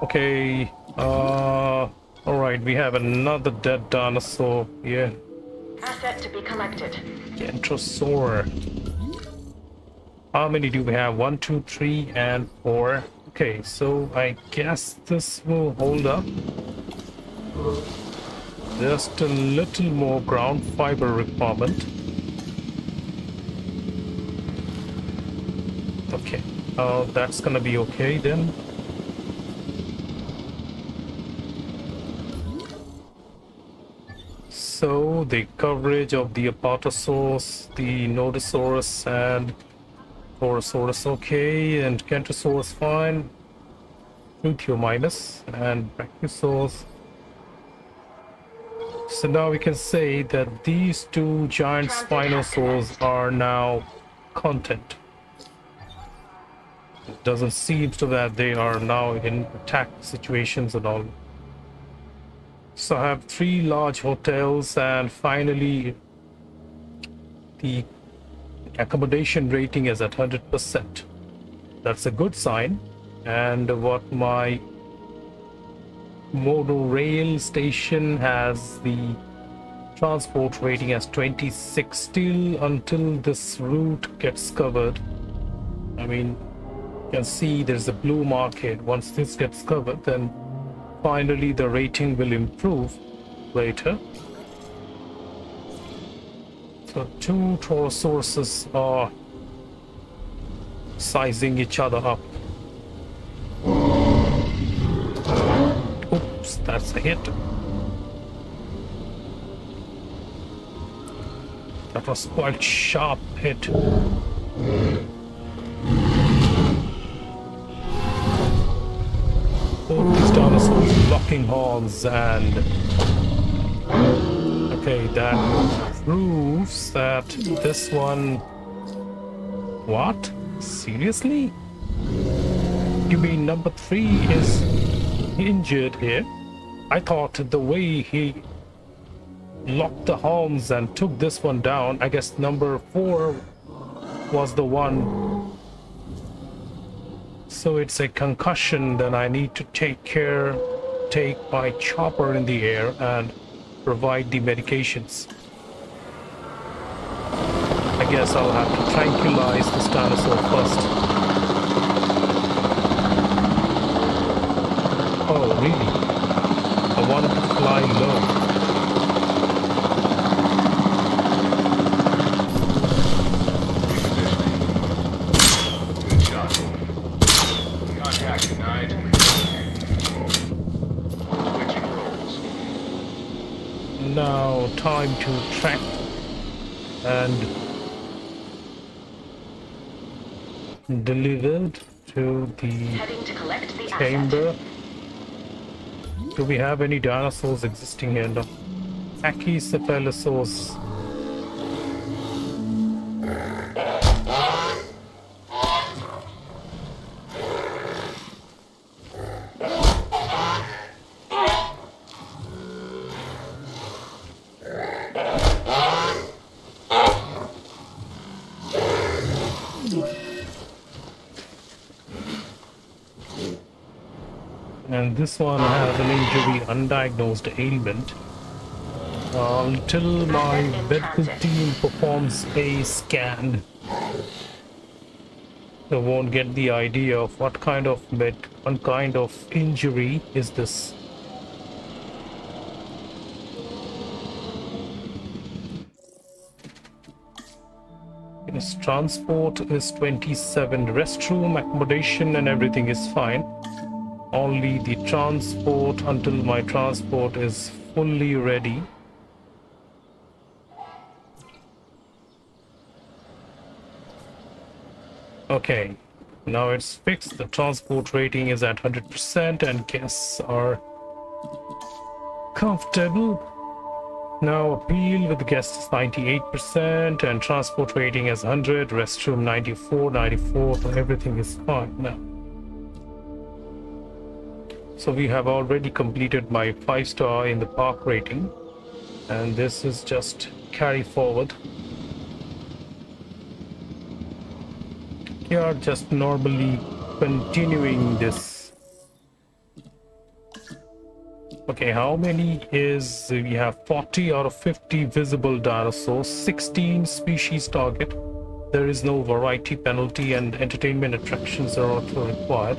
Speaker 1: Okay, alright, we have another dead dinosaur here.
Speaker 5: Asset to be collected.
Speaker 1: Entrosaur. How many do we have? 1, 2, 3, and 4. Okay, so I guess this will hold up. Just a little more ground fiber requirement. Okay, that's gonna be okay then. So the coverage of the Apatosaurus, the Nodosaurus, and Torosaurus okay, and Kentrosaurus fine. Luthio minus, and Brachiosaurus. So now we can say that these two giant Spinosaurs are now content. It doesn't seem to that they are now in attack situations and all. So I have 3 large hotels, and finally the accommodation rating is at 100%. That's a good sign. And what my monorail station has the transport rating as 26 still until this route gets covered. I mean, you can see there's a blue market. Once this gets covered, then finally the rating will improve later. So 2 Torosaurus are sizing each other up. Oops, that's a hit. That was quite sharp hit. Both these dinosaurs locking horns, and okay, that proves that this one. What? Seriously? You mean number 3 is injured here? I thought the way he locked the horns and took this one down, I guess number 4 was the one. So it's a concussion, then I need to take my chopper in the air and provide the medications. I guess I'll have to tranquilize this dinosaur first. Oh, really? I wanted to fly low.
Speaker 8: Good shot. Contact denied. Switching roles.
Speaker 1: Now, time to track and delivered to the
Speaker 5: Heading to collect the
Speaker 1: chamber.
Speaker 5: asset.
Speaker 1: Do we have any dinosaurs existing here? No. Pachycephalosaurus. And this one has an injury, undiagnosed ailment. Until my medical team performs a scan, they won't get the idea of what kind of injury is this. Yes, transport is 27. Restroom, accommodation, and everything is fine. Only the transport until my transport is fully ready. Okay, now it's fixed. The transport rating is at 100% and guests are comfortable. Now appeal with guests 98% and transport rating is 100, restroom 94, so everything is fine now. So we have already completed my 5-star in the park rating, and this is just carry forward. We are just normally continuing this Okay, how many is we have 40 out of 50 visible dinosaurs, 16 species target. There is no variety penalty and entertainment attractions are also required.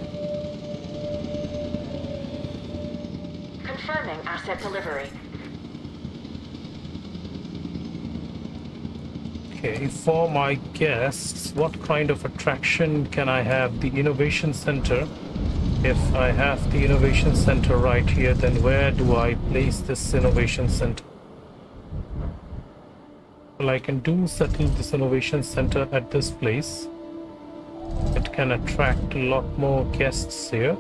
Speaker 5: Confirming asset delivery.
Speaker 1: Okay, for my guests, what kind of attraction can I have? The Innovation Center. If I have the Innovation Center right here, then where do I place this Innovation Center? Well, I can settle this Innovation Center at this place. It can attract a lot more guests here.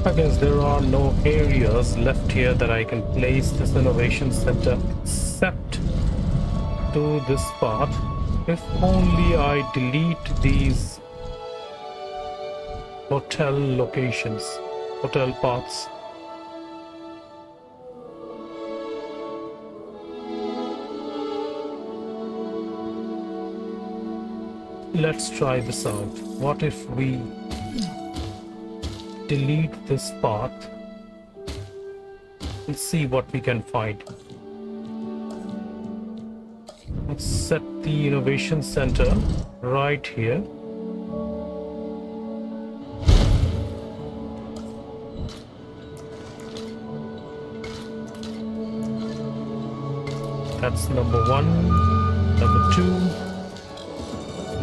Speaker 1: I guess there are no areas left here that I can place this Innovation Center except to this part. If only I delete these hotel locations, hotel paths. Let's try this out. What if we delete this path and see what we can find? Let's set the Innovation Center right here. That's number 1, number 2,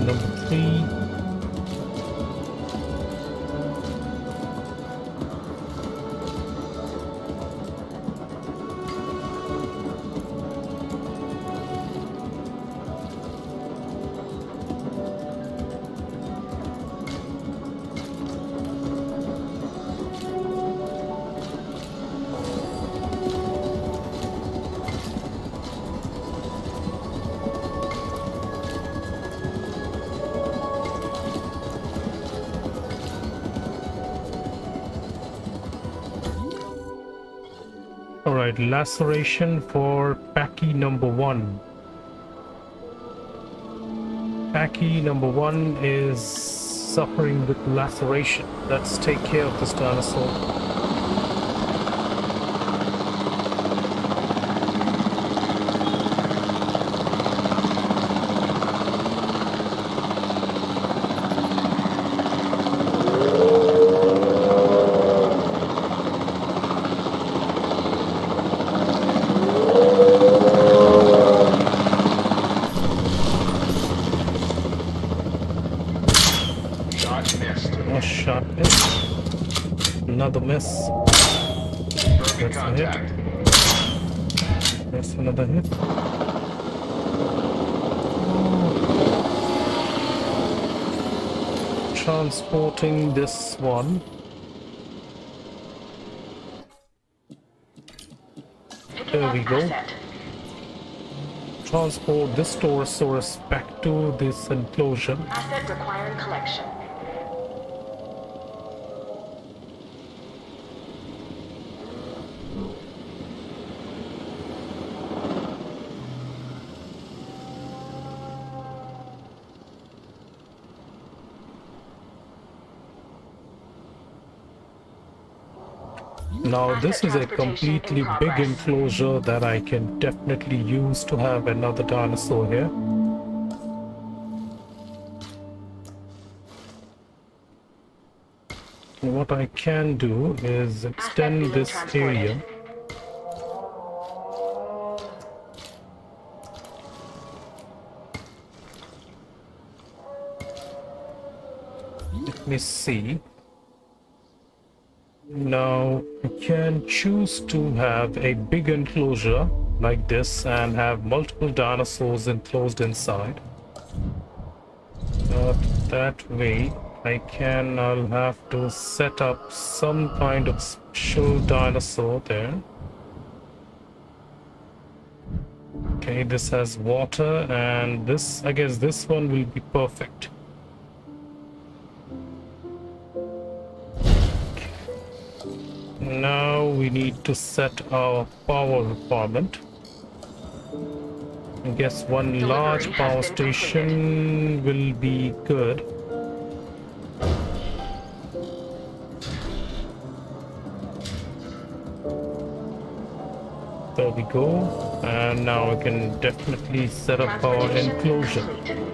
Speaker 1: number 3. Alright, laceration for Pachy number 1. Pachy number 1 is suffering with laceration. Let's take care of this dinosaur. Shot miss. Another miss.
Speaker 8: Broken contact.
Speaker 1: That's another hit. Transporting this one. There we go. Transport this Torosaurus back to this enclosure.
Speaker 5: Asset requiring collection.
Speaker 1: Now this is a completely big enclosure that I can definitely use to have another dinosaur here. What I can do is extend this area. Let me see. Now I can choose to have a big enclosure like this and have multiple dinosaurs enclosed inside. That way I'll have to set up some kind of special dinosaur there. Okay, this has water, and this, I guess this one will be perfect. Now we need to set our power requirement. I guess one large
Speaker 5: Delivery has
Speaker 1: power
Speaker 5: been
Speaker 1: station will be good. There we go. And now we can definitely set up our
Speaker 5: Transportation
Speaker 1: enclosure.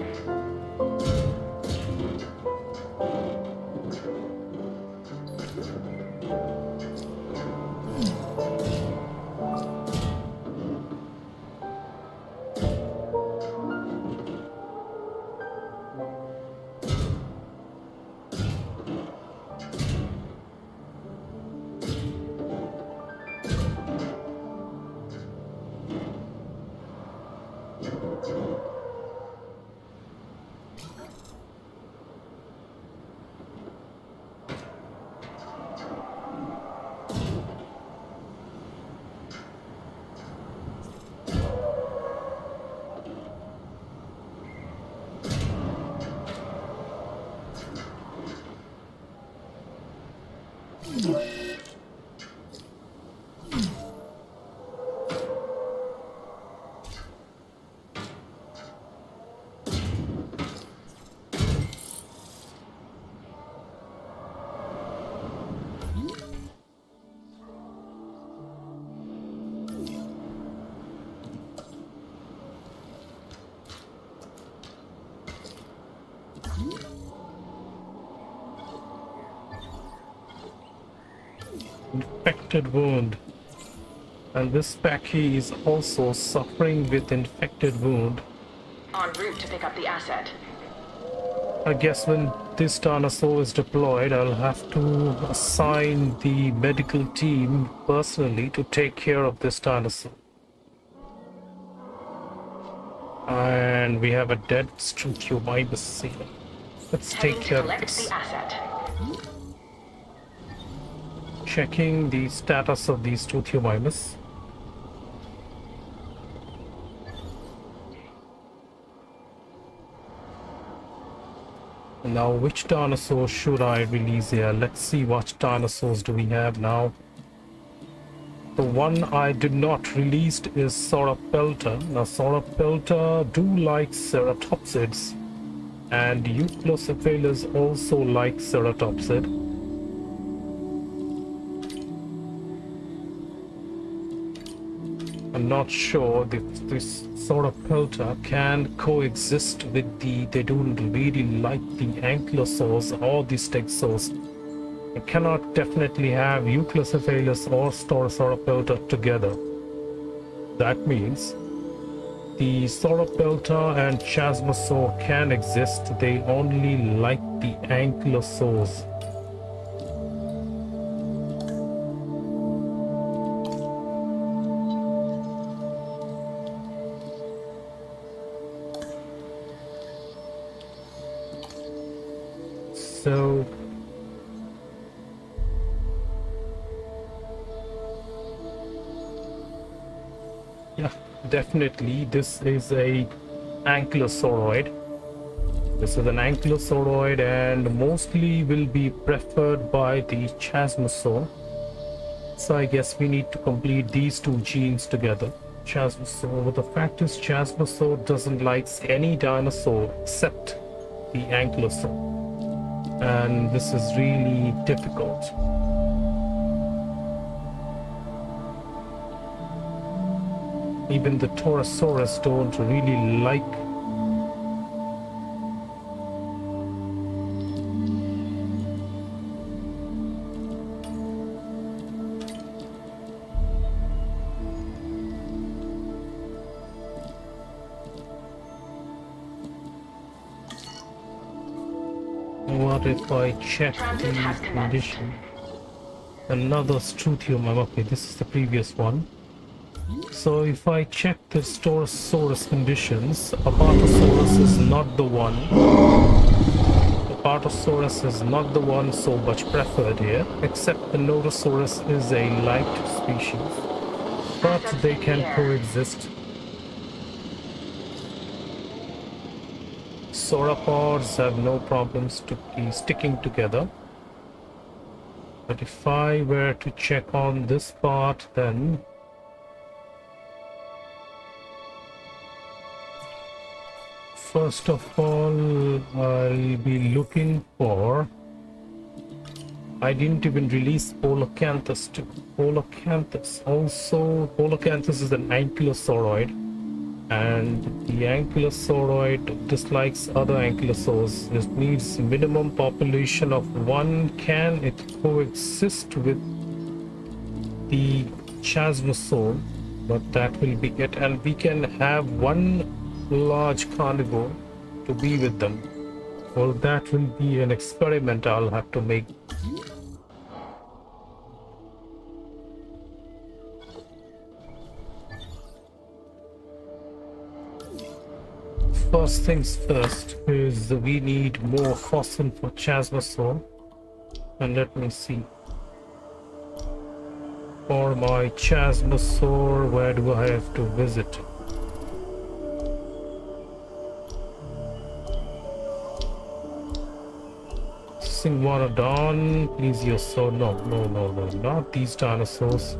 Speaker 5: complete.
Speaker 1: Infected wound. And this Pachy is also suffering with infected wound.
Speaker 5: En route to pick up the asset.
Speaker 1: I guess when this dinosaur is deployed, I'll have to assign the medical team personally to take care of this dinosaur. And we have a dead Struthiomimus here. Let's take
Speaker 5: Heading to
Speaker 1: care of
Speaker 5: collect
Speaker 1: this.
Speaker 5: the asset.
Speaker 1: Checking the status of these Struthiomimus. Now, which dinosaur should I release here? Let's see what dinosaurs do we have now. The one I did not release is Sauropelta. Now, Sauropelta do like ceratopsids, and Euclocephalus also like ceratopsid. I'm not sure if this Sauropelta can coexist with they don't really like the Ankylosaurs or the Stegosaurs. I cannot definitely have Euclocephalus or Sauropelta together. That means the Sauropelta and Chasmosaur can exist, they only like the Ankylosaurs. So yeah, definitely this is a ankylosauroid. This is an ankylosauroid and mostly will be preferred by the Chasmosaur. So I guess we need to complete these two genes together. Chasmosaur, but the fact is Chasmosaur doesn't like any dinosaur except the Ankylosaur. And this is really difficult. Even the Torosaurus don't really like What if I check
Speaker 5: Transit
Speaker 1: the
Speaker 5: has commenced.
Speaker 1: condition? Another Struthium. Okay, this is the previous one. So if I check the Torosaurus conditions, Apatosaurus is not the one. Apatosaurus is not the one so much preferred here, except the Notosaurus is a liked species. But they can coexist. Sauropods have no problems to be sticking together. But if I were to check on this part, then first of all, I'll be looking for... I didn't even release Polacanthus to Polacanthus. Also, Polacanthus is an ankylosauroid, and the ankylosauroid dislikes other ankylosaurs. It needs minimum population of one. Can it coexist with the chasmosaur? But that will be it, and we can have one large carnivore to be with them. Well, that will be an experiment I'll have to make. First things first is we need more fossil for chasmosaur, and let me see. For my chasmosaur, where do I have to visit? Singwanodon, plesiosaur. No, not these dinosaurs.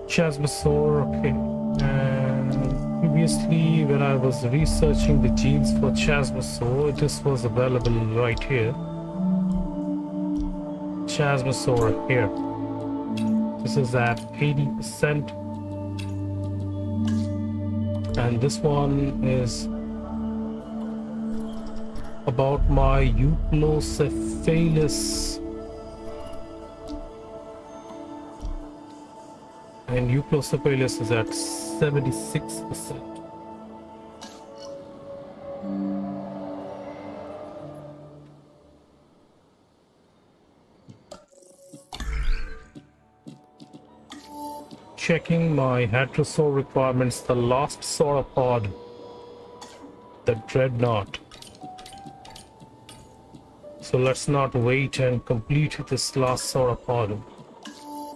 Speaker 1: Chasmosaur, okay. And previously, when I was researching the genes for chasmosaur, this was available right here. Chasmosaur here. This is at 80%. And this one is about my Enclosure. And Enclosure is at 76%. Checking my hadrosaur requirements, the last sauropod, the dreadnought. So let's not wait and complete this last sauropod.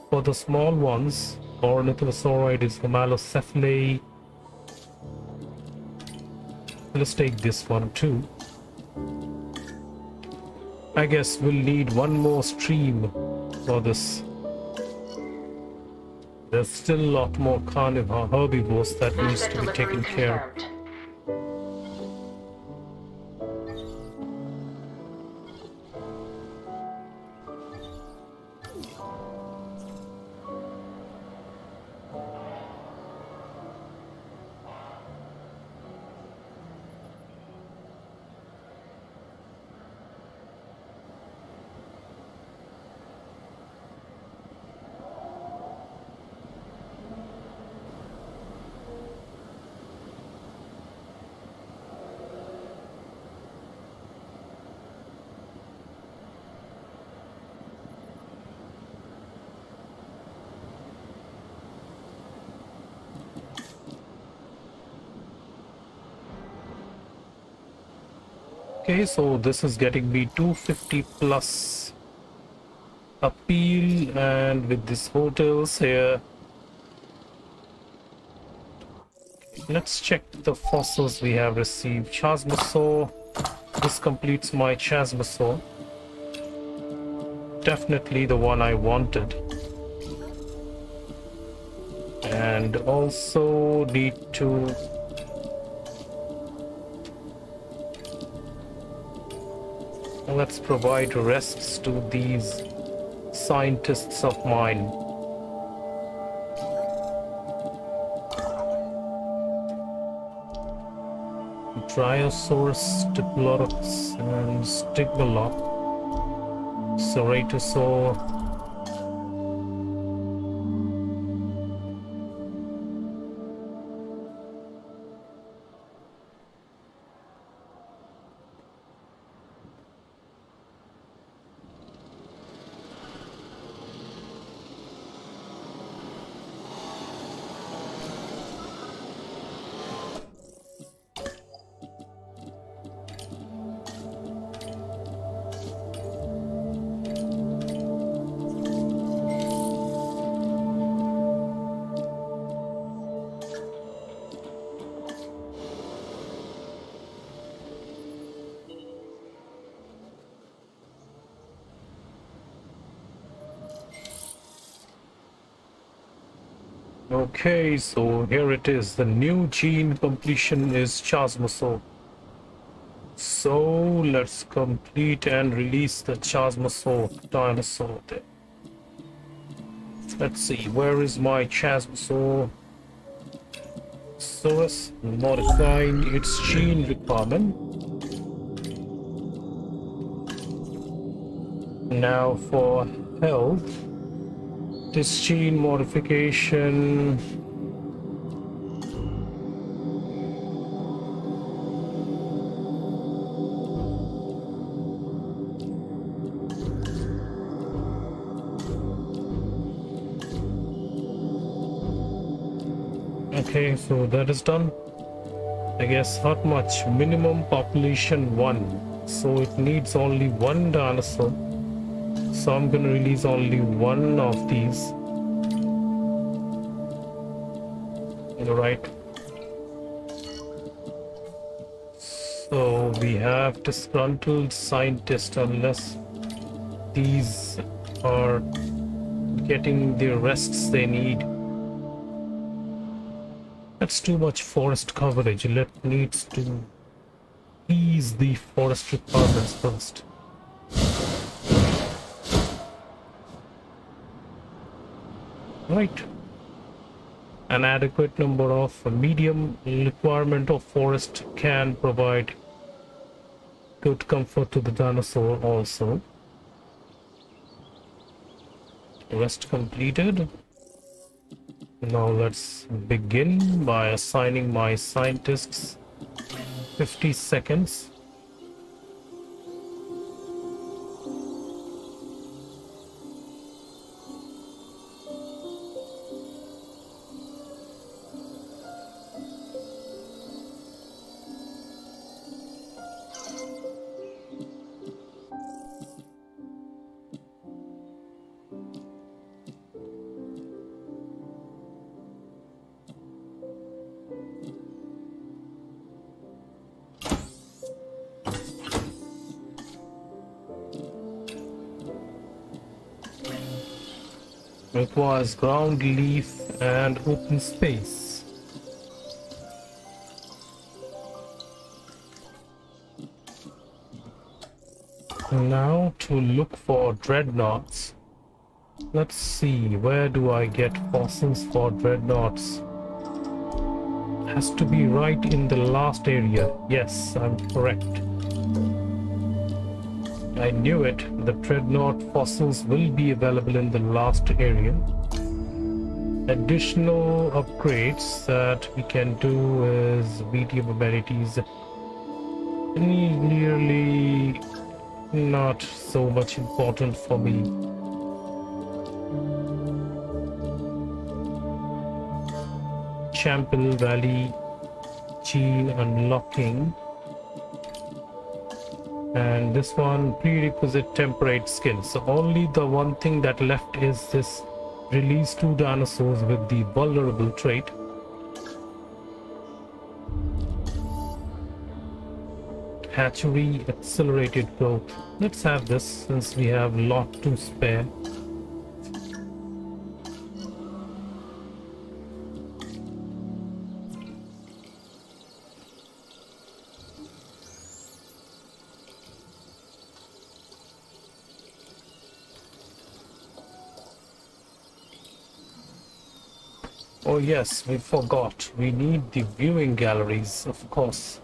Speaker 1: For the small ones, ornithosauroid is Homalocephalae. Let's take this one too. I guess we'll need one more stream for this. There's still a lot more carnivore herbivores that needs to be taken care of. Okay, so this is getting me 250 plus appeal, and with these hotels here, let's check the fossils we have received. Chasmosaur, this completes my chasmosaur. Definitely the one I wanted. And also need to let's provide rests to these scientists of mine. Dryosaurus, Diplodocus, and Stigmalop, Ceratosaur. Okay, so here it is. The new gene completion is Chasmosaur. So let's complete and release the Chasmosaur dinosaur there. Let's see, where is my Chasmosaur? Saurus, modifying its gene requirement. Now for health, this gene modification. Okay, so that is done. I guess not much. Minimum population 1. So it needs only one dinosaur. So I'm gonna release only one of these. Alright. So we have disgruntled scientist unless these are getting the rests they need. That's too much forest coverage. Let needs to ease the forest requirements first. Right. An adequate number of medium requirement of forest can provide good comfort to the dinosaur also. Rest completed. Now let's begin by assigning my scientists 50 seconds. Requires ground leaf and open space. Now to look for dreadnoughts. Let's see, where do I get fossils for dreadnoughts? Has to be right in the last area. Yes, I'm correct. I knew it. The dreadnought fossils will be available in the last area. Additional upgrades that we can do is medium amenities. Nearly not so much important for me. Champion Valley gene unlocking. And this one, prerequisite temperate skin. So only the one thing that left is this release 2 dinosaurs with the vulnerable trait. Hatchery accelerated growth. Let's have this since we have a lot to spare. Oh yes, we forgot. We need the viewing galleries, of course.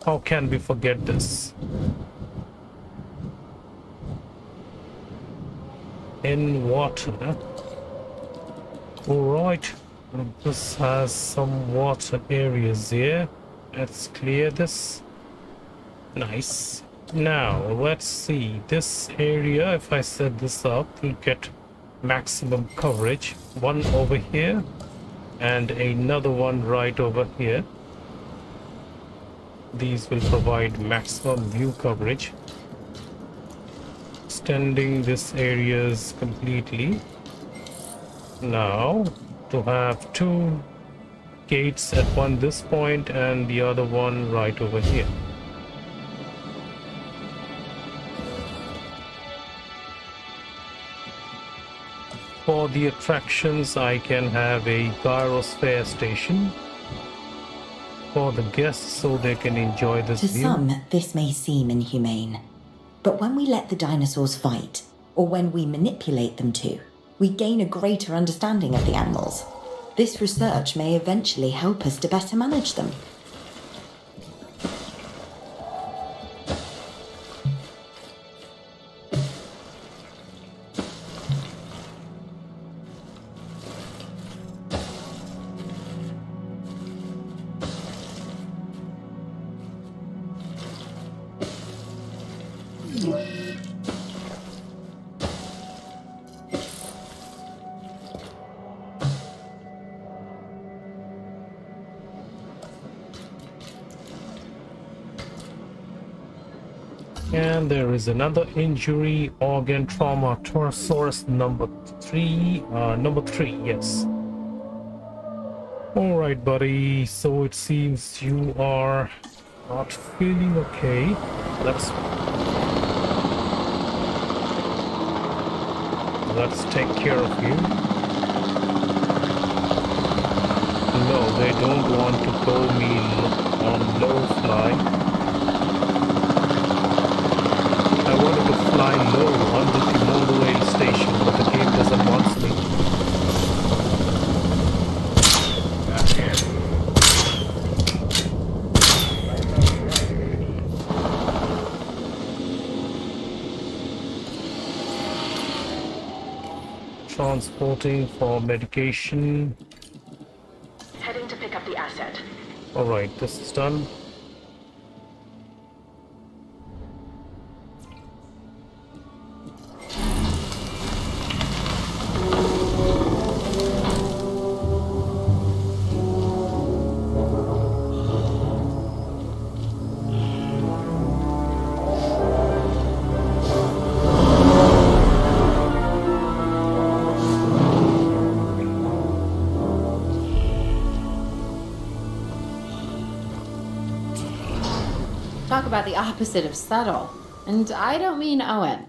Speaker 1: How can we forget this? In water. Alright, this has some water areas here. Let's clear this. Nice. Now, let's see. This area, if I set this up, we'll get maximum coverage. One over here. And another one right over here. These will provide maximum view coverage, extending this areas completely. Now to have 2 gates at one this point and the other one right over here. for the attractions, I can have a gyrosphere station for the guests so they can enjoy this
Speaker 6: To
Speaker 1: view.
Speaker 6: some, this may seem inhumane. But when we let the dinosaurs fight, or when we manipulate them to, we gain a greater understanding of the animals. This research may eventually help us to better manage them.
Speaker 1: And there is another injury, organ trauma, Pachycephalosaurus number 3, yes. Alright buddy, so it seems you are not feeling okay. Let's take care of you. No, they don't want to go me on low fly. I wanted to fly low under the monorail station, but the game doesn't want me. Transporting for medication.
Speaker 5: Heading to pick up the asset.
Speaker 1: Alright, this is done.
Speaker 10: Talk about the opposite of subtle. And I don't mean Owen.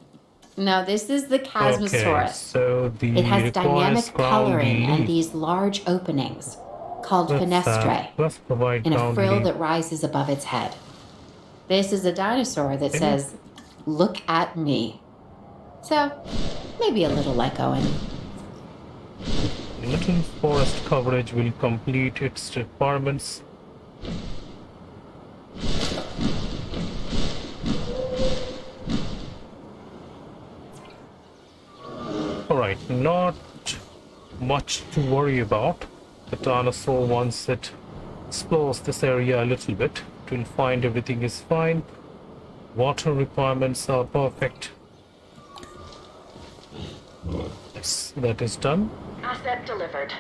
Speaker 10: No, this is the
Speaker 1: Okay,
Speaker 10: Chasmosaurus.
Speaker 1: so the
Speaker 10: It has
Speaker 1: requires
Speaker 10: dynamic
Speaker 1: ground
Speaker 10: coloring and
Speaker 1: leaf.
Speaker 10: these large openings, called fenestrae,
Speaker 1: Let's provide
Speaker 10: in a
Speaker 1: ground
Speaker 10: frill
Speaker 1: leaf.
Speaker 10: that rises above its head. This is a dinosaur that says, "Look at me." So, maybe a little like Owen.
Speaker 1: Little forest coverage will complete its requirements. Alright, not much to worry about. The dinosaur, once it explores this area a little bit, it will find everything is fine. Water requirements are perfect. Yes, that is done.
Speaker 5: Asset delivered.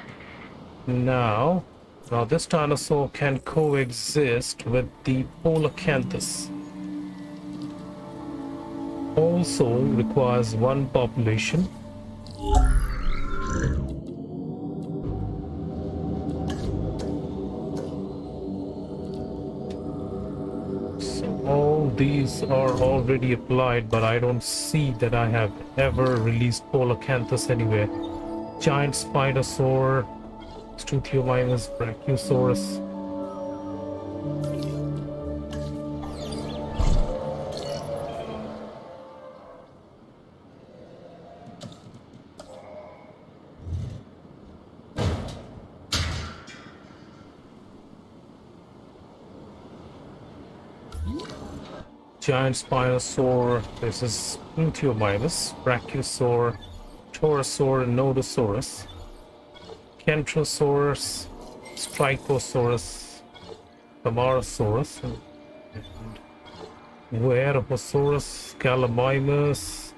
Speaker 1: Now this dinosaur can coexist with the Polacanthus. Also requires one population. So all these are already applied, but I don't see that I have ever released Polacanthus anywhere. Giant Spinosaur, Struthiomimus, Brachiosaurus. Giant Spinosaur, this is Struthiomimus, Brachiosaur, Torosaur, Nodosaurus, Kentrosaurus, Strichosaurus, Camarasaurus, and Herbivores, Gallimimus,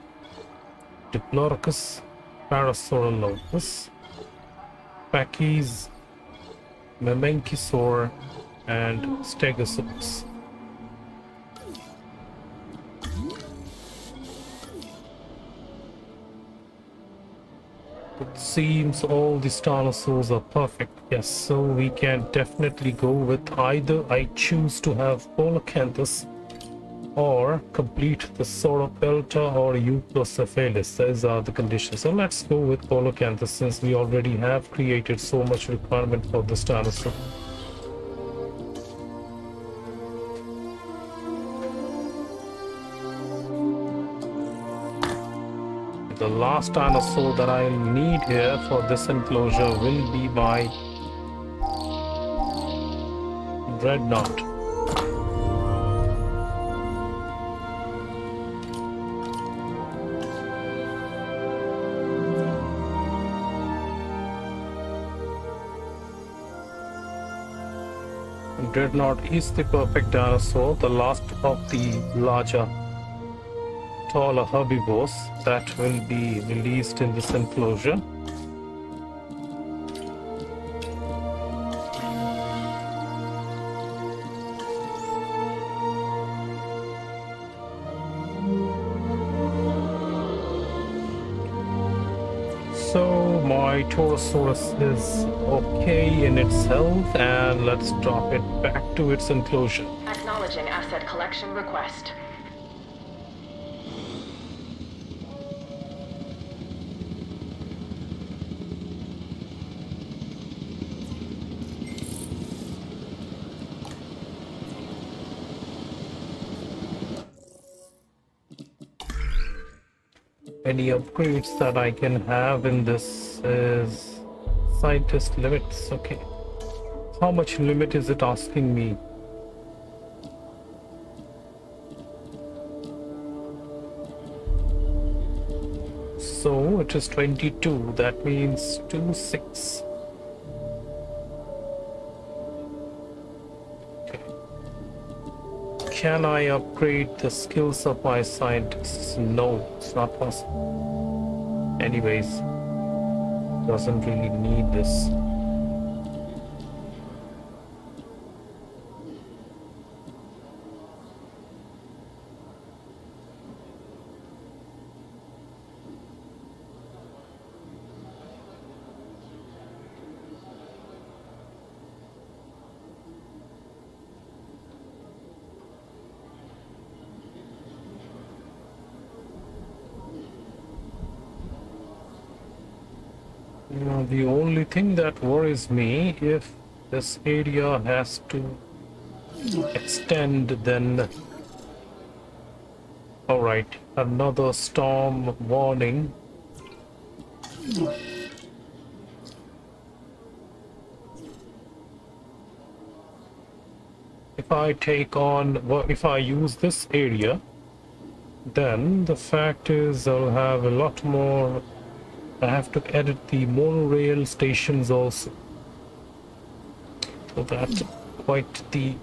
Speaker 1: Diplodocus, Parasaurolophus, Pachycephalosaurus, Memenchisaur, and Stegosaurus. It seems all these dinosaurs are perfect. Yes, so we can definitely go with either. I choose to have Polacanthus or complete the Sauropelta or Euoplocephalus. Those are the conditions. So let's go with Polocanthus since we already have created so much requirement for this dinosaur. The last dinosaur that I need here for this enclosure will be my Dreadnought. Dreadnought is the perfect dinosaur, the last of the larger, taller herbivores that will be released in this enclosure. So my Torosaurus is okay in its health, and let's drop it back to its enclosure.
Speaker 5: Acknowledging asset collection request.
Speaker 1: Any upgrades that I can have in this is scientist limits. Okay, how much limit is it asking me? So it is 22, that means 26. Can I upgrade the skills of my scientists? No, it's not possible. Anyways, doesn't really need this. The only thing that worries me, if this area has to extend, then alright, another storm warning. If I take on, well, if I use this area, then the fact is I'll have a lot more. I have to edit the monorail stations also. So that's quite the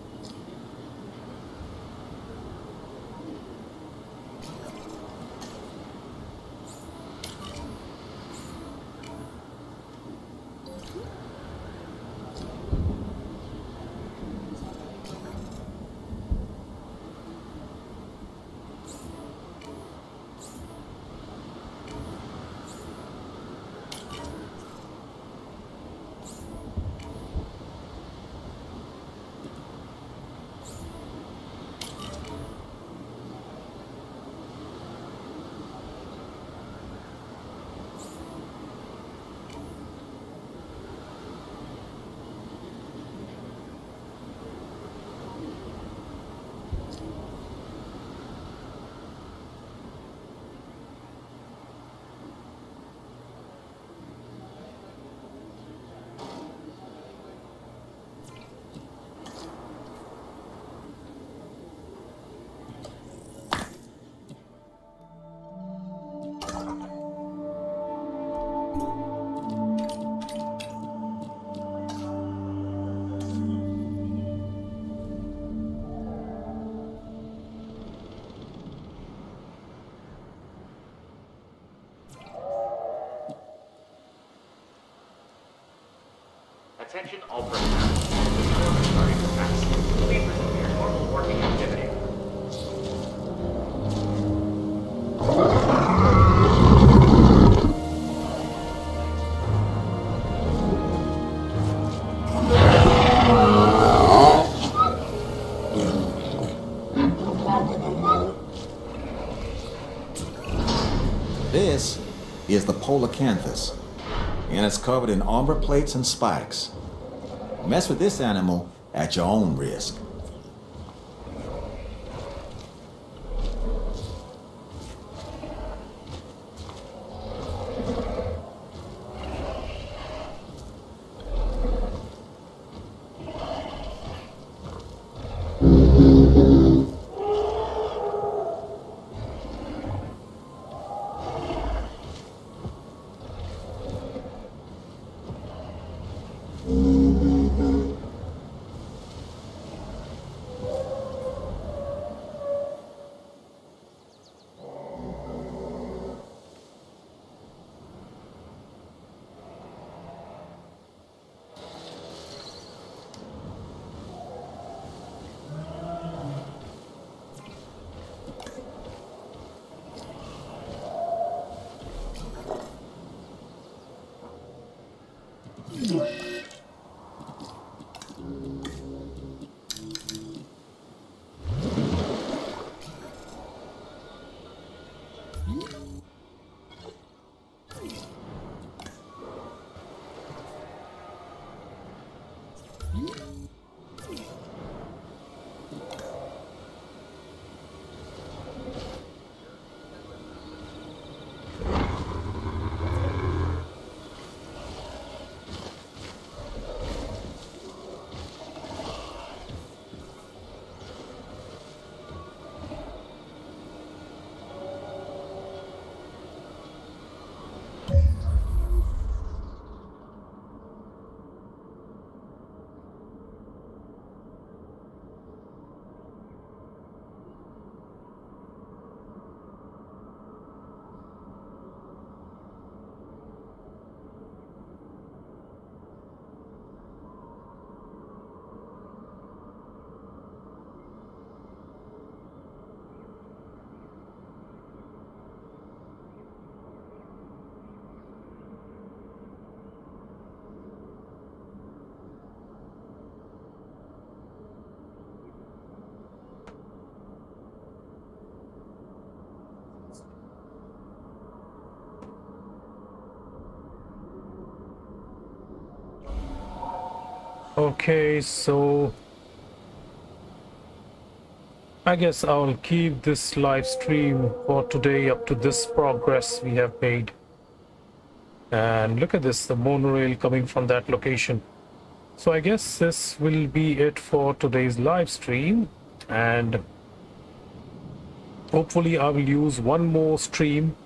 Speaker 11: Attention all personnel. The storm is starting to pass. Please resume your normal working activity.
Speaker 4: This is the Polacanthus, and it's covered in armor plates and spikes. Mess with this animal at your own risk.
Speaker 1: Okay, so I guess I'll keep this live stream for today up to this progress we have made. And look at this, the monorail coming from that location. So I guess this will be it for today's live stream, and hopefully I will use one more stream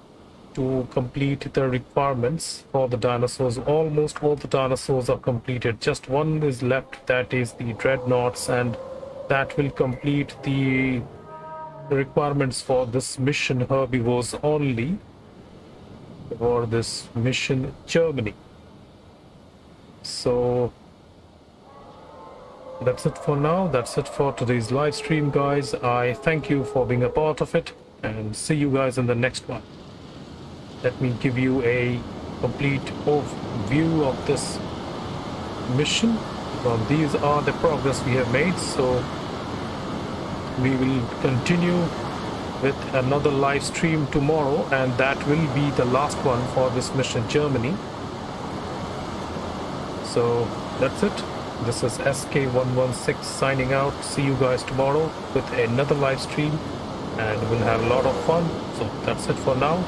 Speaker 1: to complete the requirements for the dinosaurs. Almost all the dinosaurs are completed. Just one is left, that is the dreadnoughts, and that will complete the requirements for this mission Herbivores Only, for this mission Germany. So that's it for now. That's it for today's live stream, guys. I thank you for being a part of it, and see you guys in the next one. Let me give you a complete overview of this mission. Well, these are the progress we have made, so we will continue with another live stream tomorrow, and that will be the last one for this mission Germany. So that's it. This is SK116 signing out. See you guys tomorrow with another live stream, and we'll have a lot of fun. So that's it for now.